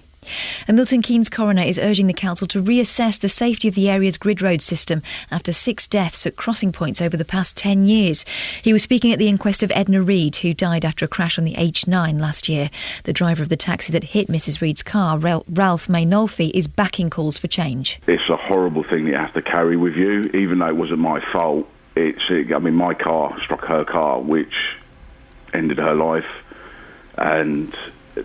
A Milton Keynes coroner is urging the council to reassess the safety of the area's grid road system after 6 deaths at crossing points over the past 10 years. He was speaking at the inquest of Edna Reid, who died after a crash on the H9 last year. The driver of the taxi that hit Mrs Reid's car, Ralph Maynolfi, is backing calls for change. It's a horrible thing that you have to carry with you, even though it wasn't my fault. My car struck her car, which ended her life. And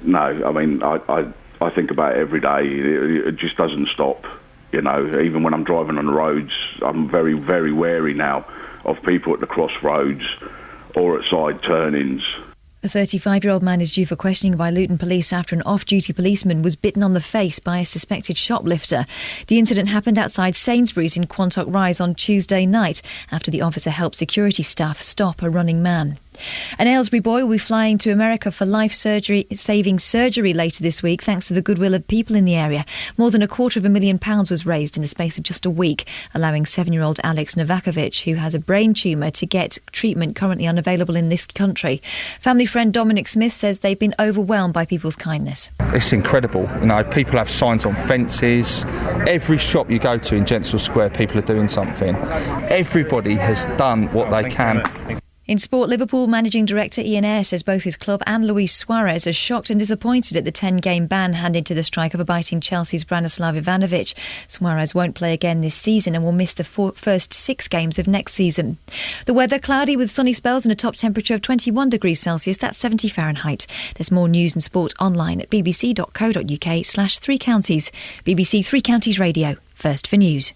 no, I mean, I think about it every day. It just doesn't stop. You know, even when I'm driving on the roads, I'm very, very wary now of people at the crossroads or at side turnings. A 35-year-old man is due for questioning by Luton police after an off-duty policeman was bitten on the face by a suspected shoplifter. The incident happened outside Sainsbury's in Quantock Rise on Tuesday night after the officer helped security staff stop a running man. An Aylesbury boy will be flying to America for life-saving surgery later this week thanks to the goodwill of people in the area. More than £250,000 was raised in the space of just a week, allowing 7-year-old Alex Novakovic, who has a brain tumour, to get treatment currently unavailable in this country. Family friend Dominic Smith says they've been overwhelmed by people's kindness. It's incredible. You know, people have signs on fences. Every shop you go to in Gensel Square, people are doing something. Everybody has done what they can. In sport, Liverpool managing director Iain says both his club and Luis Suarez are shocked and disappointed at the 10-game ban handed to the striker for biting Chelsea's Branislav Ivanovic. Suarez won't play again this season and will miss the first 6 games of next season. The weather, cloudy with sunny spells and a top temperature of 21 degrees Celsius, that's 70 Fahrenheit. There's more news and sport online at bbc.co.uk/3 counties. BBC 3 Counties Radio, first for news.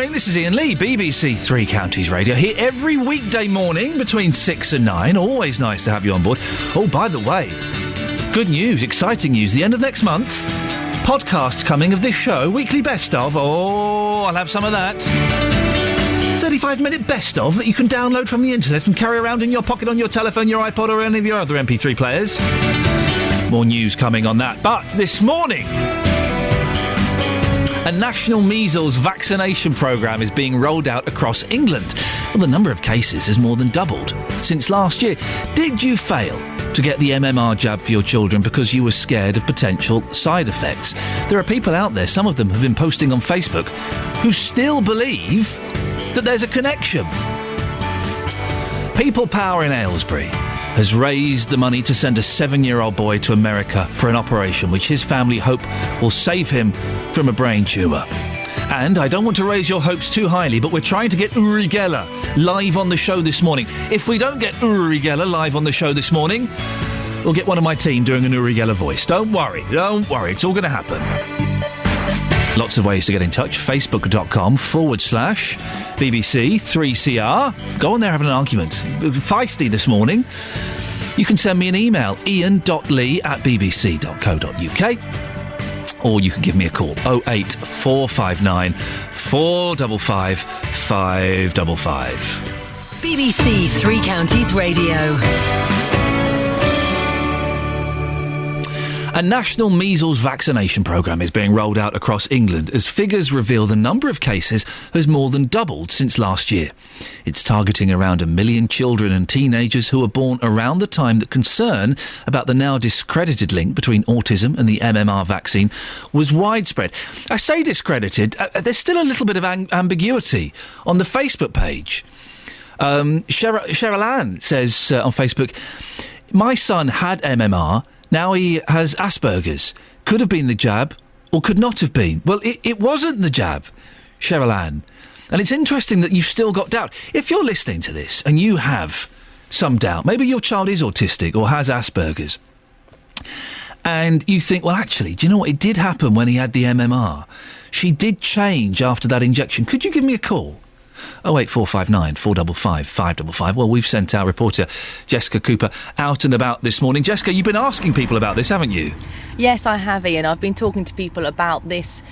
This is Iain Lee, BBC 3 Counties Radio, here every weekday morning between 6 and 9. Always nice to have you on board. Oh, by the way, good news, exciting news. The end of next month, podcast coming of this show, weekly best of. Oh, I'll have some of that. 35-minute best of that you can download from the internet and carry around in your pocket on your telephone, your iPod or any of your other MP3 players. More news coming on that. But this morning, a national measles vaccination programme is being rolled out across England. Well, the number of cases has more than doubled since last year. Did you fail to get the MMR jab for your children because you were scared of potential side effects? There are people out there, some of them have been posting on Facebook, who still believe that there's a connection. People Power in Aylesbury has raised the money to send a 7-year-old boy to America for an operation which his family hope will save him from a brain tumour. And I don't want to raise your hopes too highly, but we're trying to get Uri Geller live on the show this morning. If we don't get Uri Geller live on the show this morning, we'll get one of my team doing an Uri Geller voice. Don't worry, it's all going to happen. Lots of ways to get in touch. Facebook.com/BBC3CR. Go on there, having an argument. Feisty this morning. You can send me an email, ian.lee@bbc.co.uk. Or you can give me a call, 08459 455 555. BBC 3 Counties Radio. A national measles vaccination programme is being rolled out across England as figures reveal the number of cases has more than doubled since last year. It's targeting around 1 million children and teenagers who were born around the time that concern about the now discredited link between autism and the MMR vaccine was widespread. I say discredited, there's still a little bit of ambiguity on the Facebook page. Cheryl Ann says on Facebook, my son had MMR. Now he has Asperger's. Could have been the jab or could not have been. Well, it wasn't the jab, Cheryl Ann. And it's interesting that you've still got doubt. If you're listening to this and you have some doubt, maybe your child is autistic or has Asperger's, and you think, well, actually, do you know what? It did happen when he had the MMR. She did change after that injection. Could you give me a call? 08459 455 555. Well, we've sent our reporter Jessica Cooper out and about this morning. Jessica, you've been asking people about this, haven't you? Yes, I have, Ian. I've been talking to people about this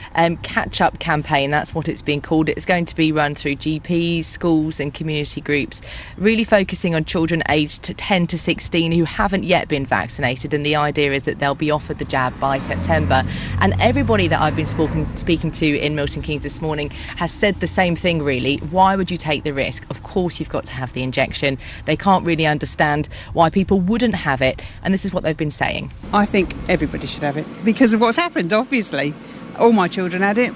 catch-up campaign. That's what it's been called. It's going to be run through GPs, schools and community groups, really focusing on children aged 10 to 16 who haven't yet been vaccinated, and the idea is that they'll be offered the jab by September. And everybody that I've been speaking to in Milton Keynes this morning has said the same thing, really. Why would you take the risk? Of course you've got to have the injection. They can't really understand why people wouldn't have it, and this is what they've been saying. I think everybody should have it because of what's happened, obviously. All my children had it,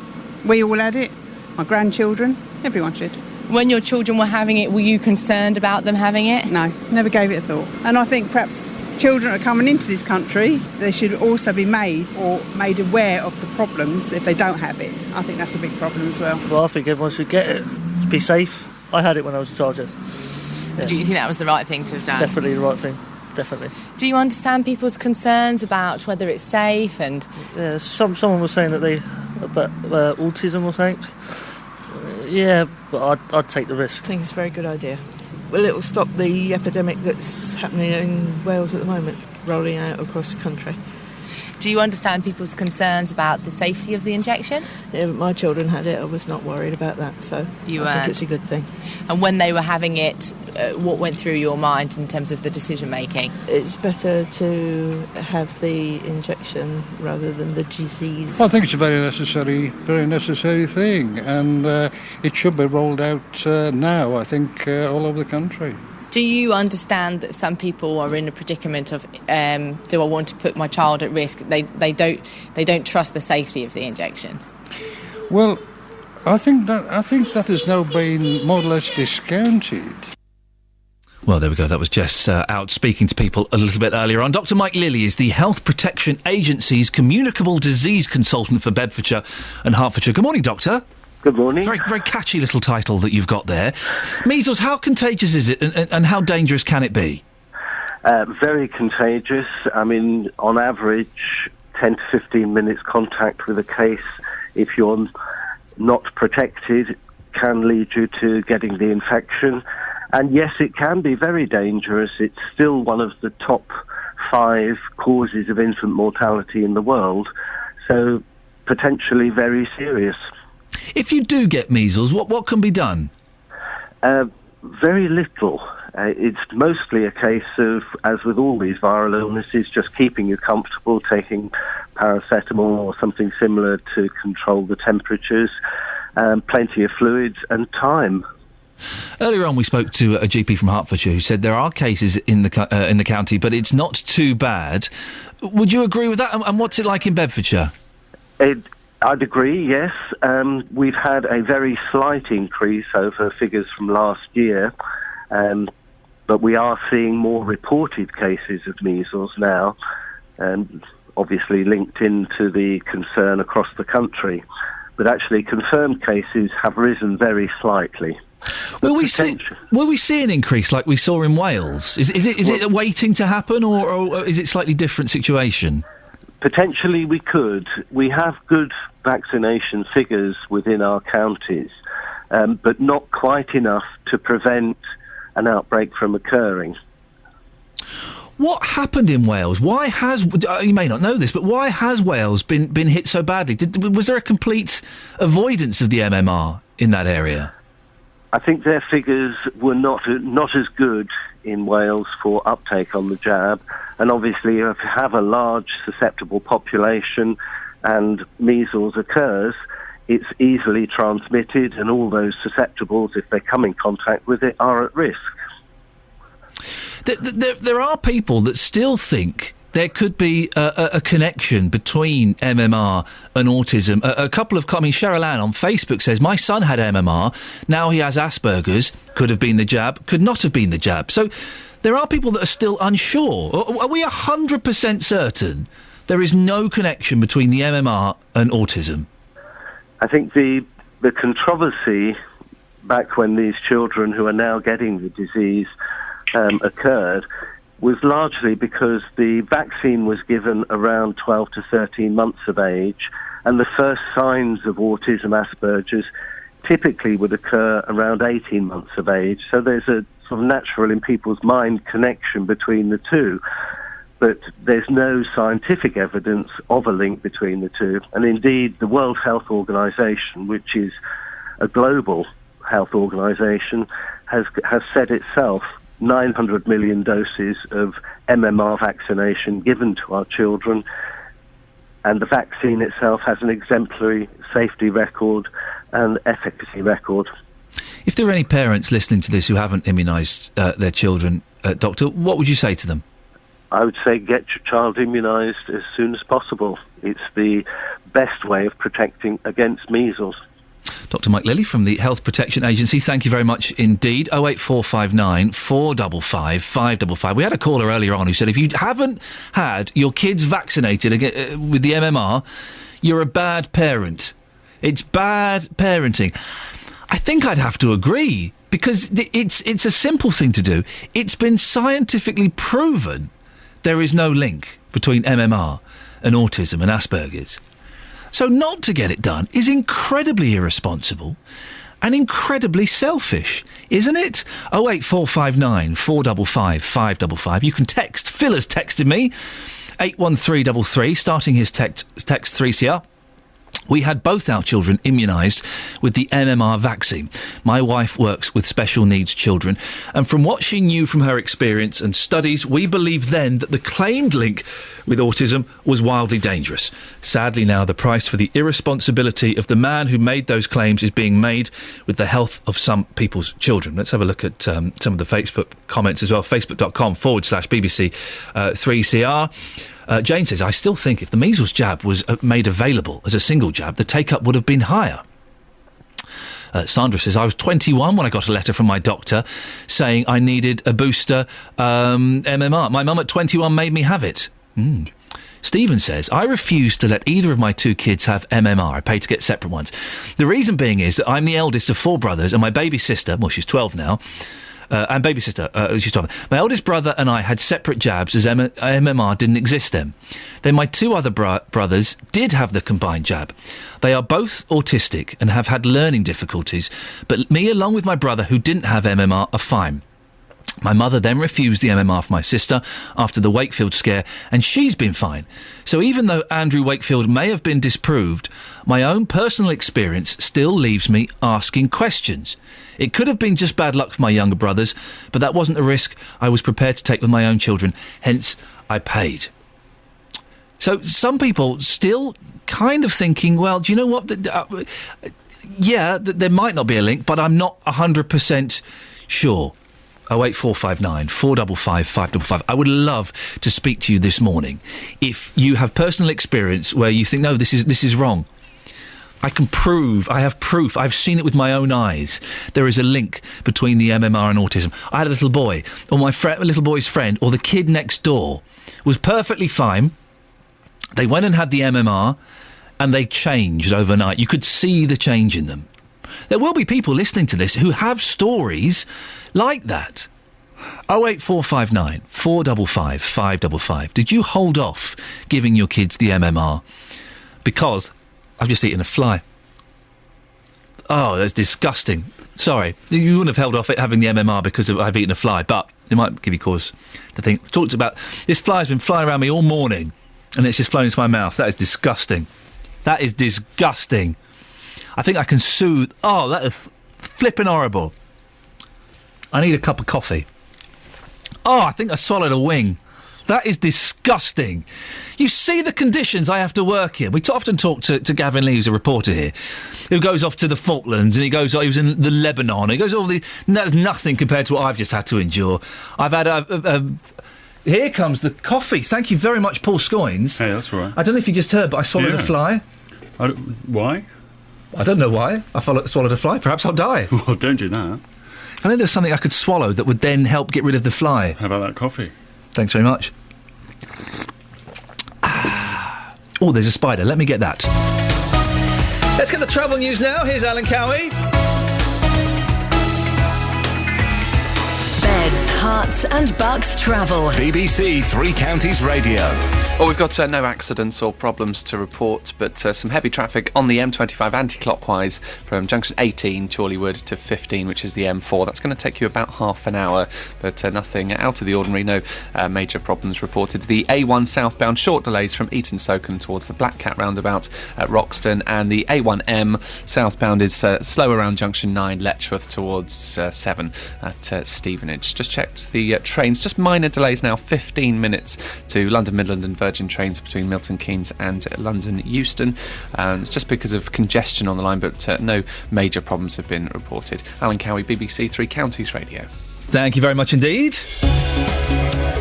we all had it, my grandchildren, everyone should. When your children were having it, were you concerned about them having it? No, never gave it a thought. And I think perhaps children are coming into this country, they should also be made aware of the problems if they don't have it. I think that's a big problem as well. Well, I think everyone should get it. Be safe. I had it when I was a child. Yeah. Do you think that was the right thing to have done? Definitely the right thing. Definitely. Do you understand people's concerns about whether it's safe and? Yeah, someone was saying that about autism or something. Yeah, but I'd take the risk. I think it's a very good idea. Well, it will stop the epidemic that's happening in Wales at the moment, rolling out across the country. Do you understand people's concerns about the safety of the injection? Yeah, but my children had it. I was not worried about that, so I think it's a good thing. And when they were having it, what went through your mind in terms of the decision making? It's better to have the injection rather than the disease. I think it's a very necessary thing, and it should be rolled out now, I think, all over the country. Do you understand that some people are in a predicament of, do I want to put my child at risk? They don't trust the safety of the injection. Well, I think that has now been more or less discounted. Well, there we go. That was Jess out speaking to people a little bit earlier on. Dr Mike Lilly is the Health Protection Agency's communicable disease consultant for Bedfordshire and Hertfordshire. Good morning, Doctor. Good morning. Very, very catchy little title that you've got there. Measles, how contagious is it and how dangerous can it be? Very contagious. I mean, on average, 10 to 15 minutes contact with a case, if you're not protected, can lead you to getting the infection. And yes, it can be very dangerous. It's still one of the top 5 causes of infant mortality in the world, so potentially very serious. If you do get measles, what can be done? Very little. It's mostly a case of, as with all these viral illnesses, just keeping you comfortable, taking paracetamol or something similar to control the temperatures, plenty of fluids and time. Earlier on, we spoke to a GP from Hertfordshire who said there are cases in the county, but it's not too bad. Would you agree with that? And what's it like in Bedfordshire? I'd agree, yes. We've had a very slight increase over figures from last year, but we are seeing more reported cases of measles now, obviously linked into the concern across the country. But actually, confirmed cases have risen very slightly. Will we see an increase like we saw in Wales? Is it waiting to happen, or is it a slightly different situation? Potentially we could. We have good vaccination figures within our counties, but not quite enough to prevent an outbreak from occurring. What happened in Wales? Why has, you may not know this, but why has Wales been hit so badly? Was there a complete avoidance of the MMR in that area? I think their figures were not as good in Wales for uptake on the jab, and obviously if you have a large susceptible population and measles occurs, it's easily transmitted, and all those susceptibles, if they come in contact with it, are at risk. There are people that still think there could be a connection between MMR and autism. A couple of... Cheryl Ann on Facebook says, my son had MMR, now he has Asperger's, could have been the jab, could not have been the jab. So there are people that are still unsure. Are we 100% certain there is no connection between the MMR and autism? I think the controversy back when these children who are now getting the disease occurred was largely because the vaccine was given around 12 to 13 months of age, and the first signs of autism, Asperger's, typically would occur around 18 months of age. So there's a sort of natural in people's mind connection between the two, but there's no scientific evidence of a link between the two. And indeed, the World Health Organization, which is a global health organization, has said itself 900 million doses of MMR vaccination given to our children, and the vaccine itself has an exemplary safety record and efficacy record. If there are any parents listening to this who haven't immunised their children, Doctor, what would you say to them? I would say get your child immunised as soon as possible. It's the best way of protecting against measles. Dr Mike Lilly from the Health Protection Agency, thank you very much indeed. 08459 455 555. We had a caller earlier on who said if you haven't had your kids vaccinated with the MMR, you're a bad parent. It's bad parenting. I think I'd have to agree, because it's a simple thing to do. It's been scientifically proven there is no link between MMR and autism and Asperger's. So not to get it done is incredibly irresponsible and incredibly selfish, isn't it? 08459 455 555. You can text. Phil has texted me, 81333, starting his text 3CR. We had both our children immunised with the MMR vaccine. My wife works with special needs children, and from what she knew from her experience and studies, we believed then that the claimed link with autism was wildly dangerous. Sadly now, the price for the irresponsibility of the man who made those claims is being made with the health of some people's children. Let's have a look at some of the Facebook comments as well. Facebook.com/BBC 3CR. Jane says, I still think if the measles jab was made available as a single jab, the take-up would have been higher. Sandra says, I was 21 when I got a letter from my doctor saying I needed a booster MMR. My mum at 21 made me have it. Stephen says, I refused to let either of my two kids have MMR. I paid to get separate ones. The reason being is that I'm the eldest of 4 brothers, and my baby sister, well, she's 12 now, and baby sister, she's 12. My eldest brother and I had separate jabs as MMR didn't exist then. Then my 2 other brothers did have the combined jab. They are both autistic and have had learning difficulties, but me along with my brother who didn't have MMR are fine. My mother then refused the MMR for my sister after the Wakefield scare, and she's been fine. So even though Andrew Wakefield may have been disproved, my own personal experience still leaves me asking questions. It could have been just bad luck for my younger brothers, but that wasn't a risk I was prepared to take with my own children, hence I paid. So some people still kind of thinking, well, do you know what? There might not be a link, but I'm not 100% sure. 08459 455 555. I would love to speak to you this morning if you have personal experience where you think, no, this is wrong. I have proof, I've seen it with my own eyes. There is a link between the MMR and autism. I had a little boy, or my little boy's friend, or the kid next door was perfectly fine. They went and had the MMR, and they changed overnight. You could see the change in them. There will be people listening to this who have stories like that. 08459 455 555. Did you hold off giving your kids the MMR? Because I've just eaten a fly. Oh, that's disgusting. Sorry, you wouldn't have held off it having the MMR because I've eaten a fly, but it might give you cause to think. Talked about this fly's been flying around me all morning, and it's just flown into my mouth. That is disgusting. That is disgusting. I think I can soothe... Oh, that is flipping horrible. I need a cup of coffee. Oh, I think I swallowed a wing. That is disgusting. You see the conditions I have to work in. We often talk to Gavin Lee, who's a reporter here, who goes off to the Falklands, and he was in the Lebanon. He goes all the... That's nothing compared to what I've just had to endure. I've had Here comes the coffee. Thank you very much, Paul Scoynes. Hey, that's all right. I don't know if you just heard, but I swallowed a fly. Why? I don't know why. I swallowed a fly. Perhaps I'll die. Well, don't do that. I know there's something I could swallow that would then help get rid of the fly. How about that coffee? Thanks very much. Oh, there's a spider. Let me get that. Let's get the travel news now. Here's Alan Cowie. Beds, Herts and Bucks travel. BBC Three Counties Radio. Well, we've got no accidents or problems to report, but some heavy traffic on the M25 anti-clockwise from junction 18, Chorleywood, to 15, which is the M4. That's going to take you about half an hour, but nothing out of the ordinary. No major problems reported. The A1 southbound, short delays from Eton Soken towards the Black Cat roundabout at Roxton, and the A1M southbound is slow around junction 9, Letchworth, towards 7 at Stevenage. Just checked the trains, just minor delays now, 15 minutes to London Midland and Virgin trains between Milton Keynes and London Euston. It's just because of congestion on the line, but no major problems have been reported. Alan Cowie, BBC Three Counties Radio. Thank you very much indeed.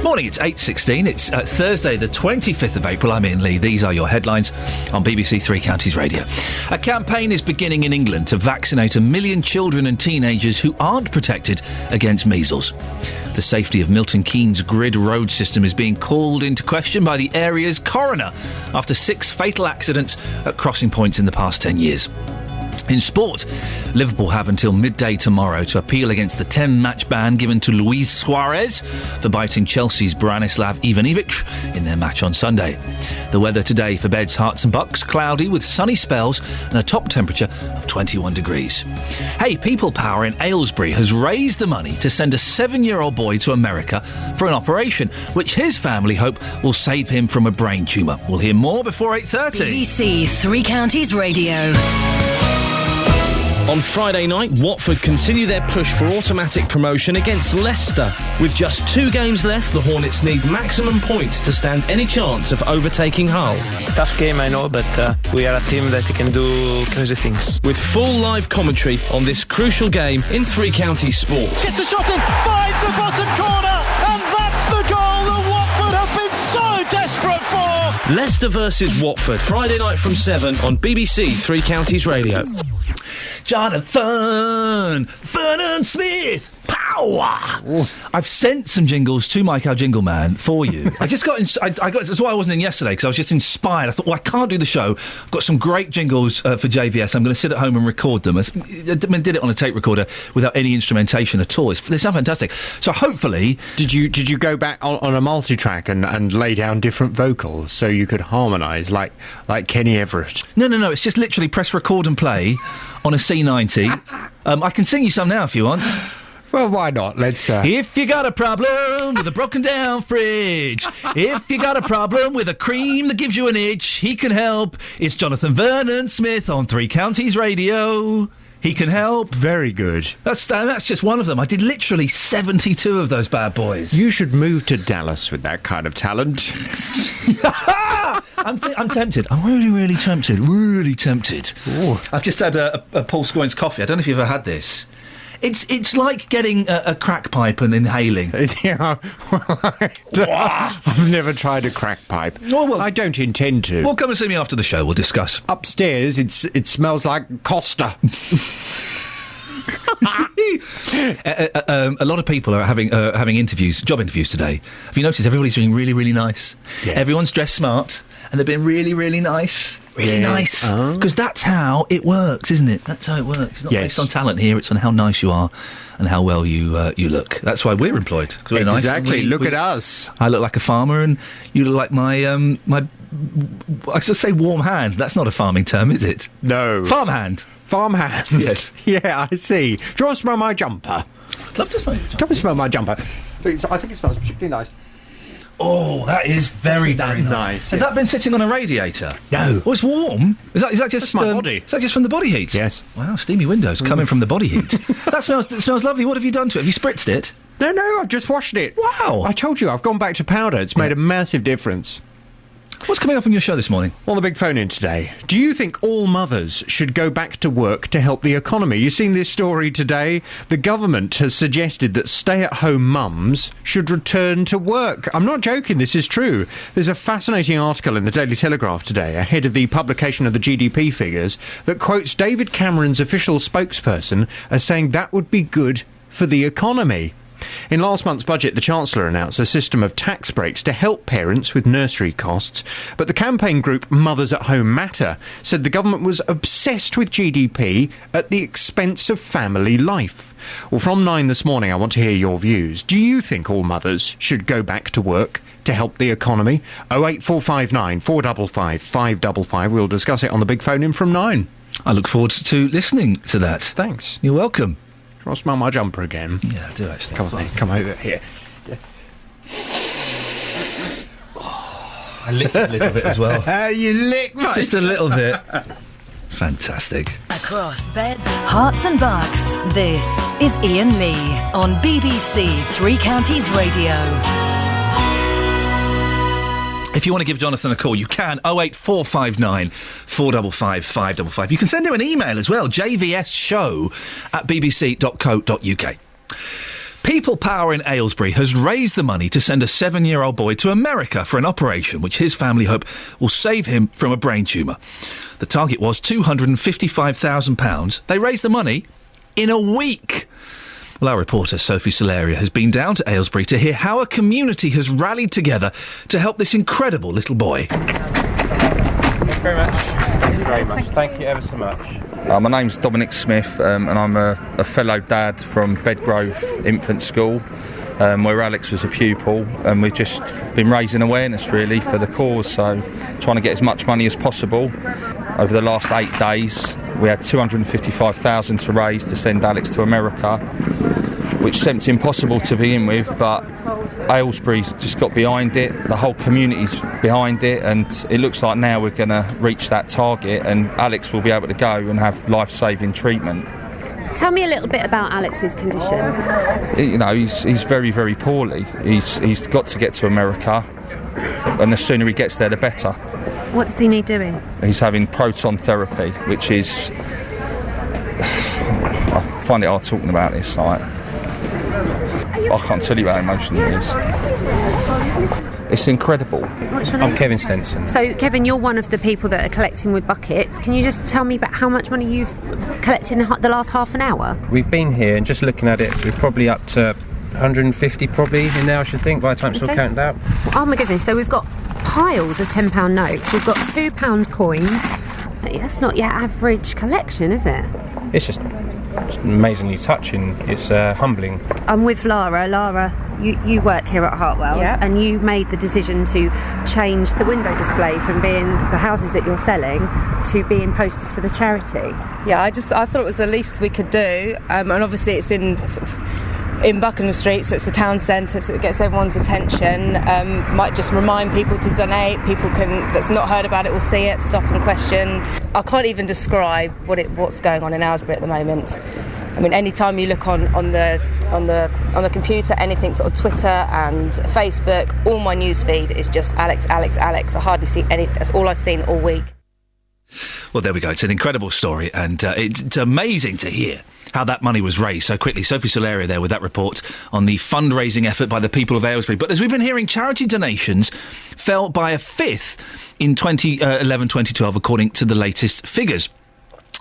Morning, it's 8:16. It's Thursday, the 25th of April. I'm Iain Lee. These are your headlines on BBC Three Counties Radio. A campaign is beginning in England to vaccinate 1 million children and teenagers who aren't protected against measles. The safety of Milton Keynes' grid road system is being called into question by the area's coroner after 6 fatal accidents at crossing points in the past 10 years. In sport, Liverpool have until midday tomorrow to appeal against the 10-match ban given to Luis Suarez for biting Chelsea's Branislav Ivanovic in their match on Sunday. The weather today for Beds, Herts and Bucks, cloudy with sunny spells and a top temperature of 21 degrees. Hey, People Power in Aylesbury has raised the money to send a 7-year-old boy to America for an operation, which his family hope will save him from a brain tumour. We'll hear more before 8:30. BBC Three Counties Radio. On Friday night, Watford continue their push for automatic promotion against Leicester. With just 2 games left, the Hornets need maximum points to stand any chance of overtaking Hull. Tough game, I know, but we are a team that can do crazy things. With full live commentary on this crucial game in Three Counties Sport. Gets a shot in, finds the bottom corner, and that's the goal that Watford have been so desperate for. Leicester versus Watford, Friday night from 7 on BBC Three Counties Radio. Jonathan Vernon Smith, power! I've sent some jingles to Mike, our jingle man, for you. I just got that's why I wasn't in yesterday, because I was just inspired. I thought, well, I can't do the show. I've got some great jingles for JVS. I'm going to sit at home and record them. I did it on a tape recorder without any instrumentation at all. They sound fantastic. So hopefully... Did you go back on a multi-track and lay down different vocals so you could harmonise like Kenny Everett? No. It's just literally press record and play on a C90. I can sing you some now if you want. Well, why not? Let's... If you got a problem with a broken down fridge, if you got a problem with a cream that gives you an itch, he can help. It's Jonathan Vernon Smith on Three Counties Radio. He can help. Very good. That's just one of them. I did literally 72 of those bad boys. You should move to Dallas with that kind of talent. I'm tempted. I'm really tempted. Really tempted. Ooh. I've just had a Paul Scoins coffee. I don't know if you've ever had this. It's like getting a crack pipe and inhaling. Yeah, I've never tried a crack pipe. Well, I don't intend to. Well, come and see me after the show. We'll discuss. Upstairs, it smells like Costa. A lot of people are having job interviews today. Have you noticed everybody's being really nice? Yes. Everyone's dressed smart and they're being really nice. Really nice. Because that's how it works, isn't it? That's how it works. It's not based on talent here, it's on how nice you are and how well you look. That's why we're employed. 'Cause we're exactly. Nice. Look at us. I look like a farmer and you look like my I should say warm hand. That's not a farming term, is it? No. Farmhand. Farmhand. Yes. Yeah, I see. Do you want to smell my jumper? I'd love to smell your jumper. Come and smell my jumper. I think it smells particularly nice. Oh, that is very nice. Has that been sitting on a radiator? No. Oh, it's warm. Is that just That's my body? Is that just from the body heat? Yes. Wow, steamy windows coming from the body heat. That smells lovely. What have you done to it? Have you spritzed it? No, I've just washed it. Wow. I told you, I've gone back to powder. It's made a massive difference. What's coming up on your show this morning? On the big phone in today, do you think all mothers should go back to work to help the economy? You've seen this story today. The government has suggested that stay-at-home mums should return to work. I'm not joking, this is true. There's a fascinating article in the Daily Telegraph today, ahead of the publication of the GDP figures, that quotes David Cameron's official spokesperson as saying that would be good for the economy. In last month's budget, the Chancellor announced a system of tax breaks to help parents with nursery costs, but the campaign group Mothers at Home Matter said the government was obsessed with GDP at the expense of family life. Well, from 9 this morning, I want to hear your views. Do you think all mothers should go back to work to help the economy? 08459 455 555. We'll discuss it on the big phone in from 9. I look forward to listening to that. Thanks. You're welcome. Do you want to smell my jumper again? Yeah, I do actually. Come on then, come over here. I licked it a little bit as well. You licked my... Just a little bit. Fantastic. Across Beds, Herts and Bucks, this is Iain Lee on BBC Three Counties Radio. If you want to give Jonathan a call, you can. 08459 455 555. You can send him an email as well, jvsshow@bbc.co.uk. People Power in Aylesbury has raised the money to send a 7-year-old boy to America for an operation which his family hope will save him from a brain tumour. The target was £255,000. They raised the money in a week. Well, our reporter Sophie Solaria has been down to Aylesbury to hear how a community has rallied together to help this incredible little boy. Thank you very much. Thank you very much. Thank you ever so much. My name's Dominic Smith, and I'm a fellow dad from Bedgrove Infant School, where Alex was a pupil, and we've just been raising awareness really for the cause, so trying to get as much money as possible. Over the last 8 days we had £255,000 to raise to send Alex to America, which seemed impossible to begin with, but Aylesbury's just got behind it, the whole community's behind it, and it looks like now we're going to reach that target and Alex will be able to go and have life-saving treatment. Tell me a little bit about Alex's condition. You know, he's very, very poorly. He's got to get to America, and the sooner he gets there, the better. What does he need doing? He's having proton therapy, which is... I find it hard talking about this, like... I can't tell you how emotional it is. It's incredible. What's your name? I'm Kevin Stenson. So, Kevin, you're one of the people that are collecting with buckets. Can you just tell me about how much money you've collected in the last half an hour? We've been here and just looking at it, we're probably up to 150 probably in there, I should think, by the time it's all counted out. Oh my goodness, so we've got piles of £10 notes, we've got £2 coins. That's not your average collection, is it? It's just amazingly touching. It's humbling. I'm with Lara. Lara, you work here at Hartwell's, and you made the decision to change the window display from being the houses that you're selling to being posters for the charity. Yeah, I thought it was the least we could do, and obviously it's in Buckingham Street, so it's the town centre, so it gets everyone's attention. Might just remind people to donate. People that's not heard about it will see it, stop and question. I can't even describe what's going on in Aylesbury at the moment. I mean, any time you look on the computer, anything sort of Twitter and Facebook, all my news feed is just Alex, Alex, Alex. I hardly see anything. That's all I've seen all week. Well, there we go. It's an incredible story, and it's amazing to hear how that money was raised so quickly. Sophie Solaria there with that report on the fundraising effort by the people of Aylesbury. But as we've been hearing, charity donations fell by a fifth in 2011-2012, according to the latest figures.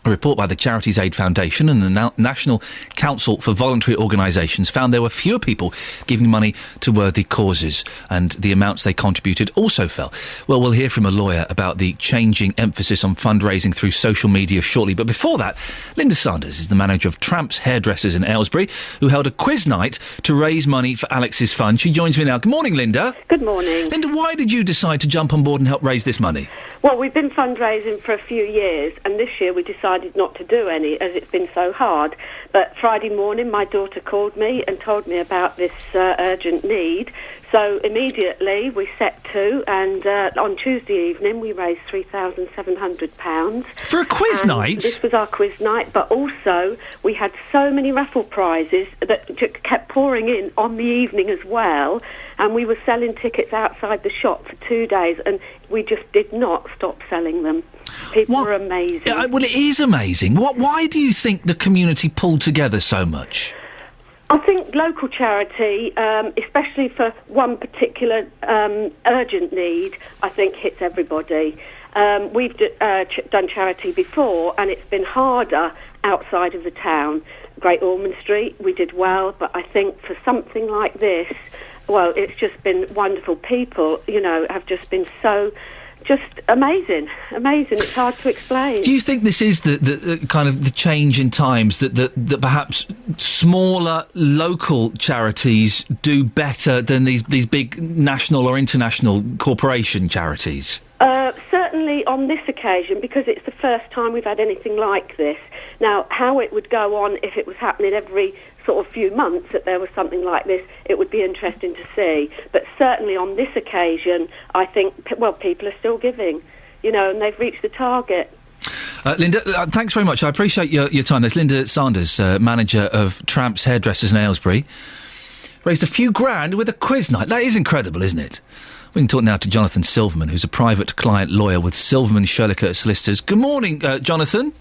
A report by the Charities Aid Foundation and the National Council for Voluntary Organisations found there were fewer people giving money to worthy causes, and the amounts they contributed also fell. Well, we'll hear from a lawyer about the changing emphasis on fundraising through social media shortly. But before that, Linda Sanders is the manager of Tramps Hairdressers in Aylesbury, who held a quiz night to raise money for Alex's fund. She joins me now. Good morning, Linda. Good morning. Linda, why did you decide to jump on board and help raise this money? Well, we've been fundraising for a few years, and this year we decided not to do any as it's been so hard. But Friday morning my daughter called me and told me about this urgent need. So immediately we set to, and on Tuesday evening we raised £3,700. For a quiz night? This was our quiz night, but also we had so many raffle prizes that kept pouring in on the evening as well, and we were selling tickets outside the shop for 2 days, and we just did not stop selling them. People were amazing. Yeah, well, it is amazing. Why do you think the community pulled together so much? I think local charity, especially for one particular urgent need, I think hits everybody. We've done charity before, and it's been harder outside of the town. Great Ormond Street, we did well, but I think for something like this, well, it's just been wonderful. People, have just been so... just amazing. It's hard to explain. Do you think this is the kind of the change in times that perhaps smaller local charities do better than these big national or international corporation charities? Certainly on this occasion, because it's the first time we've had anything like this. Now, how it would go on if it was happening every sort of few months that there was something like this, it would be interesting to see. But certainly on this occasion, I think, people are still giving, and they've reached the target. Linda, thanks very much. I appreciate your time. There's Linda Sanders, manager of Tramps Hairdressers in Aylesbury. Raised a few grand with a quiz night. That is incredible, isn't it? We can talk now to Jonathan Silverman, who's a private client lawyer with Silverman Sherlicker Solicitors. Good morning, Jonathan.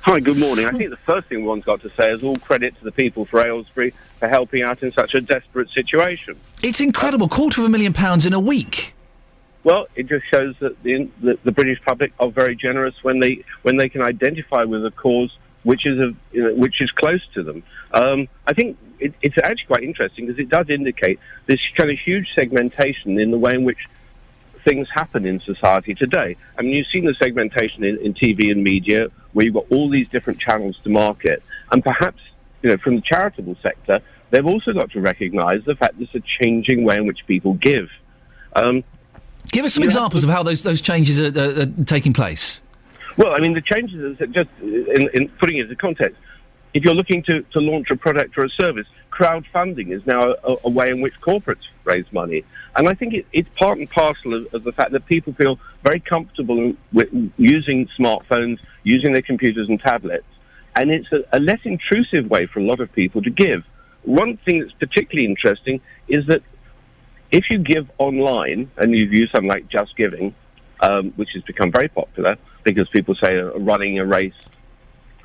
Hi, good morning. I think the first thing one's got to say is all credit to the people for Aylesbury for helping out in such a desperate situation. It's incredible, £250,000 in a week. Well, it just shows that the British public are very generous when they can identify with a cause which is close to them. I think it's actually quite interesting because it does indicate this kind of huge segmentation in the way in which things happen in society today. I mean, you've seen the segmentation in TV and media where you've got all these different channels to market, and perhaps from the charitable sector, they've also got to recognise the fact there's a changing way in which people give. Give us some examples of how those changes are taking place. Well, I mean, the changes are just in putting it into context. If you're looking to launch a product or a service, crowdfunding is now a way in which corporates raise money. And I think it's part and parcel of the fact that people feel very comfortable with using smartphones, using their computers and tablets. And it's a less intrusive way for a lot of people to give. One thing that's particularly interesting is that if you give online, and you've used something like Just Giving, which has become very popular because people say running a race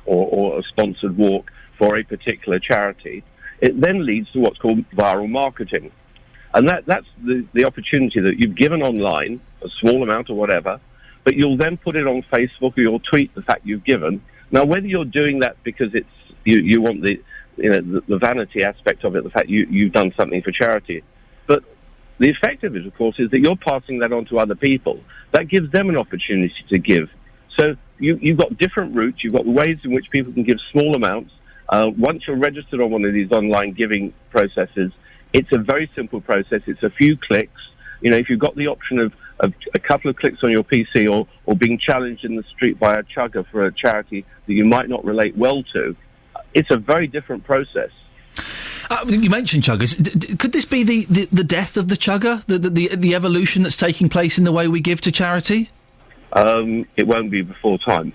or a sponsored walk for a particular charity, it then leads to what's called viral marketing. And that's the opportunity that you've given online, a small amount or whatever, but you'll then put it on Facebook or you'll tweet the fact you've given. Now, whether you're doing that because it's you want the vanity aspect of it, the fact you've done something for charity, but the effect of it, of course, is that you're passing that on to other people. That gives them an opportunity to give. So you've got different routes. You've got ways in which people can give small amounts. Once you're registered on one of these online giving processes, it's a very simple process. It's a few clicks. If you've got the option of a couple of clicks on your PC or being challenged in the street by a chugger for a charity that you might not relate well to, it's a very different process. You mentioned chuggers. Could this be the death of the chugger? The evolution that's taking place in the way we give to charity? It won't be before time.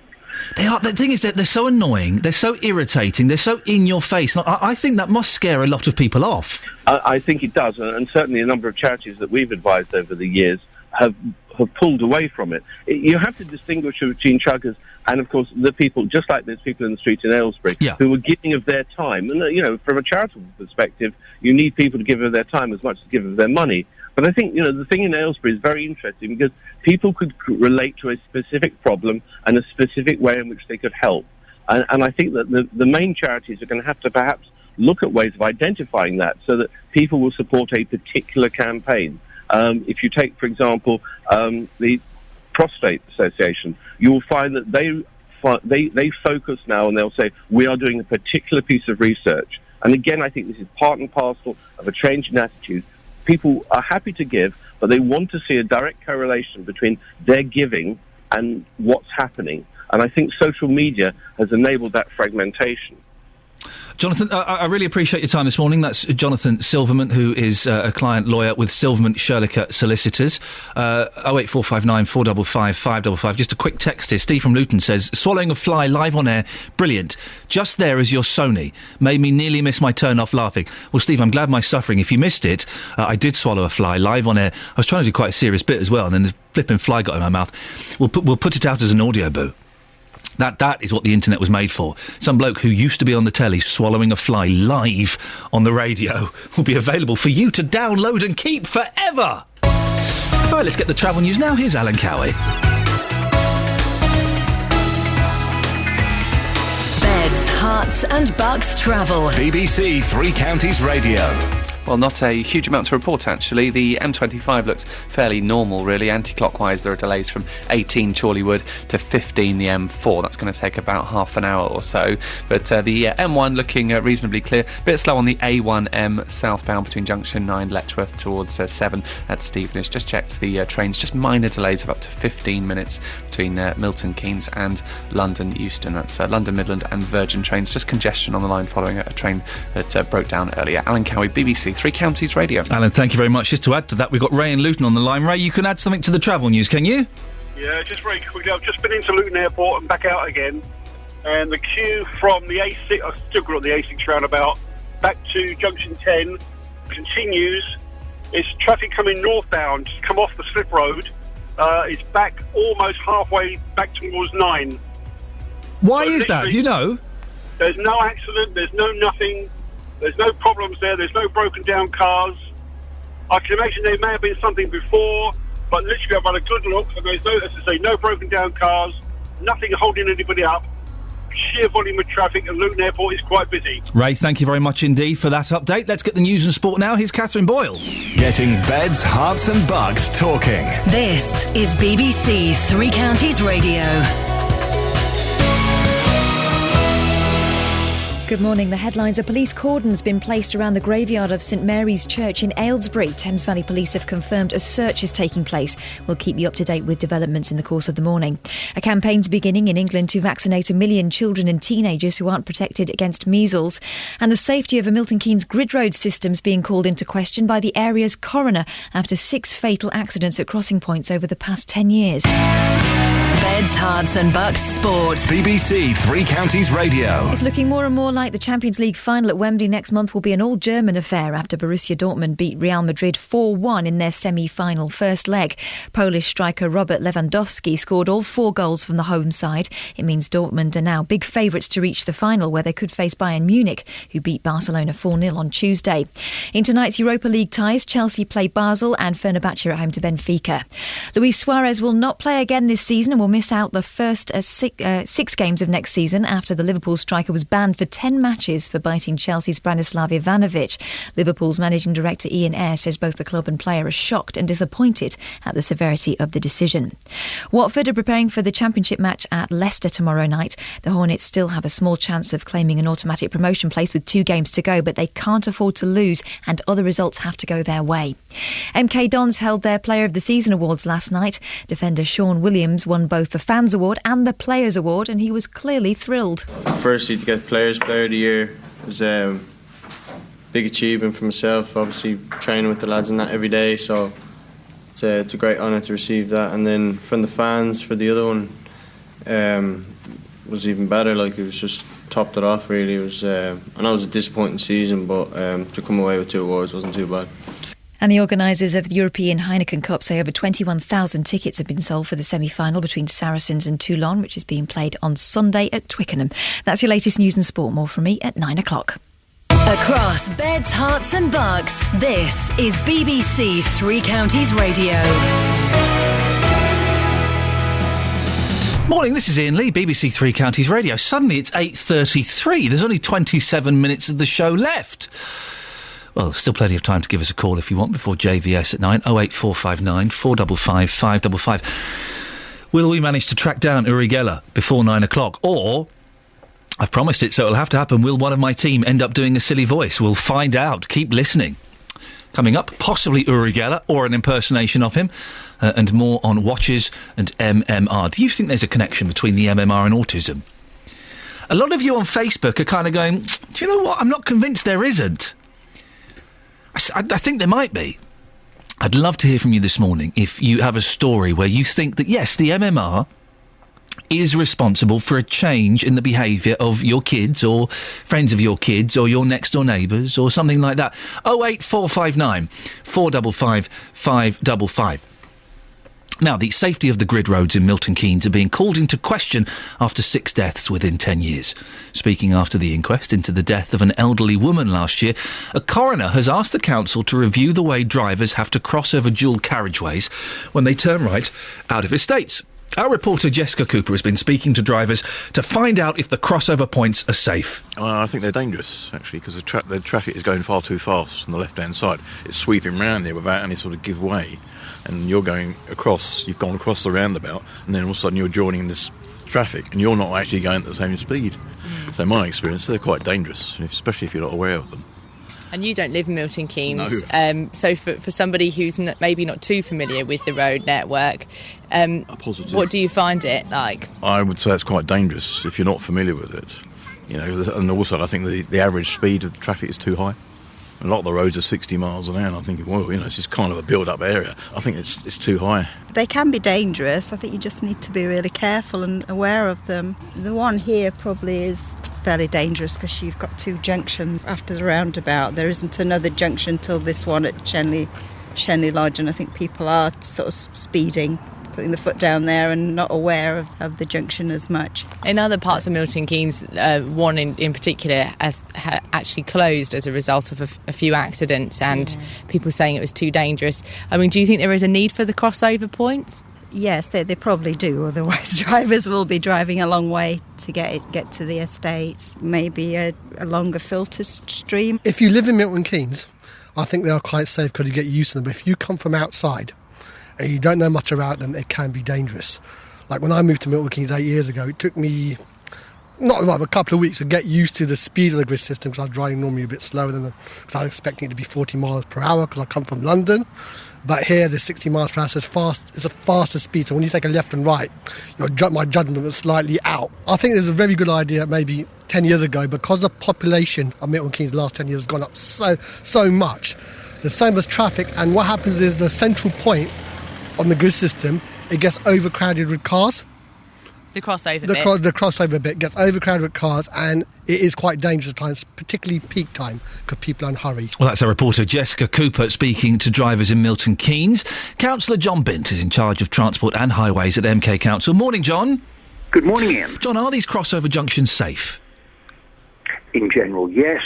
They are. The thing is that they're so annoying, they're so irritating, they're so in your face. I think that must scare a lot of people off. I think it does, and certainly a number of charities that we've advised over the years have pulled away from it. You have to distinguish between chuggers and, of course, the people, just like there's people in the streets in Aylesbury, who are giving of their time. And, from a charitable perspective, you need people to give of their time as much as give of their money. But I think, the thing in Aylesbury is very interesting because people could relate to a specific problem and a specific way in which they could help. And I think that the main charities are going to have to perhaps look at ways of identifying that so that people will support a particular campaign. If you take, for example, the Prostate Association, you will find that they focus now and they'll say, we are doing a particular piece of research. And again, I think this is part and parcel of a change in attitude. People are happy to give, but they want to see a direct correlation between their giving and what's happening. And I think social media has enabled that fragmentation. Jonathan, I really appreciate your time this morning. That's Jonathan Silverman, who is a client lawyer with Silverman Sherlicker Solicitors. 08459 455 555. Just a quick text here. Steve from Luton says, swallowing a fly live on air, brilliant. Just there as your Sony. Made me nearly miss my turn off laughing. Well, Steve, I'm glad my suffering. If you missed it, I did swallow a fly live on air. I was trying to do quite a serious bit as well, and then the flipping fly got in my mouth. We'll put it out as an audio boo. That is what the internet was made for. Some bloke who used to be on the telly swallowing a fly live on the radio will be available for you to download and keep forever. All right, let's get the travel news now. Here's Alan Cowie. Beds, Hearts and Bucks travel. BBC Three Counties Radio. Well, not a huge amount to report, actually. The M25 looks fairly normal, really. Anti-clockwise, there are delays from 18 Chorleywood to 15 the M4. That's going to take about half an hour or so. But the M1 looking reasonably clear. A bit slow on the A1M southbound between Junction 9, Letchworth towards 7 at Stevenage. Just checked the trains. Just minor delays of up to 15 minutes between Milton Keynes and London Euston. That's London Midland and Virgin trains. Just congestion on the line following a train that broke down earlier. Alan Cowie, BBC Three Counties Radio. Alan, thank you very much. Just to add to that, we've got Ray in Luton on the line. Ray, you can add something to the travel news, can you? Yeah, just very quickly. I've just been into Luton Airport and back out again. And the queue from the A6, I've still got the A6 roundabout, back to Junction 10 continues. It's traffic coming northbound, just come off the slip road. It's back almost halfway back towards 9. Why is that? Do you know? There's no accident, there's no nothing. There's no problems there. There's no broken down cars. I can imagine there may have been something before, but literally I've had a good look, and there's no, as I say, no broken down cars, nothing holding anybody up. Sheer volume of traffic at Luton Airport is quite busy. Ray, thank you very much indeed for that update. Let's get the news and sport now. Here's Catherine Boyle. Getting beds, hearts and bugs talking. This is BBC Three Counties Radio. Good morning. The headlines: a police cordon has been placed around the graveyard of St Mary's Church in Aylesbury. Thames Valley Police have confirmed a search is taking place. We'll keep you up to date with developments in the course of the morning. A campaign's beginning in England to vaccinate 1 million children and teenagers who aren't protected against measles. And the safety of a Milton Keynes grid road system's being called into question by the area's coroner after 6 fatal accidents at crossing points over the past 10 years. Beds, Hearts and Bucks Sport. BBC Three Counties Radio. It's looking more and more like the Champions League final at Wembley next month will be an all-German affair after Borussia Dortmund beat Real Madrid 4-1 in their semi-final first leg. Polish striker Robert Lewandowski scored all 4 goals from the home side. It means Dortmund are now big favourites to reach the final, where they could face Bayern Munich, who beat Barcelona 4-0 on Tuesday. In tonight's Europa League ties, Chelsea play Basel and Fenerbahce at home to Benfica. Luis Suarez will not play again this season and will miss out the first 6 games of next season after the Liverpool striker was banned for 10 matches for biting Chelsea's Branislav Ivanovic. Liverpool's managing director Iain says both the club and player are shocked and disappointed at the severity of the decision. Watford are preparing for the Championship match at Leicester tomorrow night. The Hornets still have a small chance of claiming an automatic promotion place with 2 games to go, but they can't afford to lose and other results have to go their way. MK Dons held their Player of the Season awards last night. Defender Sean Williams won both the Fans Award and the Players Award, and he was clearly thrilled. Firstly, to get Player of the Year was a big achievement for myself, obviously training with the lads and that every day, so it's a great honour to receive that. And then from the fans for the other one was even better. Like, it was just topped it off really. It was I know it was a disappointing season, but to come away with 2 awards wasn't too bad. And the organisers of the European Heineken Cup say over 21,000 tickets have been sold for the semi-final between Saracens and Toulon, which is being played on Sunday at Twickenham. That's your latest news and sport. More from me at 9 o'clock. Across Beds, Hearts and Bucks, this is BBC Three Counties Radio. Morning, this is Iain Lee, BBC Three Counties Radio. Suddenly it's 8:33. There's only 27 minutes of the show left. Well, still plenty of time to give us a call if you want before JVS at 9 08459 455 555. Will we manage to track down Uri Geller before 9 o'clock? Or, I've promised it, so it'll have to happen, will one of my team end up doing a silly voice? We'll find out. Keep listening. Coming up, possibly Uri Geller or an impersonation of him, and more on watches and MMR. Do you think there's a connection between the MMR and autism? A lot of you on Facebook are kind of going, do you know what? I'm not convinced there isn't. I think there might be. I'd love to hear from you this morning if you have a story where you think that, yes, the MMR is responsible for a change in the behaviour of your kids or friends of your kids or your next door neighbours or something like that. 08459 455 555. Now, the safety of the grid roads in Milton Keynes are being called into question after 6 deaths within 10 years. Speaking after the inquest into the death of an elderly woman last year, a coroner has asked the council to review the way drivers have to cross over dual carriageways when they turn right out of estates. Our reporter Jessica Cooper has been speaking to drivers to find out if the crossover points are safe. I think they're dangerous, actually, because the traffic is going far too fast on the left-hand side. It's sweeping round there without any sort of give way. And you're going across, you've gone across the roundabout, and then all of a sudden you're joining this traffic, and you're not actually going at the same speed. So in my experience, they're quite dangerous, especially if you're not aware of them. And you don't live in Milton Keynes. No. So for somebody who's maybe not too familiar with the road network, what do you find it like? I would say it's quite dangerous if you're not familiar with it. You know, and also I think the average speed of the traffic is too high. A lot of the roads are 60 miles an hour, and I'm thinking, well, you know, this is kind of a build-up area. I think it's too high. They can be dangerous. I think you just need to be really careful and aware of them. The one here probably is fairly dangerous because you've got 2 junctions after the roundabout. There isn't another junction till this one at Shenley Lodge, and I think people are sort of speeding putting the foot down there and not aware of the junction as much. In other parts of Milton Keynes, one in particular has actually closed as a result of a few accidents and people saying it was too dangerous. I mean, do you think there is a need for the crossover points? Yes, they probably do. Otherwise, drivers will be driving a long way to get to the estates. Maybe a longer filter stream. If you live in Milton Keynes, I think they are quite safe because you get used to them. But if you come from outside and you don't know much about them, it can be dangerous. Like when I moved to Milton Keynes 8 years ago, it took me a couple of weeks to get used to the speed of the grid system because I was driving normally a bit slower than because I was expecting it to be 40 miles per hour because I come from London. But here, the 60 miles per hour is fast. It's a faster speed. So when you take a left and right, my judgment was slightly out. I think there's a very good idea maybe 10 years ago because the population of Milton Keynes the last 10 years has gone up so much. There's so much traffic, and what happens is the central point on the grid system, it gets overcrowded with cars. The crossover bit? The crossover bit gets overcrowded with cars, and it is quite dangerous at times, particularly peak time, because people are in a hurry. Well, that's our reporter Jessica Cooper speaking to drivers in Milton Keynes. Councillor John Bint is in charge of transport and highways at MK Council. Morning, John. Good morning, Ian. John, are these crossover junctions safe? In general, yes.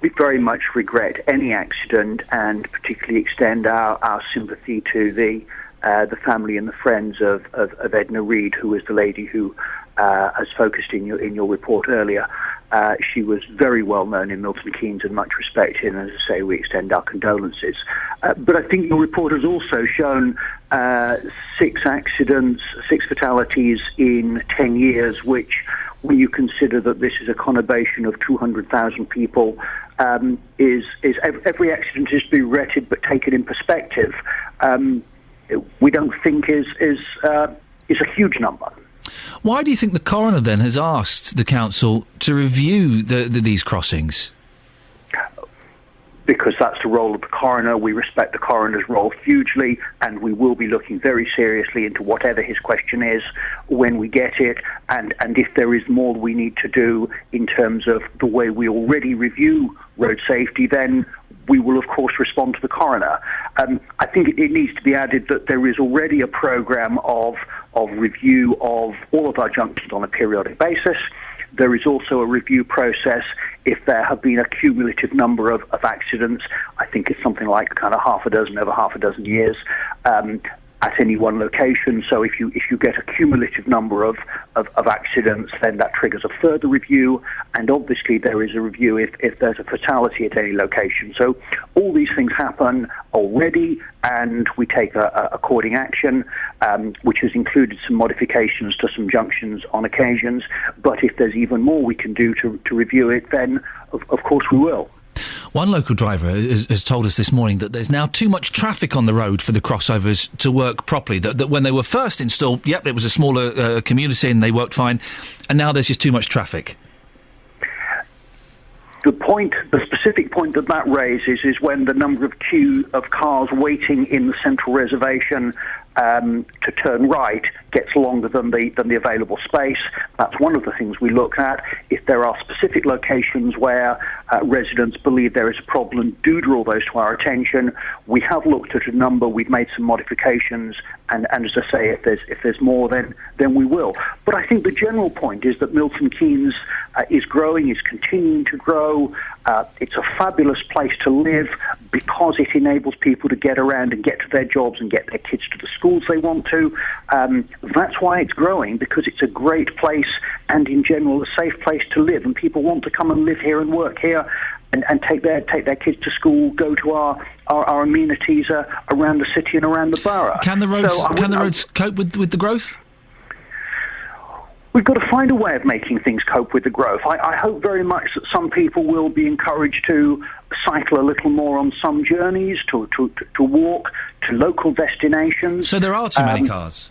We very much regret any accident and particularly extend our sympathy to the family and the friends of Edna Reid, who was the lady who has focused in your report earlier. She was very well known in Milton Keynes and much respected, and as I say, we extend our condolences. But I think your report has also shown 6 accidents, 6 fatalities in 10 years, which, when you consider that this is a conurbation of 200,000 people, is every accident is to be regretted but taken in perspective. We don't think is a huge number. Why do you think the coroner then has asked the council to review these crossings? Because that's the role of the coroner. We respect the coroner's role hugely, and we will be looking very seriously into whatever his question is when we get it, and if there is more we need to do in terms of the way we already review road safety, then we will, of course, respond to the coroner. I think it needs to be added that there is already a programme of review of all of our junctions on a periodic basis. There is also a review process if there have been a cumulative number of accidents. I think it's something like kind of over half a dozen years at any one location. So if you get a cumulative number of accidents, then that triggers a further review, and obviously there is a review if there's a fatality at any location. So all these things happen already, and we take according action, which has included some modifications to some junctions on occasions. But if there's even more we can do to review it, then of course we will. One local driver has told us this morning that there's now too much traffic on the road for the crossovers to work properly. That when they were first installed, it was a smaller community and they worked fine, and now there's just too much traffic. The specific point that raises is when the number of queue of cars waiting in the central reservation to turn right gets longer than the available space. That's one of the things we look at. If there are specific locations where residents believe there is a problem, do draw those to our attention. We have looked at a number, we've made some modifications, and as I say, if there's more, then we will. But I think the general point is that Milton Keynes is growing, is continuing to grow. It's a fabulous place to live because it enables people to get around and get to their jobs and get their kids to the schools they want to. That's why it's growing, because it's a great place and in general a safe place to live, and people want to come and live here and work here and take their kids to school, go to our amenities around the city and around the borough. Can the roads cope with the growth? We've got to find a way of making things cope with the growth. I hope very much that some people will be encouraged to cycle a little more on some journeys, to walk to local destinations. So there are too many cars?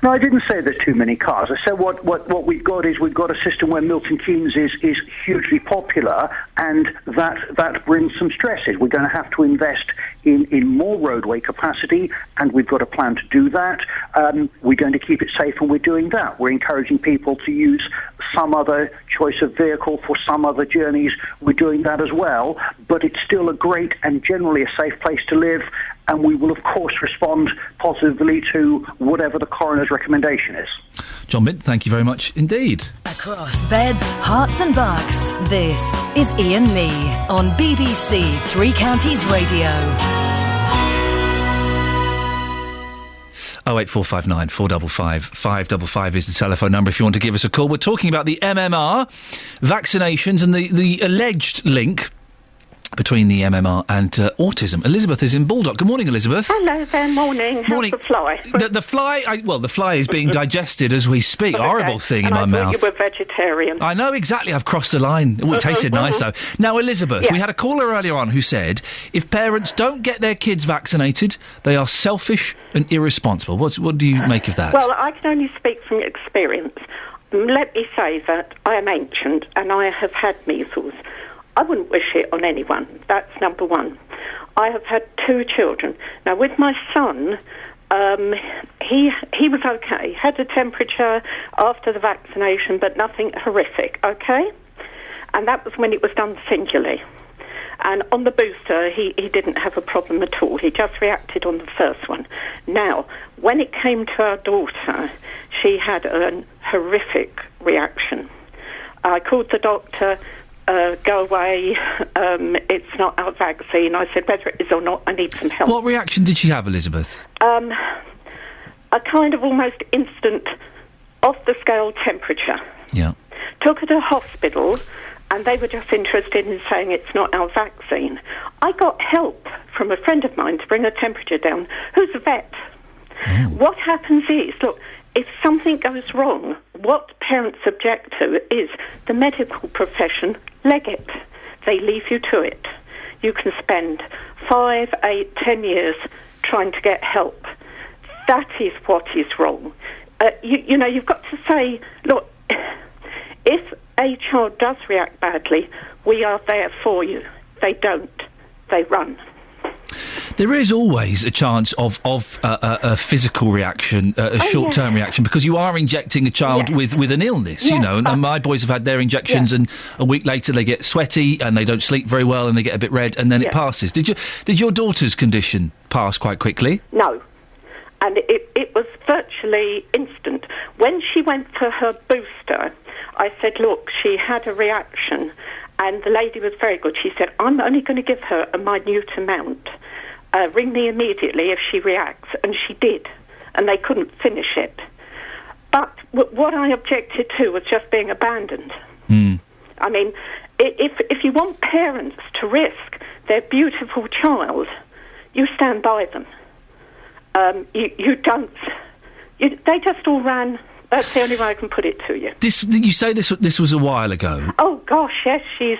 No, I didn't say there's too many cars. I said what we've got is we've got a system where Milton Keynes is hugely popular, and that brings some stresses. We're going to have to invest in more roadway capacity, and we've got a plan to do that. We're going to keep it safe, and we're doing that. We're encouraging people to use some other choice of vehicle for some other journeys. We're doing that as well, but it's still a great and generally a safe place to live. and we will, of course, respond positively to whatever the coroner's recommendation is. John Bint, thank you very much indeed. Across beds, hearts and bucks, this is Iain Lee on BBC Three Counties Radio. 08459 455 555 is the telephone number if you want to give us a call. We're talking about the MMR, vaccinations and the alleged link between the MMR and autism. Elizabeth is in Baldock. Good morning, Elizabeth. Hello there, morning. How's the fly? The fly, the fly is being digested as we speak. Okay. Horrible thing and in my mouth. You were vegetarian. I know, exactly. I've crossed a line. Oh, it tasted nice, though. Now, Elizabeth, we had a caller earlier on who said if parents don't get their kids vaccinated, they are selfish and irresponsible. What do you make of that? Well, I can only speak from experience. Let me say that I am ancient and I have had measles. I wouldn't wish it on anyone. That's number one. I have had 2 children. Now, with my son, he was okay. Had a temperature after the vaccination, but nothing horrific, okay? And that was when it was done singularly. And on the booster, he didn't have a problem at all. He just reacted on the first one. Now, when it came to our daughter, she had a horrific reaction. I called the doctor. Go away, it's not our vaccine. I said, whether it is or not, I need some help. What reaction did she have, Elizabeth? A kind of almost instant, off-the-scale temperature. Yeah. Took her to hospital, and they were just interested in saying it's not our vaccine. I got help from a friend of mine to bring her temperature down, who's a vet. What happens is, look, if something goes wrong, what parents object to is the medical profession leg it. They leave you to it. You can spend 5, 8, 10 years trying to get help. That is what is wrong. You know, you've got to say, look, if a child does react badly, we are there for you. They don't. They run. There is always a chance of a physical reaction, a short-term reaction, because you are injecting a child with an illness, you know, and my boys have had their injections and a week later they get sweaty and they don't sleep very well and they get a bit red and then it passes. Did your daughter's condition pass quite quickly? No. And it was virtually instant. When she went for her booster, I said, look, she had a reaction. And the lady was very good. She said, I'm only going to give her a minute amount. Ring me immediately if she reacts. And she did. And they couldn't finish it. But what I objected to was just being abandoned. I mean, if you want parents to risk their beautiful child, you stand by them. You don't... they just all ran... That's the only way I can put it to you. You say this was a while ago. Oh gosh, yes, she's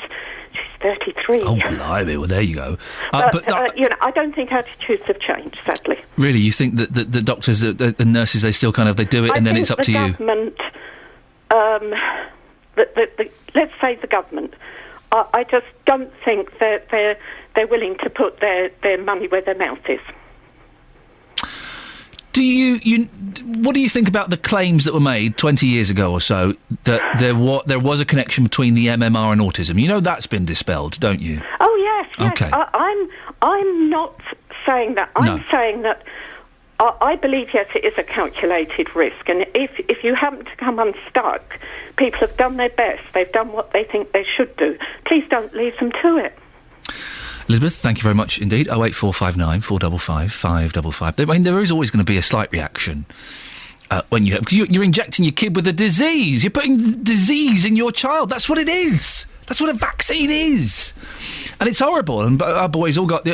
33. Oh blimey! Well, there you go. You know, I don't think attitudes have changed. Sadly. Really, you think that the doctors, the nurses, they still kind of they do it and then it's up to you? Government, let's say the government. I just don't think that they're willing to put their money where their mouth is. What do you think about the claims that were made 20 years ago or so that there was a connection between the MMR and autism? You know that's been dispelled, don't you? Oh yes. Okay. I'm not saying that. I'm saying that I believe yes, it is a calculated risk, and if you happen to come unstuck, people have done their best. They've done what they think they should do. Please don't leave them to it. Elizabeth, thank you very much indeed. 08459 455 555. I mean, there is always going to be a slight reaction when because you're injecting your kid with a disease. You're putting disease in your child. That's what it is. That's what a vaccine is. And it's horrible. And our boys all got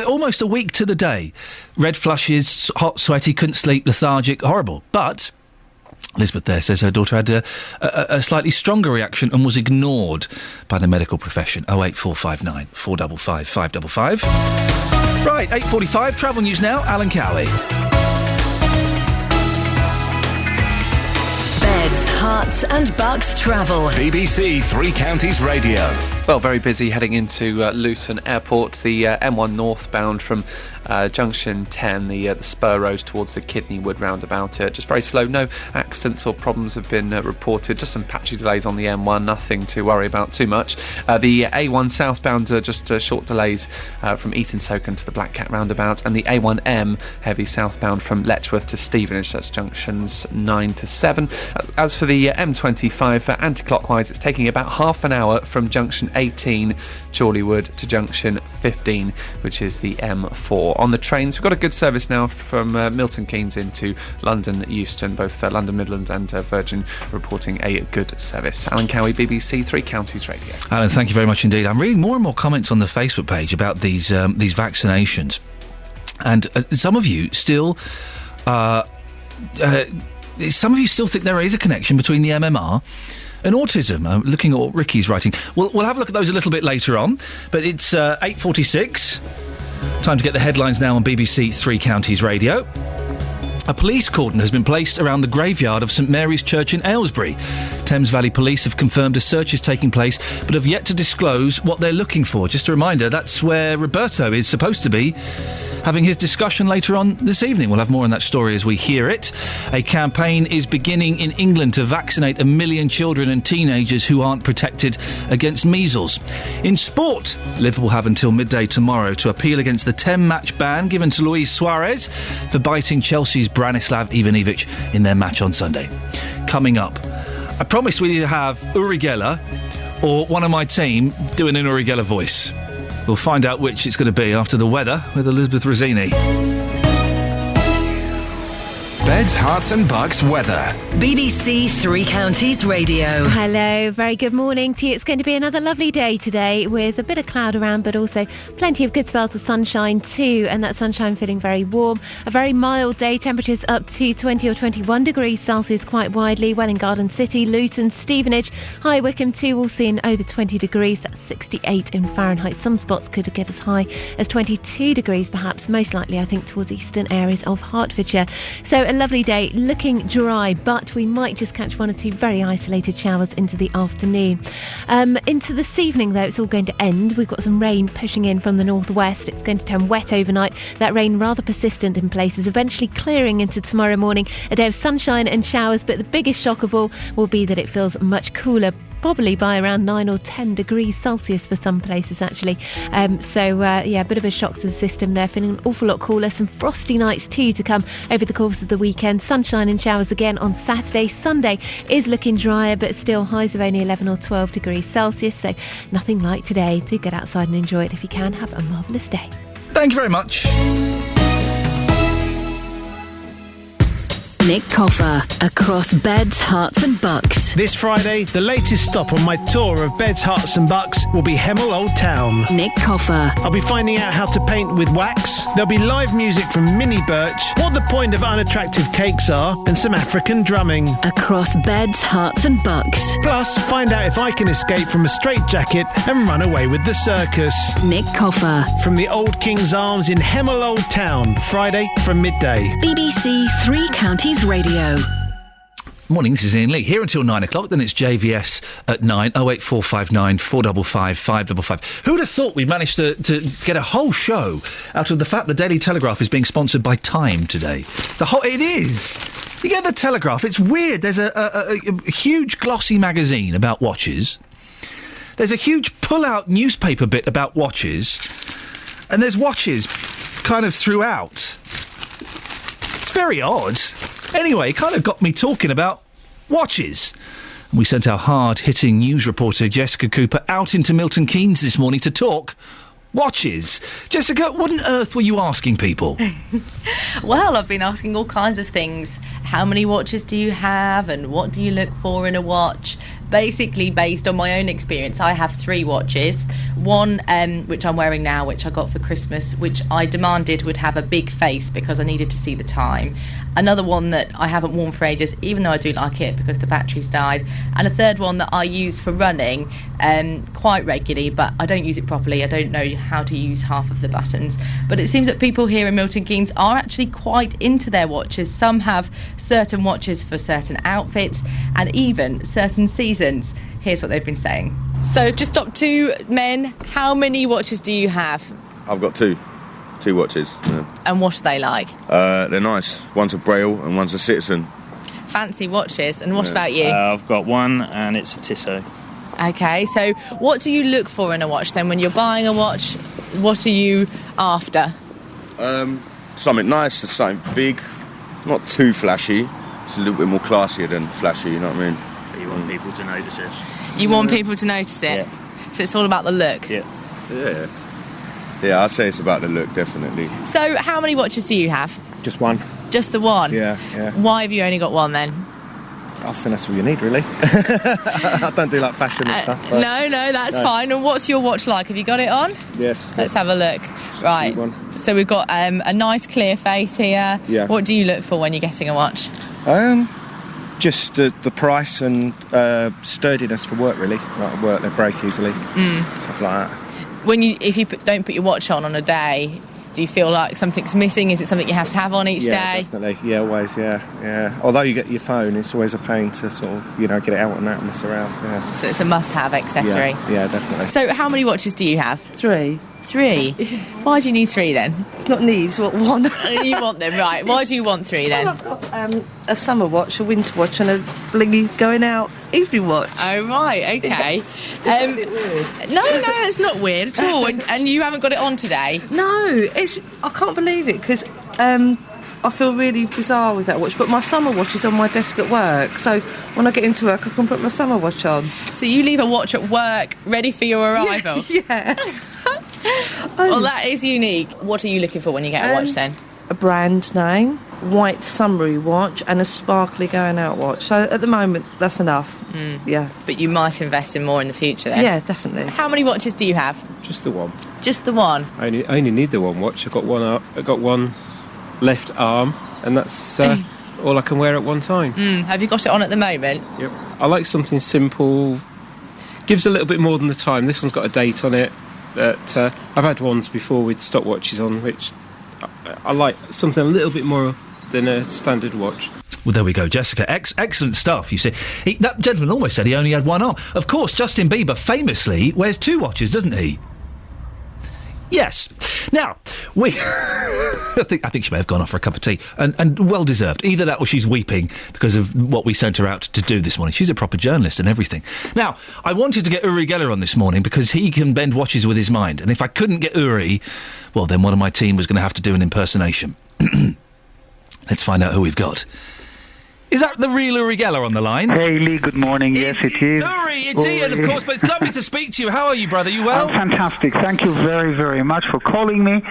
almost a week to the day. Red flushes, hot, sweaty, couldn't sleep, lethargic, horrible. But Elizabeth there says her daughter had a slightly stronger reaction and was ignored by the medical profession. 08459 455 555. Right, 8:45, travel news now, Alan Cowley. Beds, hearts and bucks travel. BBC Three Counties Radio. Well, very busy heading into Luton Airport. The M1 northbound from Junction 10, the spur road towards the Kidneywood roundabout. Just very slow. No accidents or problems have been reported. Just some patchy delays on the M1. Nothing to worry about too much. The A1 southbound, just short delays from Eton Soken to the Black Cat roundabout. And the A1M heavy southbound from Letchworth to Stevenage. That's junctions 9 to 7. As for the M25 anti-clockwise, it's taking about half an hour from junction 18 Chorleywood to junction 15, which is the M4. On the trains, we've got a good service now from Milton Keynes into London Euston. Both London Midland and Virgin reporting a good service. Alan Cowie, BBC Three Counties Radio. Alan, thank you very much indeed. I'm reading more and more comments on the Facebook page about these vaccinations, and some of you still think there is a connection between the MMR and autism. I'm looking at what Ricky's writing. We'll have a look at those a little bit later on, but it's 8:46. Time to get the headlines now on BBC Three Counties Radio. A police cordon has been placed around the graveyard of St Mary's Church in Aylesbury. Thames Valley Police have confirmed a search is taking place, but have yet to disclose what they're looking for. Just a reminder, that's where Roberto is supposed to be having his discussion later on this evening. We'll have more on that story as we hear it. A campaign is beginning in England to vaccinate 1 million children and teenagers who aren't protected against measles. In sport, Liverpool have until midday tomorrow to appeal against the 10-match ban given to Luis Suarez for biting Chelsea's Branislav Ivanovic in their match on Sunday. Coming up, I promise we either have Uri Geller or one of my team doing an Uri Geller voice. We'll find out which it's going to be after the weather with Elizabeth Rosini. Beds, Hearts and Bucks weather. BBC Three Counties Radio. Hello, very good morning to you. It's going to be another lovely day today with a bit of cloud around, but also plenty of good spells of sunshine too, and that sunshine feeling very warm. A very mild day, temperatures up to 20 or 21 degrees Celsius quite widely. Welwyn Garden City, Luton, Stevenage, High Wycombe too, all seeing over 20 degrees. That's 68 in Fahrenheit. Some spots could get as high as 22 degrees perhaps, most likely I think towards eastern areas of Hertfordshire. So a lovely day, looking dry, but we might just catch one or two very isolated showers into the afternoon. Into this evening though, it's all going to end. We've got some rain pushing in from the northwest. It's going to turn wet overnight. That rain rather persistent in places, eventually clearing into tomorrow morning. A day of sunshine and showers, but the biggest shock of all will be that it feels much cooler, probably by around 9 or 10 degrees Celsius for some places actually. A bit of a shock to the system there, feeling an awful lot cooler. Some frosty nights too to come over the course of the weekend. Sunshine and showers again on Saturday. Sunday is looking drier, but still highs of only 11 or 12 degrees Celsius, so nothing like today. Do get outside and enjoy it if you can. Have a marvellous day. Thank you very much. Nick Coffer, across Beds, Hearts and Bucks. This Friday, the latest stop on my tour of Beds, Hearts and Bucks will be Hemel Old Town. Nick Coffer. I'll be finding out how to paint with wax. There'll be live music from Minnie Birch, what the point of unattractive cakes are, and some African drumming. Across Beds, Hearts and Bucks. Plus, find out if I can escape from a straitjacket and run away with the circus. Nick Coffer. From the Old King's Arms in Hemel Old Town, Friday from midday. BBC Three Counties Radio. Morning, this is Iain Lee. Here until 9 o'clock, then it's JVS at 9, 08459 455 555. Who'd have thought we'd managed to get a whole show out of the fact the Daily Telegraph is being sponsored by Time today? It is! You get the Telegraph, it's weird. There's a huge glossy magazine about watches. There's a huge pull-out newspaper bit about watches. And there's watches kind of throughout. It's very odd. Anyway, it kind of got me talking about watches. And we sent our hard-hitting news reporter Jessica Cooper out into Milton Keynes this morning to talk watches. Jessica, what on earth were you asking people? Well, I've been asking all kinds of things. How many watches do you have and what do you look for in a watch? Basically, based on my own experience, I have 3 watches. One, which I'm wearing now, which I got for Christmas, which I demanded would have a big face because I needed to see the time. Another one that I haven't worn for ages, even though I do like it because the battery's died. And a third one that I use for running quite regularly, but I don't use it properly. I don't know how to use half of the buttons. But it seems that people here in Milton Keynes are actually quite into their watches. Some have certain watches for certain outfits and even certain seasons. Here's what they've been saying. So, just top two men, how many watches do you have? I've got two watches. Yeah. And what are they like? They're nice. One's a Braille and one's a Citizen. Fancy watches. And what about you? I've got one and it's a Tissot. Okay, so what do you look for in a watch then? When you're buying a watch, what are you after? Something nice, something big, not too flashy. It's a little bit more classier than flashy, you know what I mean? But you want people to notice it. You want people to notice it? Yeah. So it's all about the look? Yeah. Yeah, I'd say it's about the look, definitely. So how many watches do you have? Just one. Just the one? Yeah. Why have you only got one then? I think that's all you need, really. I don't do like fashion and stuff. No, that's fine. And what's your watch like? Have you got it on? Yes. Let's have a look. Right. So we've got a nice clear face here. Yeah. What do you look for when you're getting a watch? Just the price and sturdiness for work, really. Like work, they break easily. Stuff like that. If you don't put your watch on a day, do you feel like something's missing? Is it something you have to have on each day? Yeah, definitely. Yeah, always, yeah. Although you get your phone, it's always a pain to sort of, get it out and that and mess around, yeah. So it's a must-have accessory? Yeah, definitely. So how many watches do you have? 3. 3? Why do you need 3 then? It's not need, it's what one. You want them, right. Why do you want 3 then? Well, I've got a summer watch, a winter watch and a blingy going out evening watch. Oh, right, okay. Is that a bit weird? No, it's not weird at all. And you haven't got it on today? No, I can't believe it because I feel really bizarre with that watch, but my summer watch is on my desk at work, so when I get into work I can put my summer watch on. So you leave a watch at work ready for your arrival? Yeah. Well, that is unique. What are you looking for when you get a watch then? A brand name, white summery watch and a sparkly going out watch. So at the moment that's enough. Yeah. But you might invest in more in the future then? Yeah, definitely. How many watches do you have? Just the one. Just the one? I only need the one watch. I've got one left arm, and that's all I can wear at one time. Have you got it on at the moment? Yep. I like something simple. Gives a little bit more than the time. This one's got a date on it. But I've had ones before with stopwatches on, which I like something a little bit more than a standard watch. Well, there we go, Jessica. Excellent stuff, you see. That gentleman almost said he only had one arm. Of course, Justin Bieber famously wears 2 watches, doesn't he? Yes. Now, I think she may have gone off for a cup of tea, and well deserved. Either that or she's weeping because of what we sent her out to do this morning. She's a proper journalist and everything. Now, I wanted to get Uri Geller on this morning because he can bend watches with his mind, and if I couldn't get Uri, well, then one of my team was going to have to do an impersonation. Let's find out who we've got. Is that the real Uri Geller on the line? Hey, Lee, good morning. Yes, it is. Uri, it's Ian, of course, but it's lovely to speak to you. How are you, brother? You well? I'm fantastic. Thank you very, very much for calling me.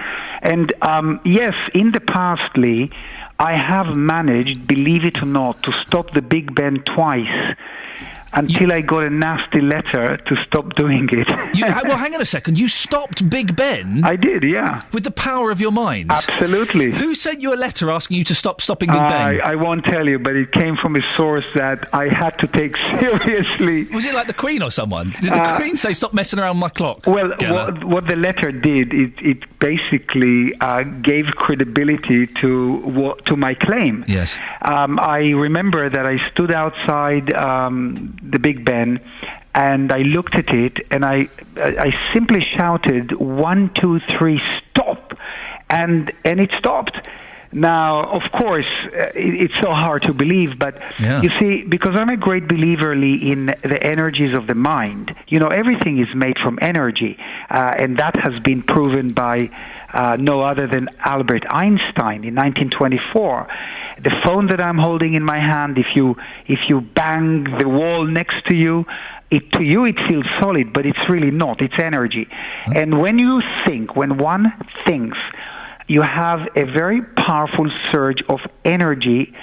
And, yes, in the past, Lee, I have managed, believe it or not, to stop the Big Ben twice until I got a nasty letter to stop doing it. Well, hang on a second. You stopped Big Ben? I did, yeah. With the power of your mind? Absolutely. Who sent you a letter asking you to stop stopping Big Ben? I won't tell you, but it came from a source that I had to take seriously. Was it like the Queen or someone? Did the Queen say, stop messing around my clock? Well, what the letter did, it basically gave credibility to my claim. Yes. I remember that I stood outside the Big Ben, and I looked at it, and I simply shouted, 1, 2, 3, stop, and it stopped. Now, of course, it's so hard to believe, but you see, because I'm a great believer, Lee, in the energies of the mind. You know, everything is made from energy, and that has been proven by no other than Albert Einstein in 1924. The phone that I'm holding in my hand, if you bang the wall next to you, it feels solid, but it's really not. It's energy. And when one thinks, you have a very powerful surge of energy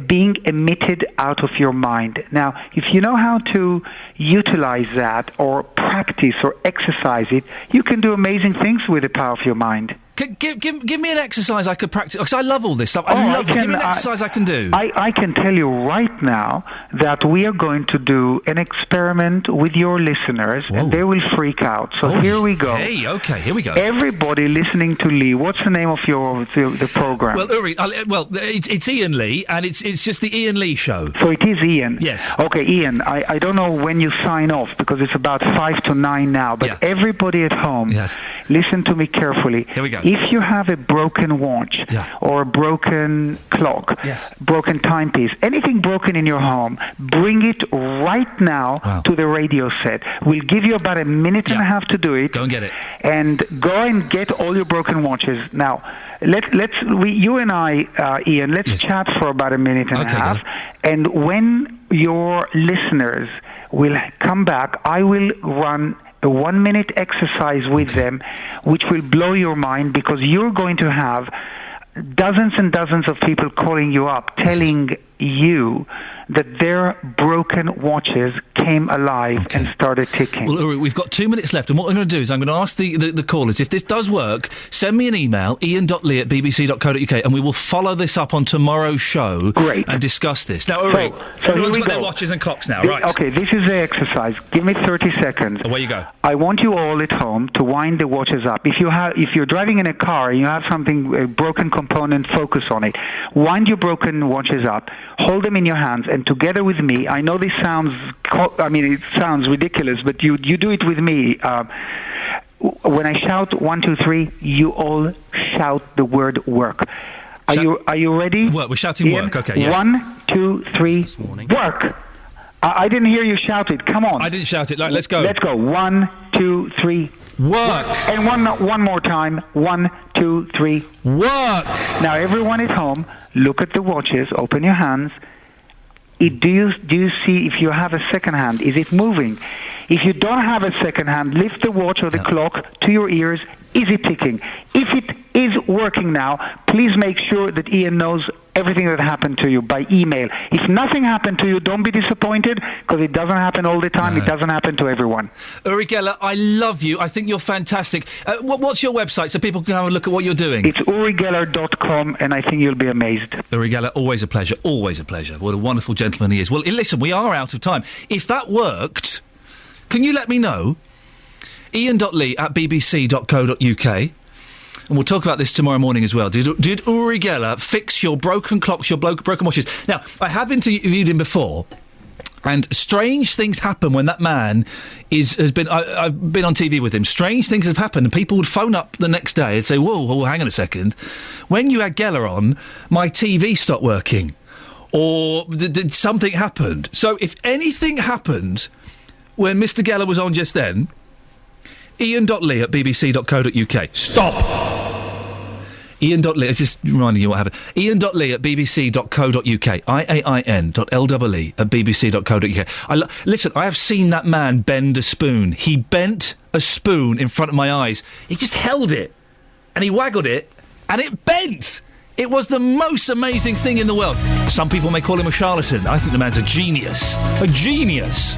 being emitted out of your mind. Now, if you know how to utilize that or practice or exercise it, you can do amazing things with the power of your mind. Give me an exercise I could practice, because I love all this stuff. Give me an exercise I can do. I can tell you right now that we are going to do an experiment with your listeners, and they will freak out. So here we go. Hey, okay, here we go. Everybody listening to Lee, what's the name of the program? Well, Uri, it's Iain Lee, and it's just the Iain Lee Show. So it is Iain? Yes. Okay, Iain, I don't know when you sign off, because it's about 5 to 9 now, but everybody at home, listen to me carefully. Here we go. If you have a broken watch or a broken clock, broken timepiece, anything broken in your home, bring it right now to the radio set. We'll give you about a minute and a half to do it. Go and get it. And go and get all your broken watches. Now, you and I, Iain, let's chat for about a minute and a half. And when your listeners will come back, I will run a 1-minute exercise with them, which will blow your mind, because you're going to have dozens and dozens of people calling you up, telling you that their broken watches came alive and started ticking. Well, Uri, we've got 2 minutes left, and what I'm going to do is I'm going to ask the callers, if this does work, send me an email, ian.lee@bbc.co.uk, and we will follow this up on tomorrow's show and discuss this. Now, Uri, everyone's got their watches and clocks now, right? Okay, this is the exercise. Give me 30 seconds. Away you go. I want you all at home to wind the watches up. If you're driving in a car and you have something, a broken component, focus on it. Wind your broken watches up, hold them in your hands, and together with me, I know this sounds, it sounds ridiculous, but you do it with me. When I shout 1, 2, 3, you all shout the word work. Are you ready? Work. We're shouting work. Okay. Yes. 1, 2, 3, work. I didn't hear you shout it. Come on. I didn't shout it. Let's go. Let's go. 1, 2, 3. Work. And one more time. 1, 2, 3. Work. Now, everyone at home, look at the watches. Open your hands. Do you see if you have a second hand? Is it moving? If you don't have a second hand, lift the watch or the clock to your ears. Is it ticking? If it is working now, please make sure that Iain knows everything that happened to you by email. If nothing happened to you, don't be disappointed, because it doesn't happen all the time. It doesn't happen to everyone. Uri Geller, I love you. I think you're fantastic. What's your website so people can have a look at what you're doing? It's urigeller.com, and I think you'll be amazed. Uri Geller, always a pleasure. Always a pleasure. What a wonderful gentleman he is. Well, listen, we are out of time. If that worked, can you let me know? Ian.lee@bbc.co.uk. And we'll talk about this tomorrow morning as well. Did Uri Geller fix your broken clocks, your broken watches? Now, I have interviewed him before, and strange things happen when that man has been... I've been on TV with him. Strange things have happened, and people would phone up the next day and say, whoa, hang on a second. When you had Geller on, my TV stopped working. Or something happened. So if anything happened when Mr. Geller was on just then... Ian.lee@bbc.co.uk. Stop! Iain.lee, it's just reminding you what happened. Iain.lee@bbc.co.uk. IAIN.LEE@bbc.co.uk. Listen, I have seen that man bend a spoon. He bent a spoon in front of my eyes. He just held it, and he waggled it, and it bent! It was the most amazing thing in the world. Some people may call him a charlatan. I think the man's a genius. A genius!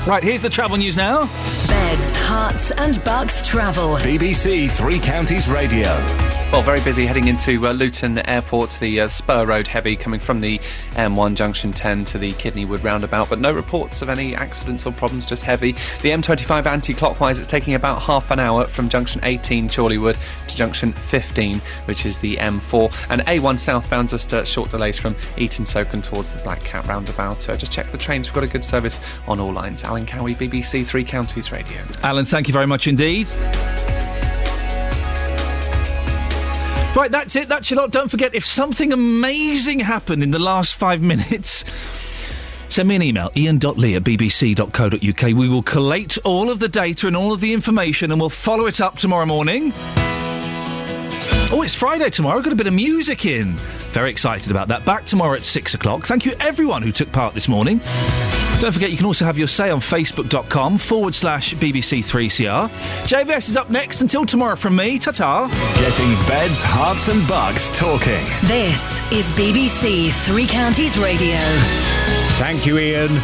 Right, here's the travel news now. Beds, hearts and bucks travel. BBC Three Counties Radio. Well, very busy heading into Luton Airport, the Spur Road heavy coming from the M1 Junction 10 to the Kidney Wood roundabout, but no reports of any accidents or problems, just heavy. The M25 anti-clockwise, it's taking about half an hour from Junction 18 Chorleywood to Junction 15, which is the M4. And A1 southbound, just short delays from Eton Soken towards the Black Cat roundabout. Just check the trains, we've got a good service on all lines. Alan Cowie, BBC Three Counties Radio. Alan, thank you very much indeed. Right, that's it. That's your lot. Don't forget, if something amazing happened in the last 5 minutes, send me an email, ian.lee@bbc.co.uk. We will collate all of the data and all of the information, and we'll follow it up tomorrow morning. Oh, it's Friday tomorrow. Got a bit of music in. Very excited about that. Back tomorrow at 6 o'clock. Thank you, everyone who took part this morning. Don't forget, you can also have your say on facebook.com/BBC3CR. JVS is up next. Until tomorrow from me, ta-ta. Getting beds, hearts and bucks talking. This is BBC Three Counties Radio. Thank you, Iain.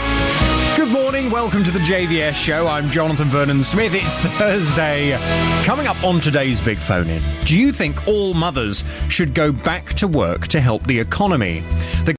Good Good morning, welcome to the JVS show. I'm Jonathan Vernon-Smith. It's Thursday. Coming up on today's Big Phone In, do you think all mothers should go back to work to help the economy? The